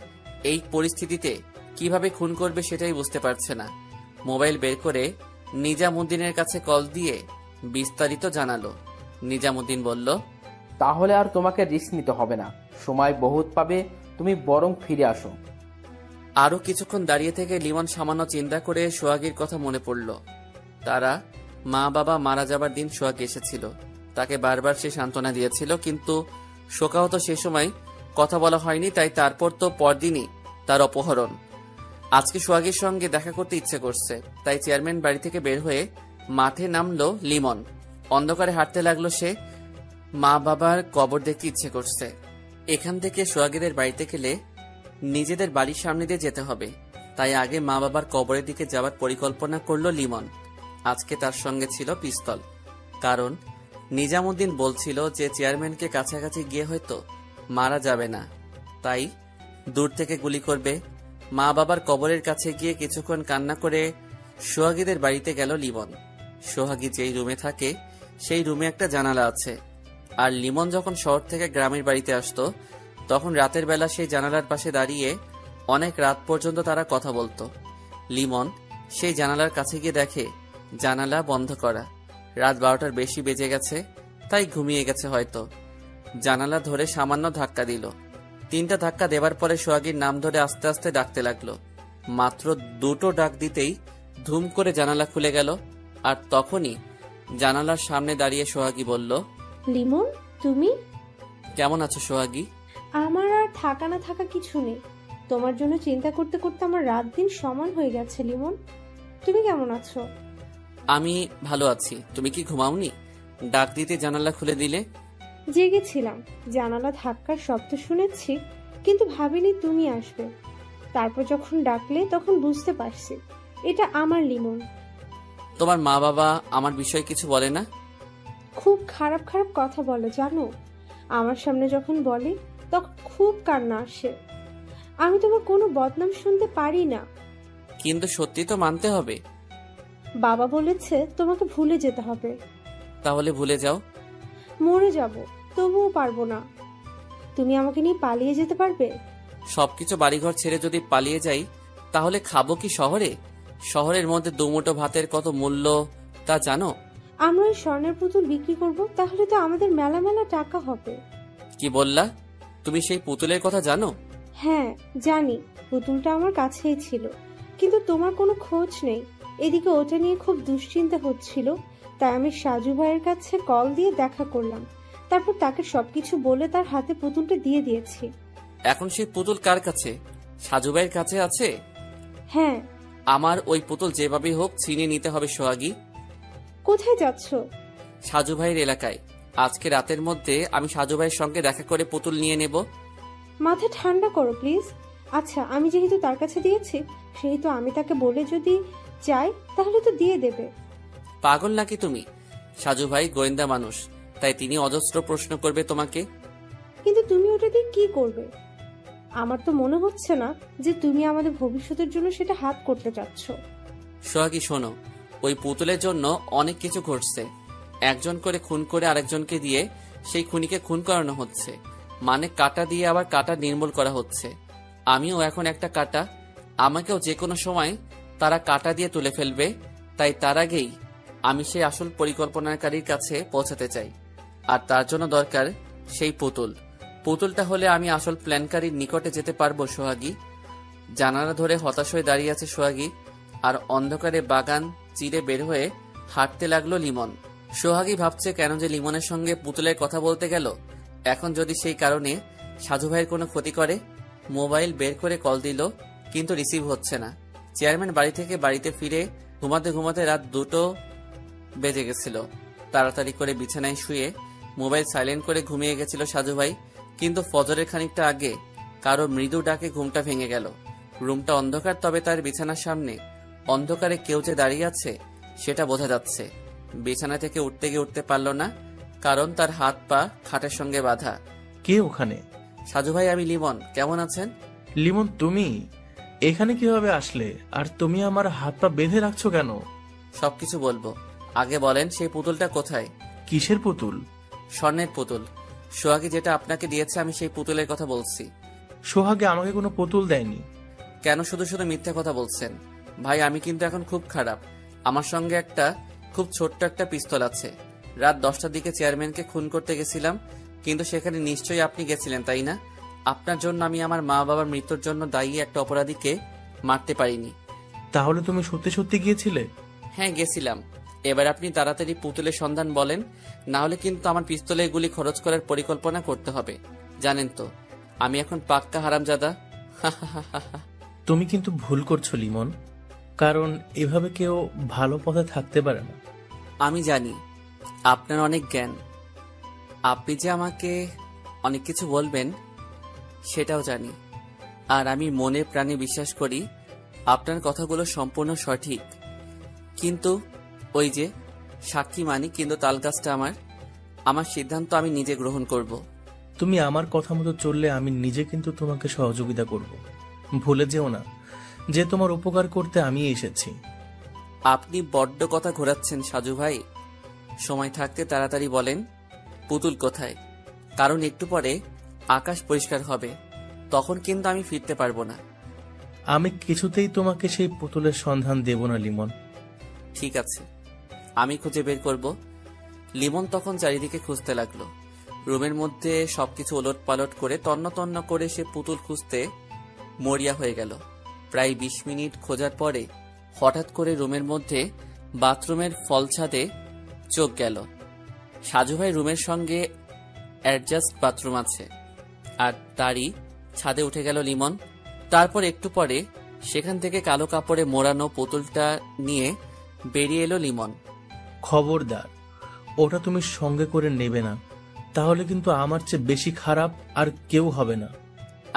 [SPEAKER 2] এই পরিস্থিতিতে কিভাবে খুন করবে সেটাই বুঝতে পারছে না। মোবাইল বের করে নিজামুদ্দিনের কাছে কল দিয়ে বিস্তারিত জানালো। নিজামুদ্দিন বলল,
[SPEAKER 3] তাহলে আর তোমাকে রিস্ক নিতে হবে না, সময় বহুত পাবে, তুমি বরং ফিরে আসো।
[SPEAKER 2] আরো কিছুক্ষণ দাঁড়িয়ে থেকে লিমন সামান্য চিন্তা করে সোহাগীর কথা মনে পড়ল। তারা মা বাবা মারা যাবার দিন সোহাগী এসেছিল, তাকে বারবার সে সান্ত্বনা দিয়েছিল, কিন্তু শোকাহত সে সময় কথা বলা হয়নি। তাই তারপর তো পরদিনই তার অপহরণ। আজকে সোহাগীর সঙ্গে দেখা করতে ইচ্ছে করছে, তাই চেয়ারম্যান বাড়ি থেকে বের হয়ে মাঠে নামলো লিমন। অন্ধকারে হাঁটতে লাগলো সে। মা বাবার কবর দেখতে ইচ্ছে করছে। এখান থেকে সোহাগীদের বাড়িতে গেলে নিজেদের বাড়ির সামনে দিয়ে যেতে হবে, তাই আগে মা বাবার কবরের দিকে যাওয়ার পরিকল্পনা করলো লিমন। আজকে তার সঙ্গে ছিল পিস্তল, কারণ নিজামুদ্দিন বলছিল যে চেয়ারম্যানকে কাছাকাছি গিয়ে হয়তো মারা যাবে না, তাই দূর থেকে গুলি করবে। মা বাবার কবরের কাছে গিয়ে কিছুক্ষণ কান্না করে সোহাগীদের বাড়িতে গেল লিমন। সোহাগী যেই রুমে থাকে সেই রুমে একটা জানালা আছে, আর লিমন যখন শহর থেকে গ্রামের বাড়িতে আসতো তখন রাতের বেলা সেই জানালার পাশে দাঁড়িয়ে অনেক রাত পর্যন্ত তারা কথা বলতো। লিমন সেই জানালার কাছে গিয়ে দেখে জানালা বন্ধ করা। রাত 12টার বেশি বেজে গেছে, তাই ঘুমিয়ে গেছে হয়তো। জানালা ধরে সামান্য ধাক্কা দিল। 3টা ধাক্কা দেবার পরে সোহাগীর নাম ধরে আস্তে আস্তে ডাকতে লাগলো। মাত্র 2টো ডাক দিতেই ধুম করে জানালা খুলে গেল, আর তখনই জানালার সামনে দাঁড়িয়ে সোহাগী বলল,
[SPEAKER 13] লিমন তুমি?
[SPEAKER 2] কেমন আছো সোহাগী?
[SPEAKER 13] আমার আর থাকা না থাকা কিছু নেই, তোমার জন্য চিন্তা করতে করতে আমার রাত দিন সমান হয়ে গেছে। লিমন তুমি কেমন আছো?
[SPEAKER 2] আমি ভালো আছি। তুমি কি ঘুমাওনি? ডাক দিতে জানালা খুলে দিলে।
[SPEAKER 13] জেগেছিলাম, জানালা ধাক্কার শব্দ শুনেছি, কিন্তু ভাবিনি তুমি আসবে। তারপর যখন ডাকলে তখন বুঝতে পারছি এটা আমার লিমন।
[SPEAKER 2] তোমার মা বাবা আমার বিষয়ে কিছু বলে না?
[SPEAKER 13] খুব খারাপ খারাপ কথা বলে জানো। আমার সামনে যখন বলে তখন খুব কান্না আসে। আমি তোমার কোনো বদনাম শুনতে পারি না।
[SPEAKER 2] কিন্তু সত্যি তো মানতে হবে।
[SPEAKER 13] বাবা বলেছে তোমাকে ভুলে যেতে হবে।
[SPEAKER 2] তাহলে ভুলে যাও।
[SPEAKER 13] মরে যাব, তবুও পারবো না। তুমি আমাকে নিয়ে পালিয়ে যেতে পারবে?
[SPEAKER 2] সবকিছু বাড়িঘর ছেড়ে যদি পালিয়ে যাই তাহলে খাবো কি শহরে? শহরের মধ্যে দুমুঠো ভাতের কত মূল্য তা জানো?
[SPEAKER 13] আমরা ওই স্বর্ণের পুতুল বিক্রি করব, তাহলে তো আমাদের মেলা মেলা টাকা হবে।
[SPEAKER 2] কি বললা? তুমি সেই পুতুলের কথা জানো?
[SPEAKER 13] হ্যাঁ জানি, পুতুলটা আমার কাছেই ছিল, কিন্তু তোমার কোনো খোঁজ নেই। এদিকে ওটা নিয়ে খুব দুশ্চিন্তা হচ্ছিল, তাই আমি সাজু ভাইয়ের কাছে কল দিয়ে দেখা করলাম, তারপর তাকে সবকিছু বলে তার হাতে পুতুলটা দিয়ে দিয়েছি।
[SPEAKER 2] এখন সেই পুতুল কার কাছে? সাজু ভাইয়ের কাছে আছে?
[SPEAKER 13] হ্যাঁ।
[SPEAKER 2] আমার ওই পুতুল যেভাবে হোক ছিনিয়ে নিতে হবে সোহাগী।
[SPEAKER 13] কোথায় যাচ্ছ?
[SPEAKER 2] সাজু ভাইয়ের এলাকায়। আজকে রাতের মধ্যে আমি সাজু ভাইয়ের সঙ্গে দেখা করে পুতুল নিয়ে নেব।
[SPEAKER 13] মাথা ঠান্ডা করো প্লিজ। আচ্ছা, আমি যেহেতু তার কাছে দিয়েছি সেহেতু আমি তাকে বলে যদি চাই তাহলে তো দিয়ে দেবে।
[SPEAKER 2] পাগল নাকি তুমি? সাজু ভাই গোয়েন্দা মানুষ, তাই তিনি অজস্র প্রশ্ন করবে তোমাকে।
[SPEAKER 13] কিন্তু তুমি ওটা দিয়ে কি করবে? আমার তো মনে হচ্ছে না যে তুমি আমাদের ভবিষ্যতের জন্য সেটা হাত করতে চাচ্ছ।
[SPEAKER 2] সোহাগী শোনো, ওই পুতুলের জন্য অনেক কিছু ঘটছে। একজন করে খুন করে আরেকজনকে দিয়ে সেই খুনিকে খুন করানো হচ্ছে, মানে কাটা দিয়ে আবার কাটা নির্মূল করা হচ্ছে। আমিও এখন একটা কাটা, আমাকেও যে কোনো সময় তারা কাটা দিয়ে তুলে ফেলবে। তাই তার আগেই আমি সেই আসল পরিকল্পনাকারীর কাছে পৌঁছাতে চাই, আর তার জন্য দরকার সেই পুতুলটা হলে আমি আসল প্ল্যানকারীর নিকটে যেতে পারবো। সোহাগী জানালা ধরে হতাশ হয়ে দাঁড়িয়ে আছে সোহাগী, আর অন্ধকারে বাগান চিরে বের হয়ে হাঁটতে লাগলো লিমন। সোহাগী ভাবছে কেন যে লিমনের সঙ্গে পুতুলের কথা বলতে গেল। এখন যদি সেই কারণে সাজু ভাইয়ের কোনো ক্ষতি করে। মোবাইল বের করে কল দিল, কিন্তু রিসিভ হচ্ছে না। চেয়ারম্যান বাড়ি থেকে বাড়িতে ফিরে ঘুমাতে ঘুমাতে রাত 2টো বেজে গেছিল। তাড়াতাড়ি করে বিছানায় শুয়ে মোবাইল সাইলেন্ট করে ঘুমিয়ে গেছিল সাজু ভাই, কিন্তু ফজরের খানিকটা আগে কারো মৃদু ডাকে ঘুমটা ভেঙে গেল। রুমটা অন্ধকার, তবে তার বিছানার সামনে অন্ধকারে কেউ যে দাঁড়িয়ে আছে সেটা বোঝা যাচ্ছে। বিছানা থেকে উঠতে গিয়ে উঠতে পারল না, কারণ তার হাত পা খাটের সঙ্গে বাঁধা।
[SPEAKER 4] কে ওখানে?
[SPEAKER 2] সাজু ভাই, আমি লিমন। কেমন আছেন?
[SPEAKER 4] লিমন, তুমি এখানে কিভাবে আসলে? আর তুমি আমার হাত পা বেঁধে রাখছো কেন?
[SPEAKER 2] সবকিছু বলবো, আগে বলেন সেই পুতুলটা কোথায়?
[SPEAKER 4] কিসের পুতুল?
[SPEAKER 2] স্বর্ণের পুতুল। সোহাগী যেটা আপনাকে দিয়েছে, আমি সেই পুতুলের কথা বলছি।
[SPEAKER 4] সোহাগে আমাকে কোনো পুতুল দেয়নি।
[SPEAKER 2] কেন শুধু শুধু মিথ্যা কথা বলছেন? ভাই, আমি কিন্তু এখন খুব খারাপ। আমার সঙ্গে একটা খুব ছোট্ট একটা পিস্তল আছে। রাত 10টার দিকে চেয়ারম্যানকে খুন করতে গেছিলাম, কিন্তু সেখানে নিশ্চয়ই আপনি গেছিলেন, তাই না? আপনার জন্য আমি আমার মা বাবার মৃত্যুর জন্য দায়ী একটা অপরাধীকে মারতে পারিনি।
[SPEAKER 4] তাহলে তুমি সত্যি সত্যি গিয়েছিলে?
[SPEAKER 2] হ্যাঁ, গেছিলাম। এবার আপনি তাড়াতাড়ি পুতুলের সন্ধান বলেন, না হলে কিন্তু আমার পিস্তলের গুলি খরচ করার পরিকল্পনা করতে হবে। জানেন তো আমি এখন পাক্কা হারামজাদা।
[SPEAKER 4] তুমি কিন্তু ভুল করছো লিমন, কারণ এভাবে কেউ ভালো পথে থাকতে পারে না।
[SPEAKER 2] আমি জানি আপনার অনেক জ্ঞান, আপনি যে আমাকে অনেক কিছু বলবেন সেটাও জানি, আর আমি মনে প্রাণে বিশ্বাস করি আপনার কথাগুলো সম্পূর্ণ সঠিক। কিন্তু ওই যে সাক্ষী মানি, কিন্তু তালগাছটা আমার সিদ্ধান্ত আমি নিজে গ্রহণ করব।
[SPEAKER 4] তুমি আমার কথা মতো চললে আমি নিজে কিন্তু তোমাকে সহযোগিতা করব। ভুলে যেও না যে তোমার উপকার করতে আমি এসেছি।
[SPEAKER 2] আপনি বড্ড কথা ঘোরাচ্ছেন সাজু ভাই। সময় থাকতে তাড়াতাড়ি বলেন পুতুল কোথায়, কারণ একটু পরে আকাশ পরিষ্কার হবে, তখন কিন্তু আমি ফিরতে পারবো না।
[SPEAKER 4] আমি কিছুতেই তোমাকে সেই পুতুলের সন্ধান দেব না লিমন।
[SPEAKER 2] ঠিক আছে, আমি খুঁজে বের করব। লিমন তখন চারিদিকে খুঁজতে লাগলো। রুমের মধ্যে সবকিছু ওলট পালট করে তন্ন তন্ন করে সে পুতুল খুঁজতে মরিয়া হয়ে গেল। প্রায় 20 মিনিট খোঁজার পরে হঠাৎ করে রুমের মধ্যে বাথরুমের ফলছাদে চোখ গেল। সাজু ভাই রুমের সঙ্গে অ্যাডজাস্ট বাথরুম আছে, আর তারই ছাদে উঠে গেল লিমন। তারপর একটু পরে সেখান থেকে কালো কাপড়ে মোড়ানো পুতুলটা নিয়ে বেরিয়ে এলো লিমন।
[SPEAKER 4] খবরদার, ওটা তুমি সঙ্গে করে নেবে না, তাহলে কিন্তু আমার চেয়ে বেশি খারাপ আর কেউ হবে না।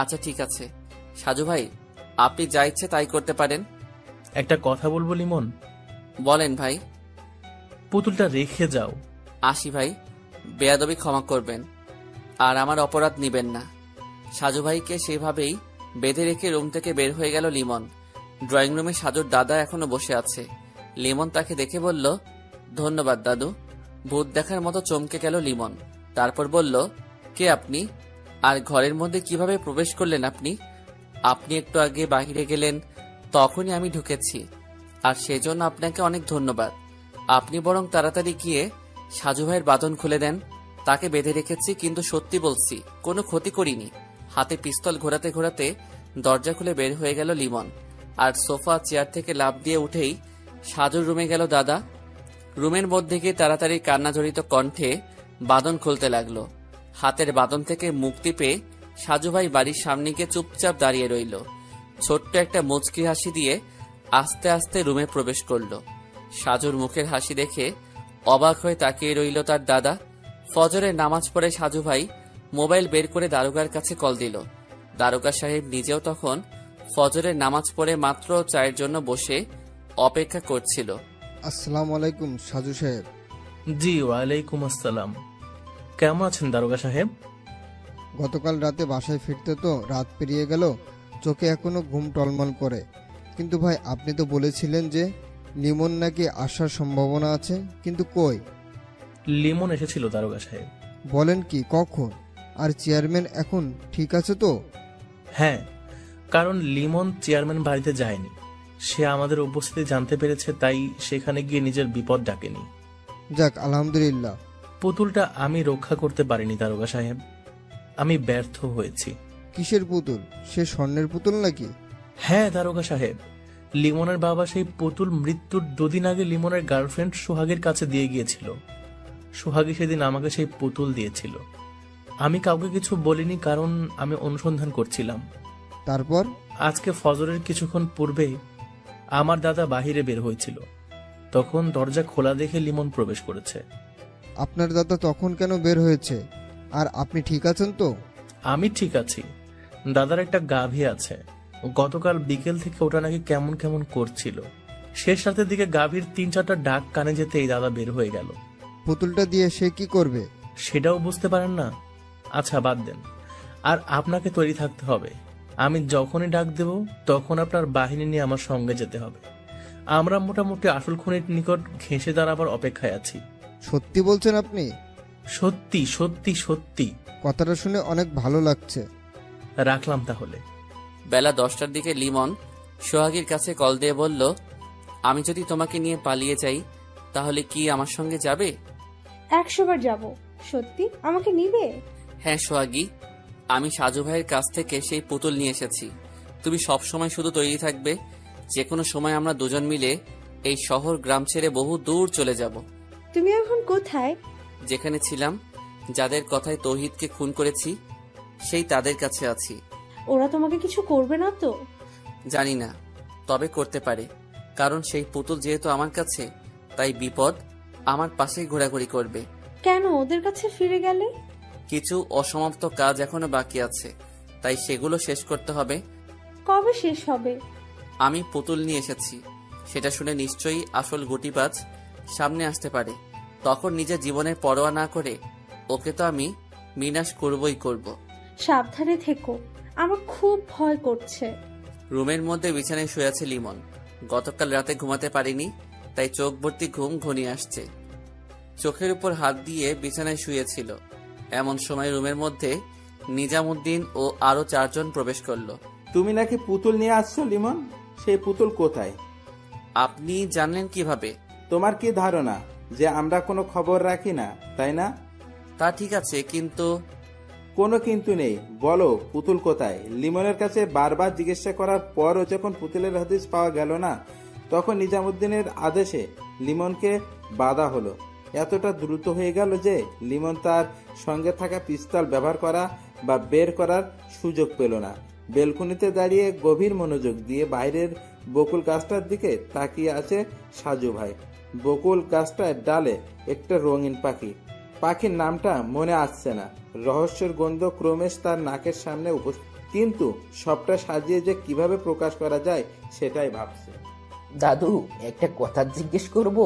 [SPEAKER 2] আচ্ছা ঠিক আছে সাজু ভাই, আপনি যা ইচ্ছে তাই করতে পারেন।
[SPEAKER 4] একটা কথা বলবো লিমন?
[SPEAKER 2] বলেন ভাই।
[SPEAKER 4] পুতুলটা রেখে যাও।
[SPEAKER 2] আসি ভাই, বেয়াদবি ক্ষমা করবেন, আর আমার অপরাধ নিবেন না। সাজু ভাইকে সেভাবেই বেঁধে রেখে রুম থেকে বের হয়ে গেল লিমন। ড্রয়িং রুমে সাজুর দাদা এখনো বসে আছে। লিমন তাকে দেখে বলল, ধন্যবাদ দাদু। ভূত দেখার মতো চমকে গেল লিমন। তারপর বলল, কে আপনি, আর ঘরের মধ্যে কিভাবে প্রবেশ করলেন আপনি? আপনি একটু আগে বাহিরে গেলেন, তখনই আমি ঢুকেছি, আর সেজন্য আপনাকে অনেক ধন্যবাদ। আপনি বরং তাড়াতাড়ি গিয়ে সাজু ভাইয়ের বাঁধন খুলে দেন। তাকে বেঁধে রেখেছি, কিন্তু সত্যি বলছি কোনো ক্ষতি করিনি। হাতে পিস্তল ঘোরাতে ঘোরাতে দরজা খুলে বের হয়ে গেল লিমন, আর সোফা চেয়ার থেকে লাফ দিয়ে উঠেই সাজুর রুমে গেল দাদা। রুমের মধ্যে গিয়ে তাড়াতাড়ি কান্নাজড়িত কণ্ঠে বাঁধন খুলতে লাগলো। হাতের বাঁধন থেকে মুক্তি পেয়ে সাজুভাই বাড়ির সামনে গিয়ে চুপচাপ দাঁড়িয়ে রইল। ছোট্ট একটা মুচকি হাসি দিয়ে আস্তে আস্তে রুমে প্রবেশ করলো। সাজুর মুখের হাসি দেখে অবাক হয়ে তাকিয়ে রইল তার দাদা। ফজরের নামাজ পড়ে সাজু ভাই মোবাইল বের করে দারোগার কাছে কল দিল। দারোগা সাহেব নিজেও তখন ফজরের নামাজ পড়ে মাত্র চায়ের জন্য বসে অপেক্ষা করছিল।
[SPEAKER 12] আসসালামু আলাইকুম সাজু সাহেব।
[SPEAKER 4] জি ওয়ালাইকুম আসসালাম। কেমন আছেন দারোগা সাহেব?
[SPEAKER 12] গতকাল রাতে বাসায় ফিরতে তো রাত পেরিয়ে গেল, চোখে এখনো ঘুম টলমল করে। কিন্তু ভাই আপনি তো বলেছিলেন যে লিমন নাকি আসার সম্ভাবনা আছে, কিন্তু কই?
[SPEAKER 4] লিমন এসেছিল দারোগা সাহেব।
[SPEAKER 12] বলেন কি, কখন? আর চেয়ারম্যান এখন ঠিক আছে তো?
[SPEAKER 4] হ্যাঁ, কারণ লিমন চেয়ারম্যান বাড়িতে যায়নি। সে আমাদের উপস্থিতি জানতে পেরেছে, তাই সেখানে গিয়ে নিজের বিপদ ডাকেনি।
[SPEAKER 12] যাক আলহামদুলিল্লাহ।
[SPEAKER 4] পুতুলটা আমি রক্ষা করতে পারিনি দারোগা সাহেব, আমি ব্যর্থ হয়েছি।
[SPEAKER 12] কিসের পুতুল? সে স্বর্ণের পুতুল নাকি?
[SPEAKER 4] হ্যাঁ দারোগা সাহেব, লিমনের বাবা সেই পুতুল মৃত্যুর 2 দিন আগে লিমনের গার্লফ্রেন্ড সোহাগের কাছে দিয়ে গিয়েছিল। সোহাগী সেদিন আমাকে সেই পুতুল দিয়েছিল। আমি কাউকে কিছু বলিনি, কারণ আমি অনুসন্ধান করছিলাম।
[SPEAKER 12] তারপর
[SPEAKER 4] আজকে ফজরের কিছুক্ষণ পূর্বে আমার দাদা বাহিরে বের হয়েছিল, তখন দরজা খোলা দেখে লিমন প্রবেশ করেছে।
[SPEAKER 12] আপনার দাদা তখন কেন বের হয়েছে? আর আপনি ঠিক আছেন তো?
[SPEAKER 4] আমি ঠিক আছি। দাদার একটা গাভী আছে, গতকাল বিকেল থেকে ওটা নাকি কেমন কেমন করছিল। শেষ রাতের দিকে গাভীর 3-4টা ডাক কানে যেতেই দাদা বের হয়ে গেল।
[SPEAKER 12] পুতুলটা দিয়ে সে কি করবে
[SPEAKER 4] সেটাও বুঝতে পারেন না? আচ্ছা বাদ দেন, আর আপনাকে তৈরি থাকতে হবে। আমি যখনই ডাক দেব তখন আপনার বাহিনী নিয়ে আমার সঙ্গে যেতে হবে। আমরা মোটামুটি আসল খুনির নিকট ঘেঁষে দাঁড়াবার অপেক্ষায় আছি।
[SPEAKER 12] সত্যি বলছেন আপনি?
[SPEAKER 4] সত্যি সত্যি সত্যি।
[SPEAKER 12] কথাটা শুনে অনেক ভালো লাগছে।
[SPEAKER 4] রাখলাম তাহলে।
[SPEAKER 2] বেলা 10টার দিকে লিমন সোহাগীর কাছে কল দিয়ে বলল, আমি যদি তোমাকে নিয়ে পালিয়ে যাই তাহলে কি আমার সঙ্গে যাবে?
[SPEAKER 13] 100 বার যাব। সত্যি আমাকে নিবে?
[SPEAKER 2] হ্যাঁ সোহাগী, আমি সাজু ভাইয়ের কাছ থেকে সেই পুতুল নিয়ে এসেছি। তুমি সব সময় শুধু তৈরি থাকবে, যে কোনো সময় আমরা দুজন মিলে এই শহর গ্রাম ছেড়ে বহু দূর চলে যাব।
[SPEAKER 13] তুমি এখন কোথায়?
[SPEAKER 2] যেখানে ছিলাম, যাদের কথায় তৌহিদকে খুন করেছি, সেই তাদের কাছে আছি।
[SPEAKER 13] ওরা তোমাকে কিছু করবে না তো?
[SPEAKER 2] জানি না, তবে করতে পারে, কারণ সেই পুতুল যেহেতু আমার কাছে, তাই বিপদ আমার পাশেই ঘোরাঘুরি করবে।
[SPEAKER 13] কেন ওদের কাছে ফিরে গেলে?
[SPEAKER 2] কিছু অসমাপ্ত কাজ এখনো বাকি আছে, তাই সেগুলো শেষ করতে হবে।
[SPEAKER 13] কবে শেষ হবে?
[SPEAKER 2] আমি পুতুল নিয়ে এসেছি, সেটা শুনে নিশ্চয়ই আসল গুটিবাজ সামনে আসতে পারে। তখন নিজের জীবনের পরোয়া না করে ওকে তো আমি বিনাশ করবই করব।
[SPEAKER 13] সাবধানে থেকো, আমার খুব ভয় করছে।
[SPEAKER 2] রুমের মধ্যে বিছানায় শুয়ে আছে লিমন। গতকাল রাতে ঘুমাতে পারিনি, তাই চোখ ভর্তি ঘুম ঘনিয়ে আসছে। চোখের উপর হাত দিয়ে বিছানায় শুয়েছিল। এমন সময় রুমের মধ্যে নিজামুদ্দিন ও আরো 4 জন প্রবেশ করলো।
[SPEAKER 6] তুমি নাকি পুতুল নিয়ে আসছো লিমন? সেই পুতুল কোথায়?
[SPEAKER 2] আপনি জানলেন কিভাবে?
[SPEAKER 6] তোমার কি ধারণা যে আমরা কোনো খবর রাখি না, তাই না?
[SPEAKER 2] তা ঠিক আছে, কিন্তু
[SPEAKER 6] কোনো কিন্তু নেই। বলো পুতুল কোথায়? লিমনের কাছে বারবার জিজ্ঞাসা করার পরও যখন পুতুলের হদিস পাওয়া গেল না, তখন নিজামুদ্দিনের আদেশে লিমনকে বাধা হলো। এতটা দ্রুত হয়ে গেল যে লিমন তার সঙ্গে থাকা পিস্তল ব্যবহার করা বা বের করার সুযোগ পেল না। বেলকুনিতে দাঁড়িয়ে গভীর মনোযোগ দিয়ে বাইরের বকুল গাছটার দিকে তাকিয়ে আছে সাজু ভাই। বকুল গাছটার ডালে একটা রঙিন পাখি। পাখির নামটা মনে আসছে না। রহস্যের গন্ধ ক্রমেশ তার নাকের সামনে উপস্থিত, কিন্তু সবটা সাজিয়ে যে কিভাবে প্রকাশ করা যায় সেটাই ভাবছে।
[SPEAKER 3] দাদু, একটা কথা জিজ্ঞেস করব?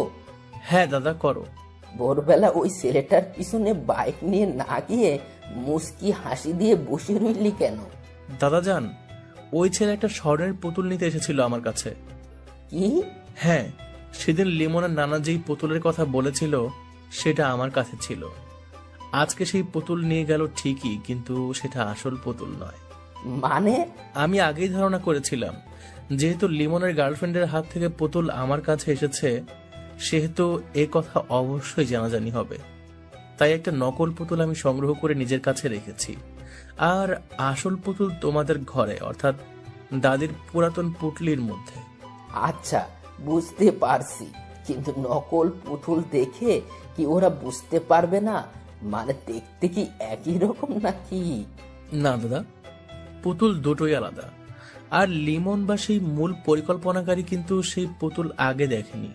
[SPEAKER 4] হ্যাঁ দাদা, করো।
[SPEAKER 3] ভোরবেলা ওই ছেলেটার পিছনে বাইক নিয়ে না গিয়ে মুস্কি হাসি দিয়ে বসে রইলি কেন?
[SPEAKER 4] দাদা যান, ওই ছেলে একটা স্বর্ণের পুতুল নিতে এসেছিল আমার কাছে।
[SPEAKER 3] কি?
[SPEAKER 4] হ্যাঁ, সেদিন লিমনের নানা যেই পুতুলের কথা বলেছিল সেটা আমার কাছে ছিল। আজকে সেই পুতুল নিয়ে গেল ঠিকই, কিন্তু সেটা আসল পুতুল নয়।
[SPEAKER 3] মানে?
[SPEAKER 4] আমি আগেই ধারণা করেছিলাম যেহেতু লিমনের গার্লফ্রেন্ডের হাত থেকে পুতুল আমার কাছে এসেছে, সেহেতু এ কথা অবশ্যই জানাজানি হবে। তাই একটা নকল পুতুল আমি সংগ্রহ করে নিজের কাছে রেখেছি। আর আসল পুতুল তোমাদের ঘরে, অর্থাৎ দাদির পুরাতন পুটলির মধ্যে।
[SPEAKER 3] আচ্ছা, বুঝতে পারছি। কিন্তু নকল পুতুল দেখে কি ওরা বুঝতে পারবে না? মানে দেখতে কি একই রকম নাকি?
[SPEAKER 4] না দাদা, পুতুল দুটোই আলাদা। আর লিমন বা সেই মূল পরিকল্পনাকারী কিন্তু সেই পুতুল আগে দেখেনি।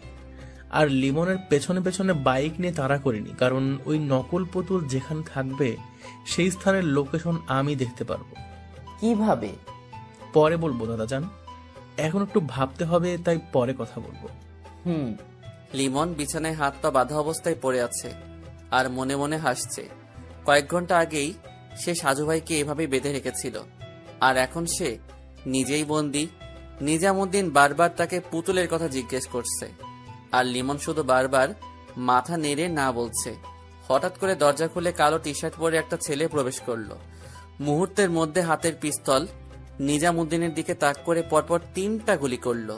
[SPEAKER 4] আর লিমনের পেছনে পেছনে বাইক নিয়ে তাড়া করিনি, কারণ ওই নকল পুতুল যেখানে থাকবে সেই স্থানের লোকেশন আমি দেখতে পারবো।
[SPEAKER 3] কিভাবে?
[SPEAKER 4] পরে বলবো দাদা জান, এখন একটু ভাবতে হবে, তাই পরে কথা বলবো।
[SPEAKER 2] লিমন বিছানায় হাত পা বাঁধা অবস্থায় পড়ে আছে আর মনে মনে হাসছে। কয়েক ঘন্টা আগেই সে সাজু ভাইকে এভাবেই বেঁধে রেখেছিল, আর এখন সে নিজেই বন্দী। নিজামুদ্দিন বারবার তাকে পুতুলের কথা জিজ্ঞেস করছে, আর লিমন শুধু বারবার মাথা নেড়ে না বলছে। হঠাৎ করে দরজা খুলে কালো টি শার্ট পরে একটা ছেলে প্রবেশ করলো। মুহূর্তের মধ্যে হাতের পিস্তল নিজামুদ্দিনের দিকে তাক করে পরপর 3টা গুলি করলো।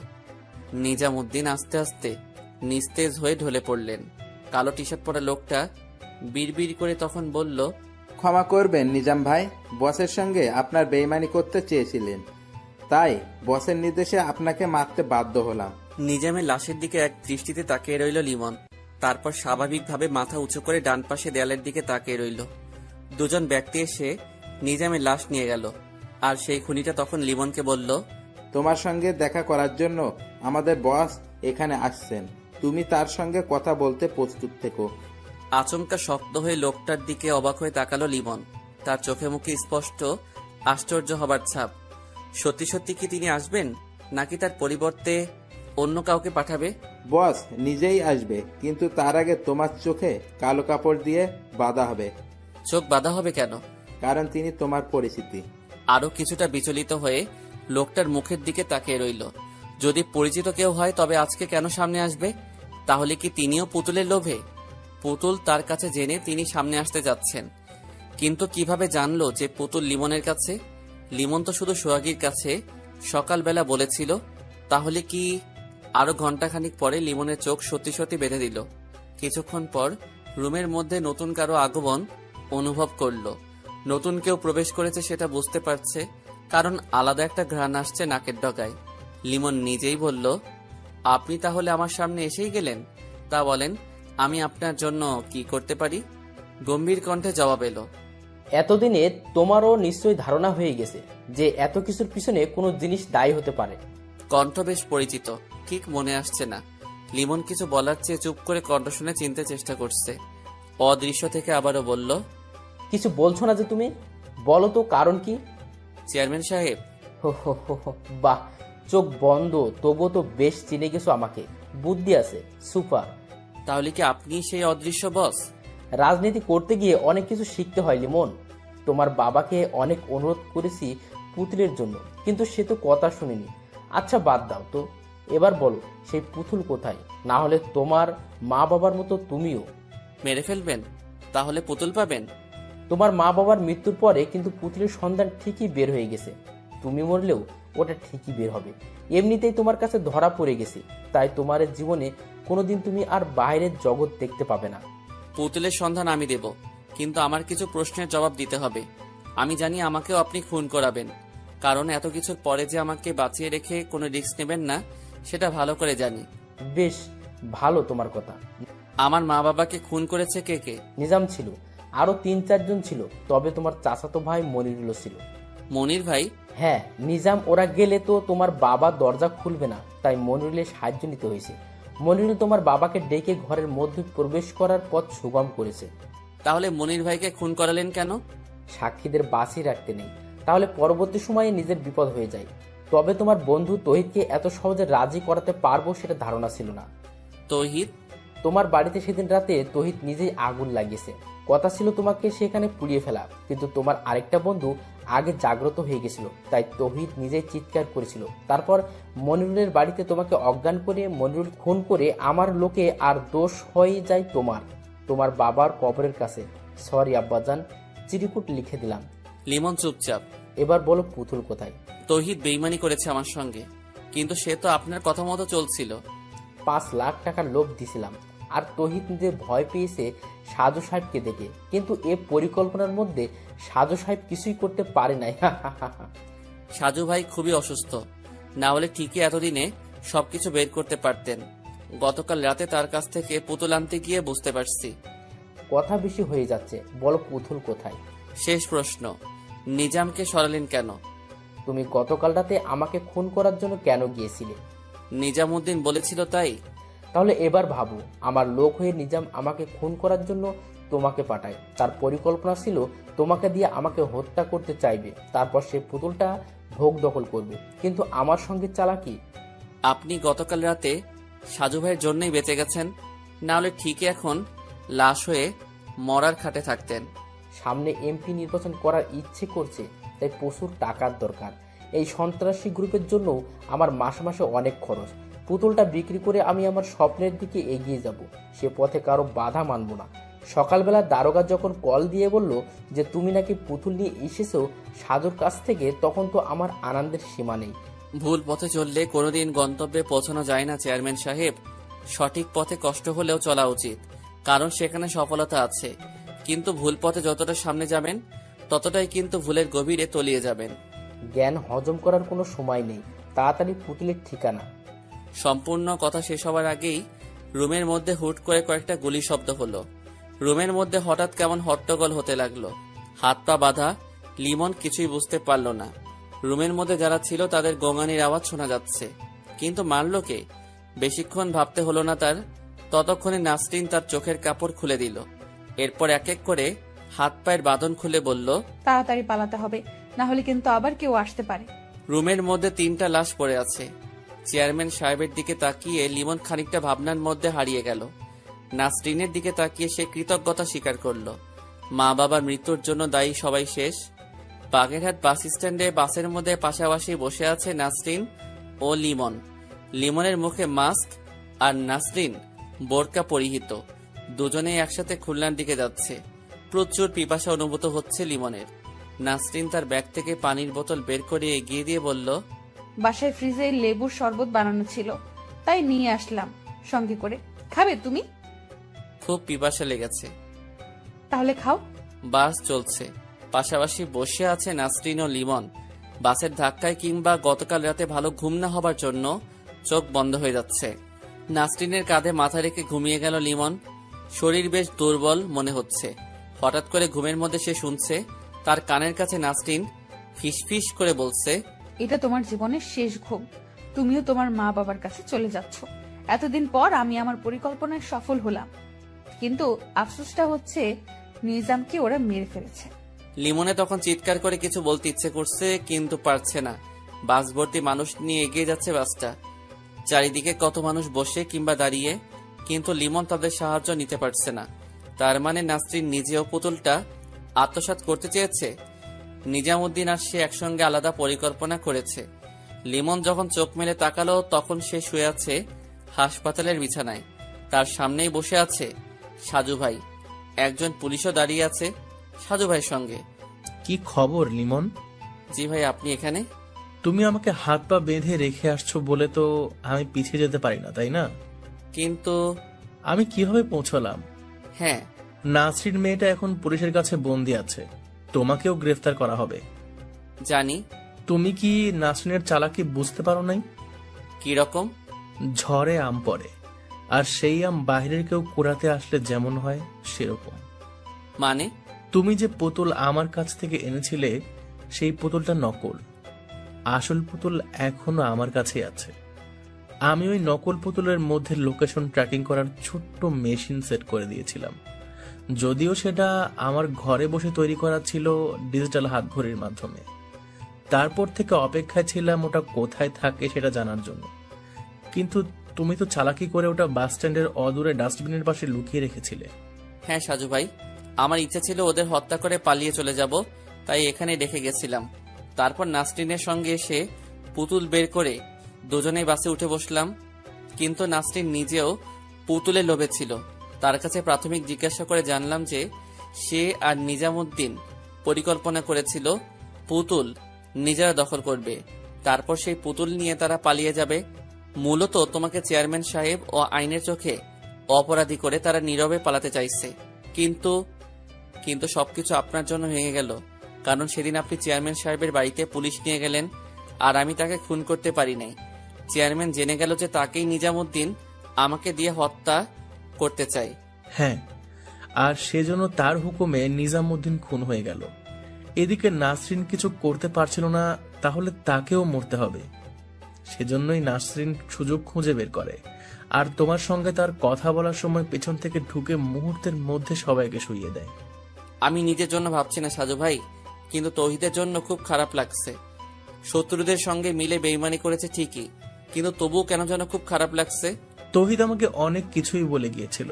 [SPEAKER 2] নিজামুদ্দিন আস্তে আস্তে নিস্তেজ হয়ে ঢলে পড়লেন। কালো টি শার্ট পরা লোকটা বিড়বিড় করে তখন বলল,
[SPEAKER 6] ক্ষমা করবেন নিজাম ভাই, বসের সঙ্গে আপনার বেইমানি করতে চেয়েছিলেন, তাই বসের নির্দেশে আপনাকে মারতে বাধ্য হলাম।
[SPEAKER 2] নিজামের লাশের দিকে এক দৃষ্টিতে তাকিয়ে রইল লিমন। তারপর স্বাভাবিকভাবে মাথা উঁচু করে ডান পাশে দেয়ালের দিকে তাকিয়ে রইল। দুজন ব্যক্তি এসে নিজামের লাশ নিয়ে গেল, আর সেই খুনিটা তখন লিমনকে বলল,
[SPEAKER 6] তোমার সঙ্গে দেখা করার জন্য আমাদের বস এখানে আসছেন, তুমি তার সঙ্গে কথা বলতে প্রস্তুত থেকো।
[SPEAKER 2] আচমকা শক্ত হয়ে লোকটার দিকে অবাক হয়ে তাকালো লিমন। তার চোখে মুখে স্পষ্ট আশ্চর্য হবার ছাপ। সত্যি সত্যি কি তিনি আসবেন, নাকি তার পরিবর্তে অন্য কাউকে পাঠাবে?
[SPEAKER 6] বস নিজেই আসবে, কিন্তু তার আগে তোমার চোখে কালো কাপড় দিয়ে বাঁধা হবে।
[SPEAKER 2] চোখ বাঁধা হবে কেন?
[SPEAKER 6] কারণ তিনি তোমার পরিচিতি।
[SPEAKER 2] আরো কিছুটা বিচলিত হয়ে লোকটার মুখের দিকে তাকিয়ে রইল। যদি পরিচিত কেউ হয় তবে আজকে কেন সামনে আসবে? তাহলে কি তিনিও পুতুলের লোভে? পুতুল তার কাছে জেনে তিনি সামনে আসতে যাচ্ছেন, কিন্তু কিভাবে জানলো যে পুতুল লিমনের কাছে? লিমন তো শুধু সোহাগীর কাছে সকালবেলা বলেছিল। তাহলে কি? আরো ঘন্টাখানিক পরে লিমনের চোখ সত্যি সত্যি বেঁধে দিল। কিছুক্ষণ পর রুমের মধ্যে নতুন কারো আগমন অনুভব করলো। নতুন কেউ প্রবেশ করেছে সেটা বুঝতে পারছে, কারণ আলাদা একটা ঘ্রাণ আসছে নাকের ডগায়। লিমন নিজেই বলল, আপনি তাহলে আমার সামনে এসেই গেলেন? তা বলেন, আমি আপনার জন্য কি করতে পারি? গম্ভীর কণ্ঠে জবাব এলো।
[SPEAKER 3] এতদিনে তোমারও নিশ্চয়ই ধারণা হয়ে গেছে যে এত কিছুর পিছনে কোনো জিনিস দায়ী হতে পারে।
[SPEAKER 2] কণ্ঠ বেশ পরিচিত, ঠিক মনে আসছে না। লিমন কিছু বলার চেয়ে চুপ করে কণ্ঠ শুনে চিনতে চেষ্টা করছে। অদৃশ্য থেকে আবারও বলল,
[SPEAKER 3] কিছু বলছো না যে তুমি? বলো তো কারণ কি?
[SPEAKER 2] চেয়ারম্যান সাহেব।
[SPEAKER 3] বাহ, চোখ বন্ধ তবুও তো বেশ চিনে গেছো আমাকে। বুদ্ধি আছে, সুপার।
[SPEAKER 2] তাহলে কি আপনি সেই অদৃশ্য বস?
[SPEAKER 3] রাজনীতি করতে গিয়ে অনেক কিছু শিখতে হয় লিমন। তোমার বাবাকে অনেক অনুরোধ করেছি পুতুলের জন্য, কিন্তু সে তো কথা শুনেনি। আচ্ছা বাদ দাও তো, এবার বলো সেই পুতুল কোথায়? না হলে তোমার মা বাবার মতো তুমিও
[SPEAKER 2] মেরে ফেলবেন? তাহলে পুতুল পাবেন?
[SPEAKER 3] তোমার মা বাবার মৃত্যুর পরে কিন্তু পুতুলের সন্ধান ঠিকই বের হয়ে গেছে। তুমি মরলেও ওটা ঠিকই বের হবে। এমনিতেই তোমার কাছে ধরা পড়ে গেছে, তাই তোমার জীবনে কোনোদিন তুমি আর বাইরের জগৎ দেখতে পাবে না।
[SPEAKER 2] পুতুলের সন্ধান আমি দেব, কিন্তু আমার কিছু প্রশ্নের জবাব দিতে হবে। আমি জানি আমাকেও আপনি খুন করাবেন, কারণ এত কিছুর পরে যে আমাকে বাঁচিয়ে রেখে কোনো রিস্ক নেবেন না সেটা ভালো করে জানি।
[SPEAKER 3] বেশ ভালো তোমার কথা।
[SPEAKER 2] আমার মা বাবাকে খুন করেছে কে কে?
[SPEAKER 3] নিজাম ছিল, আরো 3-4 জন ছিল, তবে তোমার চাচাতো ভাই মনিরুলও ছিল।
[SPEAKER 2] মনির ভাই?
[SPEAKER 3] হ্যাঁ, নিজাম ওরা গেলে তো তোমার বাবা দরজা খুলবে না, তাই মনিরুলের সাহায্য নিতে হয়েছে। মনিরুল তোমার বাবাকে ডেকে ঘরের মধ্যে প্রবেশ করার পথ সুগম করেছে।
[SPEAKER 2] তাহলে মনির ভাইকে খুন করালেন কেন?
[SPEAKER 3] সাক্ষীদের বাঁচিয়ে রাখতে নেই, তাহলে পরবর্তী সময়ে নিজের বিপদ হয়ে যায়। তবে তোমার বন্ধু তহিদকে এত সহজে রাজি করাতে পারবো সেটা ধারণা ছিল না।
[SPEAKER 2] তহিদ?
[SPEAKER 3] তোমার বাড়িতে সেদিন রাতে তহিদ নিজেই আগুন লাগিয়েছে। কথা ছিল তোমাকে সেখানে পুড়িয়ে ফেলা, কিন্তু তোমার আরেকটা বন্ধু আগে জাগ্রত হয়ে গেছিল, তাই তহিদ নিজেই চিৎকার করেছিল। তারপর মনিরুলের বাড়িতে তোমাকে অজ্ঞান করে মনিরুল খুন করে আমার লোকে, আর দোষ হয়ে যায় তোমার বাবার কবরের কাছে। সরি আব্বাজান, চিরকুট লিখে দিলাম।
[SPEAKER 2] লিমন চুপচাপ।
[SPEAKER 3] এবার বলো পুতুল কোথায়?
[SPEAKER 2] তহিদ বেইমানি করেছে আমার সঙ্গে, কিন্তু সে তো আপনার কথা মতো চলছিল।
[SPEAKER 3] 5 লাখ টাকার লোভ দিছিলাম, আর তহিদ নিজে ভয় পেয়েছে সাজু সাহেবকে দেখে, কিন্তু এ পরিকল্পনার মধ্যে সাজু সাহেব কিছুই করতে পারে নাই।
[SPEAKER 2] সাজু ভাই খুবই অসুস্থ, না হলে ঠিকই এতদিনে সবকিছু বের করতে পারতেন। গতকাল রাতে তার কাছ থেকে পুতুল আনতে গিয়ে বুঝতে পারছি।
[SPEAKER 3] কথা বেশি হয়ে যাচ্ছে, বলো পুতুল কোথায়?
[SPEAKER 2] শেষ প্রশ্ন, নিজামকে সরালেন কেন?
[SPEAKER 3] তুমি গতকাল রাতে আমাকে খুন করার জন্য কেন গিয়েছিলে?
[SPEAKER 2] নিজামুদ্দিন বলেছিল তাই?
[SPEAKER 3] তাহলে এবার ভাবো, আমার লোক হয়ে নিজাম আমাকে খুন করার জন্য তোমাকে পাঠায়। তার পরিকল্পনা ছিল তোমাকে দিয়ে আমাকে হত্যা করতে চাইবে, তারপর সে পুতুলটা ভোগ দখল করবে। কিন্তু আমার সঙ্গে চালাকি।
[SPEAKER 2] আপনি গতকাল রাতে সাজু ভাইয়ের জন্যই বেঁচে গেছেন, না হলে ঠিকই এখন লাশ হয়ে মরার খাটে থাকতেন।
[SPEAKER 3] সামনে এমপি নির্বাচন করার ইচ্ছে করছে, তাই প্রচুর টাকার দরকার। এই সন্ত্রাসী গ্রুপের জন্য আমার মাসে মাসে অনেক খরচ। পুতুলটা বিক্রি করে আমি আমার স্বপ্নের দিকে এগিয়ে যাব। সে পথে কারো বাধা মানব না। সকালবেলা দারোগা যখন কল দিয়ে বলল যে তুমি নাকি পুতুল নিয়ে এসেছো সাজুর কাছ থেকে, তখন তো আমার আনন্দের সীমা নেই।
[SPEAKER 2] ভুল পথে চললে কোনোদিন গন্তব্যে পৌঁছানো যায় না চেয়ারম্যান সাহেব। সঠিক পথে কষ্ট হলেও চলা উচিত, কারণ সেখানে সফলতা আছে। কিন্তু ভুল পথে যতটা সামনে যাবেন ততটাই কিন্তু ভুলের গভীরে তলিয়ে যাবেন।
[SPEAKER 3] জ্ঞান হজম করার কোনো সময় নেই, তাড়াতাড়ি পুতুলের ঠিকানা।
[SPEAKER 2] সম্পূর্ণ কথা শেষ হবার আগেই রুমের মধ্যে হুট করে কয়েকটা গুলি শব্দ হলো। রুমের মধ্যে হঠাৎ কেমন হট্টগোল হতে লাগলো। হাত পা বাঁধা লিমন কিছুই বুঝতে পারল না। রুমের মধ্যে যারা ছিল তাদের গোঙানির আওয়াজ শোনা যাচ্ছে, কিন্তু মারল কে? বেশিক্ষণ ভাবতে হলো না তার। ততক্ষণে নাসরিন তার চোখের কাপড় খুলে দিল। এরপর এক এক করে হাত পায়ের বাঁধন খুলে বলল,
[SPEAKER 9] তাড়াতাড়ি পালাতে হবে, না হলে কিন্তু আবার কেউ আসতে পারে।
[SPEAKER 2] রুমের মধ্যে 3টা লাশ পড়ে আছে। চেয়ারম্যান সাহেবের দিকে তাকিয়ে লিমন খানিকটা ভাবনার মধ্যে হারিয়ে গেল। নাসরিনের দিকে তাকিয়ে সে কৃতজ্ঞতা স্বীকার করল। মা বাবার মৃত্যুর জন্য দায়ী সবাই শেষ। বাগেরহাট বাস স্ট্যান্ডে বাসের মধ্যে পাশাপাশি বসে আছে নাসরিন ও লিমন। লিমনের মুখে মাস্ক আর নাসরিন বোরকা পরিহিত। দুজনেই একসাথে খুলনার দিকে যাচ্ছে। প্রচুর পিপাসা অনুভূত হচ্ছে লিমনের। নাসরিন তার ব্যাগ থেকে পানির বোতল বের করে এগিয়ে দিয়ে বলল,
[SPEAKER 9] বাসায় ফ্রিজে লেবুর শরবত বানানো ছিল, তাই নিয়ে আসলাম সঙ্গে করে। খাবে তুমি?
[SPEAKER 2] খুব পিপাসা লেগেছে।
[SPEAKER 9] তাহলে খাও।
[SPEAKER 2] বাস চলছে, পাশাপাশি বসে আছে নাসরিন ও লিমন। বাসের ধাক্কায় কিংবা গতকাল রাতে ভালো ঘুম না হবার জন্য চোখ বন্ধ হয়ে যাচ্ছে। নাসরিনের কাঁধে মাথা রেখে ঘুমিয়ে গেল লিমন। শরীর বেশ দুর্বল মনে হচ্ছে। হঠাৎ করে ঘুমের মধ্যে সে শুনছে তার কানের কাছে নাসরিন ফিসফিস করে বলছে,
[SPEAKER 9] এটা তোমার জীবনের শেষ ঘুম। তুমিও তোমার মা বাবার কাছে চলে যাচ্ছ। এতদিন পর আমি আমার পরিকল্পনায় সফল হলাম, কিন্তু আফসোসটা হচ্ছে নিজামকে ওরা মেরে ফেলেছে।
[SPEAKER 2] লিমনে তখন চিৎকার করে কিছু বলতে ইচ্ছে করছে, কিন্তু পারছে না। বাস ভর্তি মানুষ নিয়ে এগিয়ে যাচ্ছে বাসটা। চারিদিকে কত মানুষ বসে কিংবা দাঁড়িয়ে, কিন্তু লিমন তাদের সাহায্য নিতে পারছে না। তার মানে নাসরিন নিজেও পুতুলটা আত্মসাৎ করতে চেয়েছে। নিজামুদ্দিন আর সে একসঙ্গে আলাদা পরিকল্পনা করেছে। লিমন যখন চোখ মেলে তাকালো তখন সে শুয়ে আছে হাসপাতালের বিছানায়। তার সামনেই বসে আছে সাজু ভাই। একজন পুলিশও দাঁড়িয়ে আছে সাজু ভাইয়ের সঙ্গে।
[SPEAKER 4] কি খবর লিমন?
[SPEAKER 2] জি ভাই, আপনি এখানে?
[SPEAKER 4] তুমি আমাকে হাত পা বেঁধে রেখে আসছো বলে তো আমি পিছিয়ে যেতে পারি না, তাই না?
[SPEAKER 2] কিন্তু
[SPEAKER 4] আমি কিভাবে পৌঁছলাম?
[SPEAKER 2] হ্যাঁ,
[SPEAKER 4] নাসরিন মেয়েটা এখন পুলিশের কাছে বন্দি আছে। তোমাকেও গ্রেফতার করা হবে।
[SPEAKER 2] জানি।
[SPEAKER 4] তুমি কি নাসরিনের চালাকি বুঝতে পারো নাই?
[SPEAKER 2] কি রকম?
[SPEAKER 4] ঝড়ে আম পড়ে, আর সেই আম বাইরের কেউ কুড়াতে আসলে যেমন হয় সেরকম।
[SPEAKER 2] মানে?
[SPEAKER 4] তুমি যে পুতুল আমার কাছ থেকে এনেছিলে সেই পুতুলটা নকল। আসল পুতুল এখনো আমার কাছেই আছে। আমি ওই নকল পুতুলের মধ্যে লোকেশন ট্র্যাকিং করার ছোট্ট মেশিন সেট করে দিয়েছিলাম, যদিও সেটা আমার ঘরে বসে তৈরি করা ছিল ডিজিটাল হাত ঘড়ির মাধ্যমে। তারপর থেকে অপেক্ষায় ছিলাম ওটা কোথায় থাকে সেটা জানার জন্য। কিন্তু তুমি তো চালাকি করে ওটা বাস স্ট্যান্ডের অদূরে ডাস্টবিনের পাশে লুকিয়ে রেখেছিলে।
[SPEAKER 2] হ্যাঁ সাজু ভাই, আমার ইচ্ছা ছিল ওদের হত্যা করে পালিয়ে চলে যাব, তাই এখানে রেখে গেছিলাম। তারপর নাসরিনের সঙ্গে এসে পুতুল বের করে দুজনেই বাসে উঠে বসলাম। কিন্তু নাসরিন নিজেও পুতুলের লোভে ছিল। তার কাছে প্রাথমিক জিজ্ঞাসা করে জানলাম যে সে আর নিজামুদ্দিন পরিকল্পনা করেছিল পুতুল নিজেরা দখল করবে, তারপর সেই পুতুল নিয়ে তারা পালিয়ে যাবে। মূলত তোমাকে চেয়ারম্যান সাহেব ও আইনের চোখে অপরাধী করে তারা নীরবে পালাতে চাইছে। কিন্তু সবকিছু আপনার জন্য ভেঙে গেল, কারণ সেদিন আপনি চেয়ারম্যান সাহেবের বাড়িতে পুলিশ নিয়ে গেলেন আর আমি তাকে খুন করতে পারি নাই। চেয়ারম্যান জেনে গেল যে তাকেই নিজামুদ্দিন আমাকে দিয়ে হত্যা করতে চায়।
[SPEAKER 4] হ্যাঁ, আর সেজন্য তার হুকুমে নিজামুদ্দিন খুন হয়ে গেল। এদিকে নাসরিন কিছু করতে পারছিল না, তাহলে তাকেও মরতে হবে। সেজন্যই নাসরিন সুযোগ খুঁজে বের করে, আর তোমার সঙ্গে তার কথা বলার সময় পেছন থেকে ঢুকে মুহূর্তের মধ্যে সবাইকে শুইয়ে দেয়।
[SPEAKER 2] আমি নিজের জন্য ভাবছি না সাজু ভাই, কিন্তু তৌহিদের জন্য খুব খারাপ লাগছে। শত্রুদের সঙ্গে মিলে বেইমানি করেছে ঠিকই, কিন্তু তবুও কেন যেন খুব খারাপ লাগছে।
[SPEAKER 4] তৌহিদ আমাকে অনেক কিছুই বলে গিয়েছিল।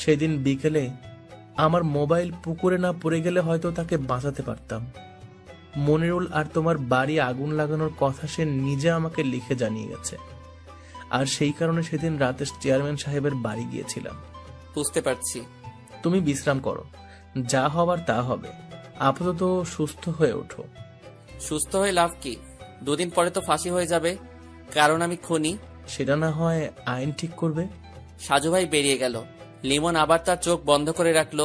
[SPEAKER 4] সেদিন বিকেলে আমার মোবাইল পুকুরে না পড়ে গেলে হয়তো তাকে বাঁচাতে পারতাম। মনিরুল আর তোমার বাড়ি আগুন লাগানোর কথা সে নিজে আমাকে লিখে জানিয়ে গেছে, আর সেই কারণে সেদিন রাতে চেয়ারম্যান সাহেবের বাড়ি গিয়েছিলাম।
[SPEAKER 2] বুঝতে পারছি।
[SPEAKER 4] তুমি বিশ্রাম করো, যা হবার তা হবে। আপাতত সুস্থ হয়ে ওঠো।
[SPEAKER 2] সুস্থ হয়ে লাভ কি? 2 দিন পরে তো ফাঁসি হয়ে যাবে, কারণ আমি খুনি।
[SPEAKER 4] সেটা না হয় আইন ঠিক করবে।
[SPEAKER 2] সাজু ভাই বেরিয়ে গেল। লিমন আবার তার চোখ বন্ধ করে রাখলো।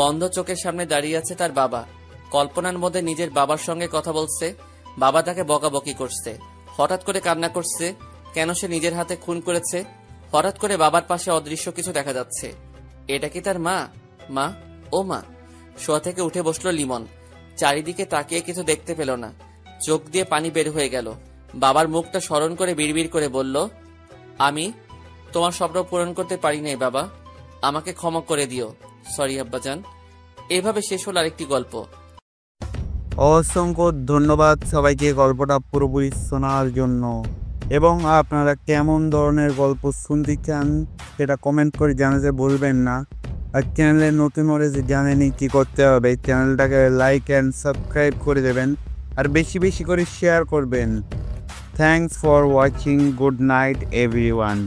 [SPEAKER 2] বন্ধ চোখের সামনে দাঁড়িয়ে আছে তার বাবা। কল্পনার মধ্যে নিজের বাবার সঙ্গে কথা বলছে। বাবা তাকে বকাবকি করছে, হঠাৎ করে কান্না করছে। কেন সে নিজের হাতে খুন করেছে? হঠাৎ করে বাবার পাশে অদৃশ্য কিছু দেখা যাচ্ছে। এটা কি তার মা? মা, ও মা। শোয়া থেকে উঠে বসলো লিমন। চারিদিকে তাকিয়ে কিছু দেখতে পেল না। চোখ দিয়ে পানি বের হয়ে গেল। বাবার মুখটা স্মরণ করে বিড়বিড় করে বলল, আমি তোমার স্বপ্ন পূরণ করতে পারি নাই বাবা, আমাকে ক্ষমা করে দিও। সরি আব্বাজান। এভাবে শেষ হলো আরেকটি গল্প।
[SPEAKER 14] অসংখ্য ধন্যবাদ সবাইকে গল্পটা পুরোপুরি শোনার জন্য। এবং আপনারা কেমন ধরনের গল্প শুনতে চান সেটা কমেন্ট করে জানাতে ভুলবেন না। আর চ্যানেলে নতুন হলে জানেনই কী করতে হবে, চ্যানেলটাকে লাইক অ্যান্ড সাবস্ক্রাইব করে দেবেন, আর বেশি বেশি করে শেয়ার করবেন। Thanks for watching. Good night everyone.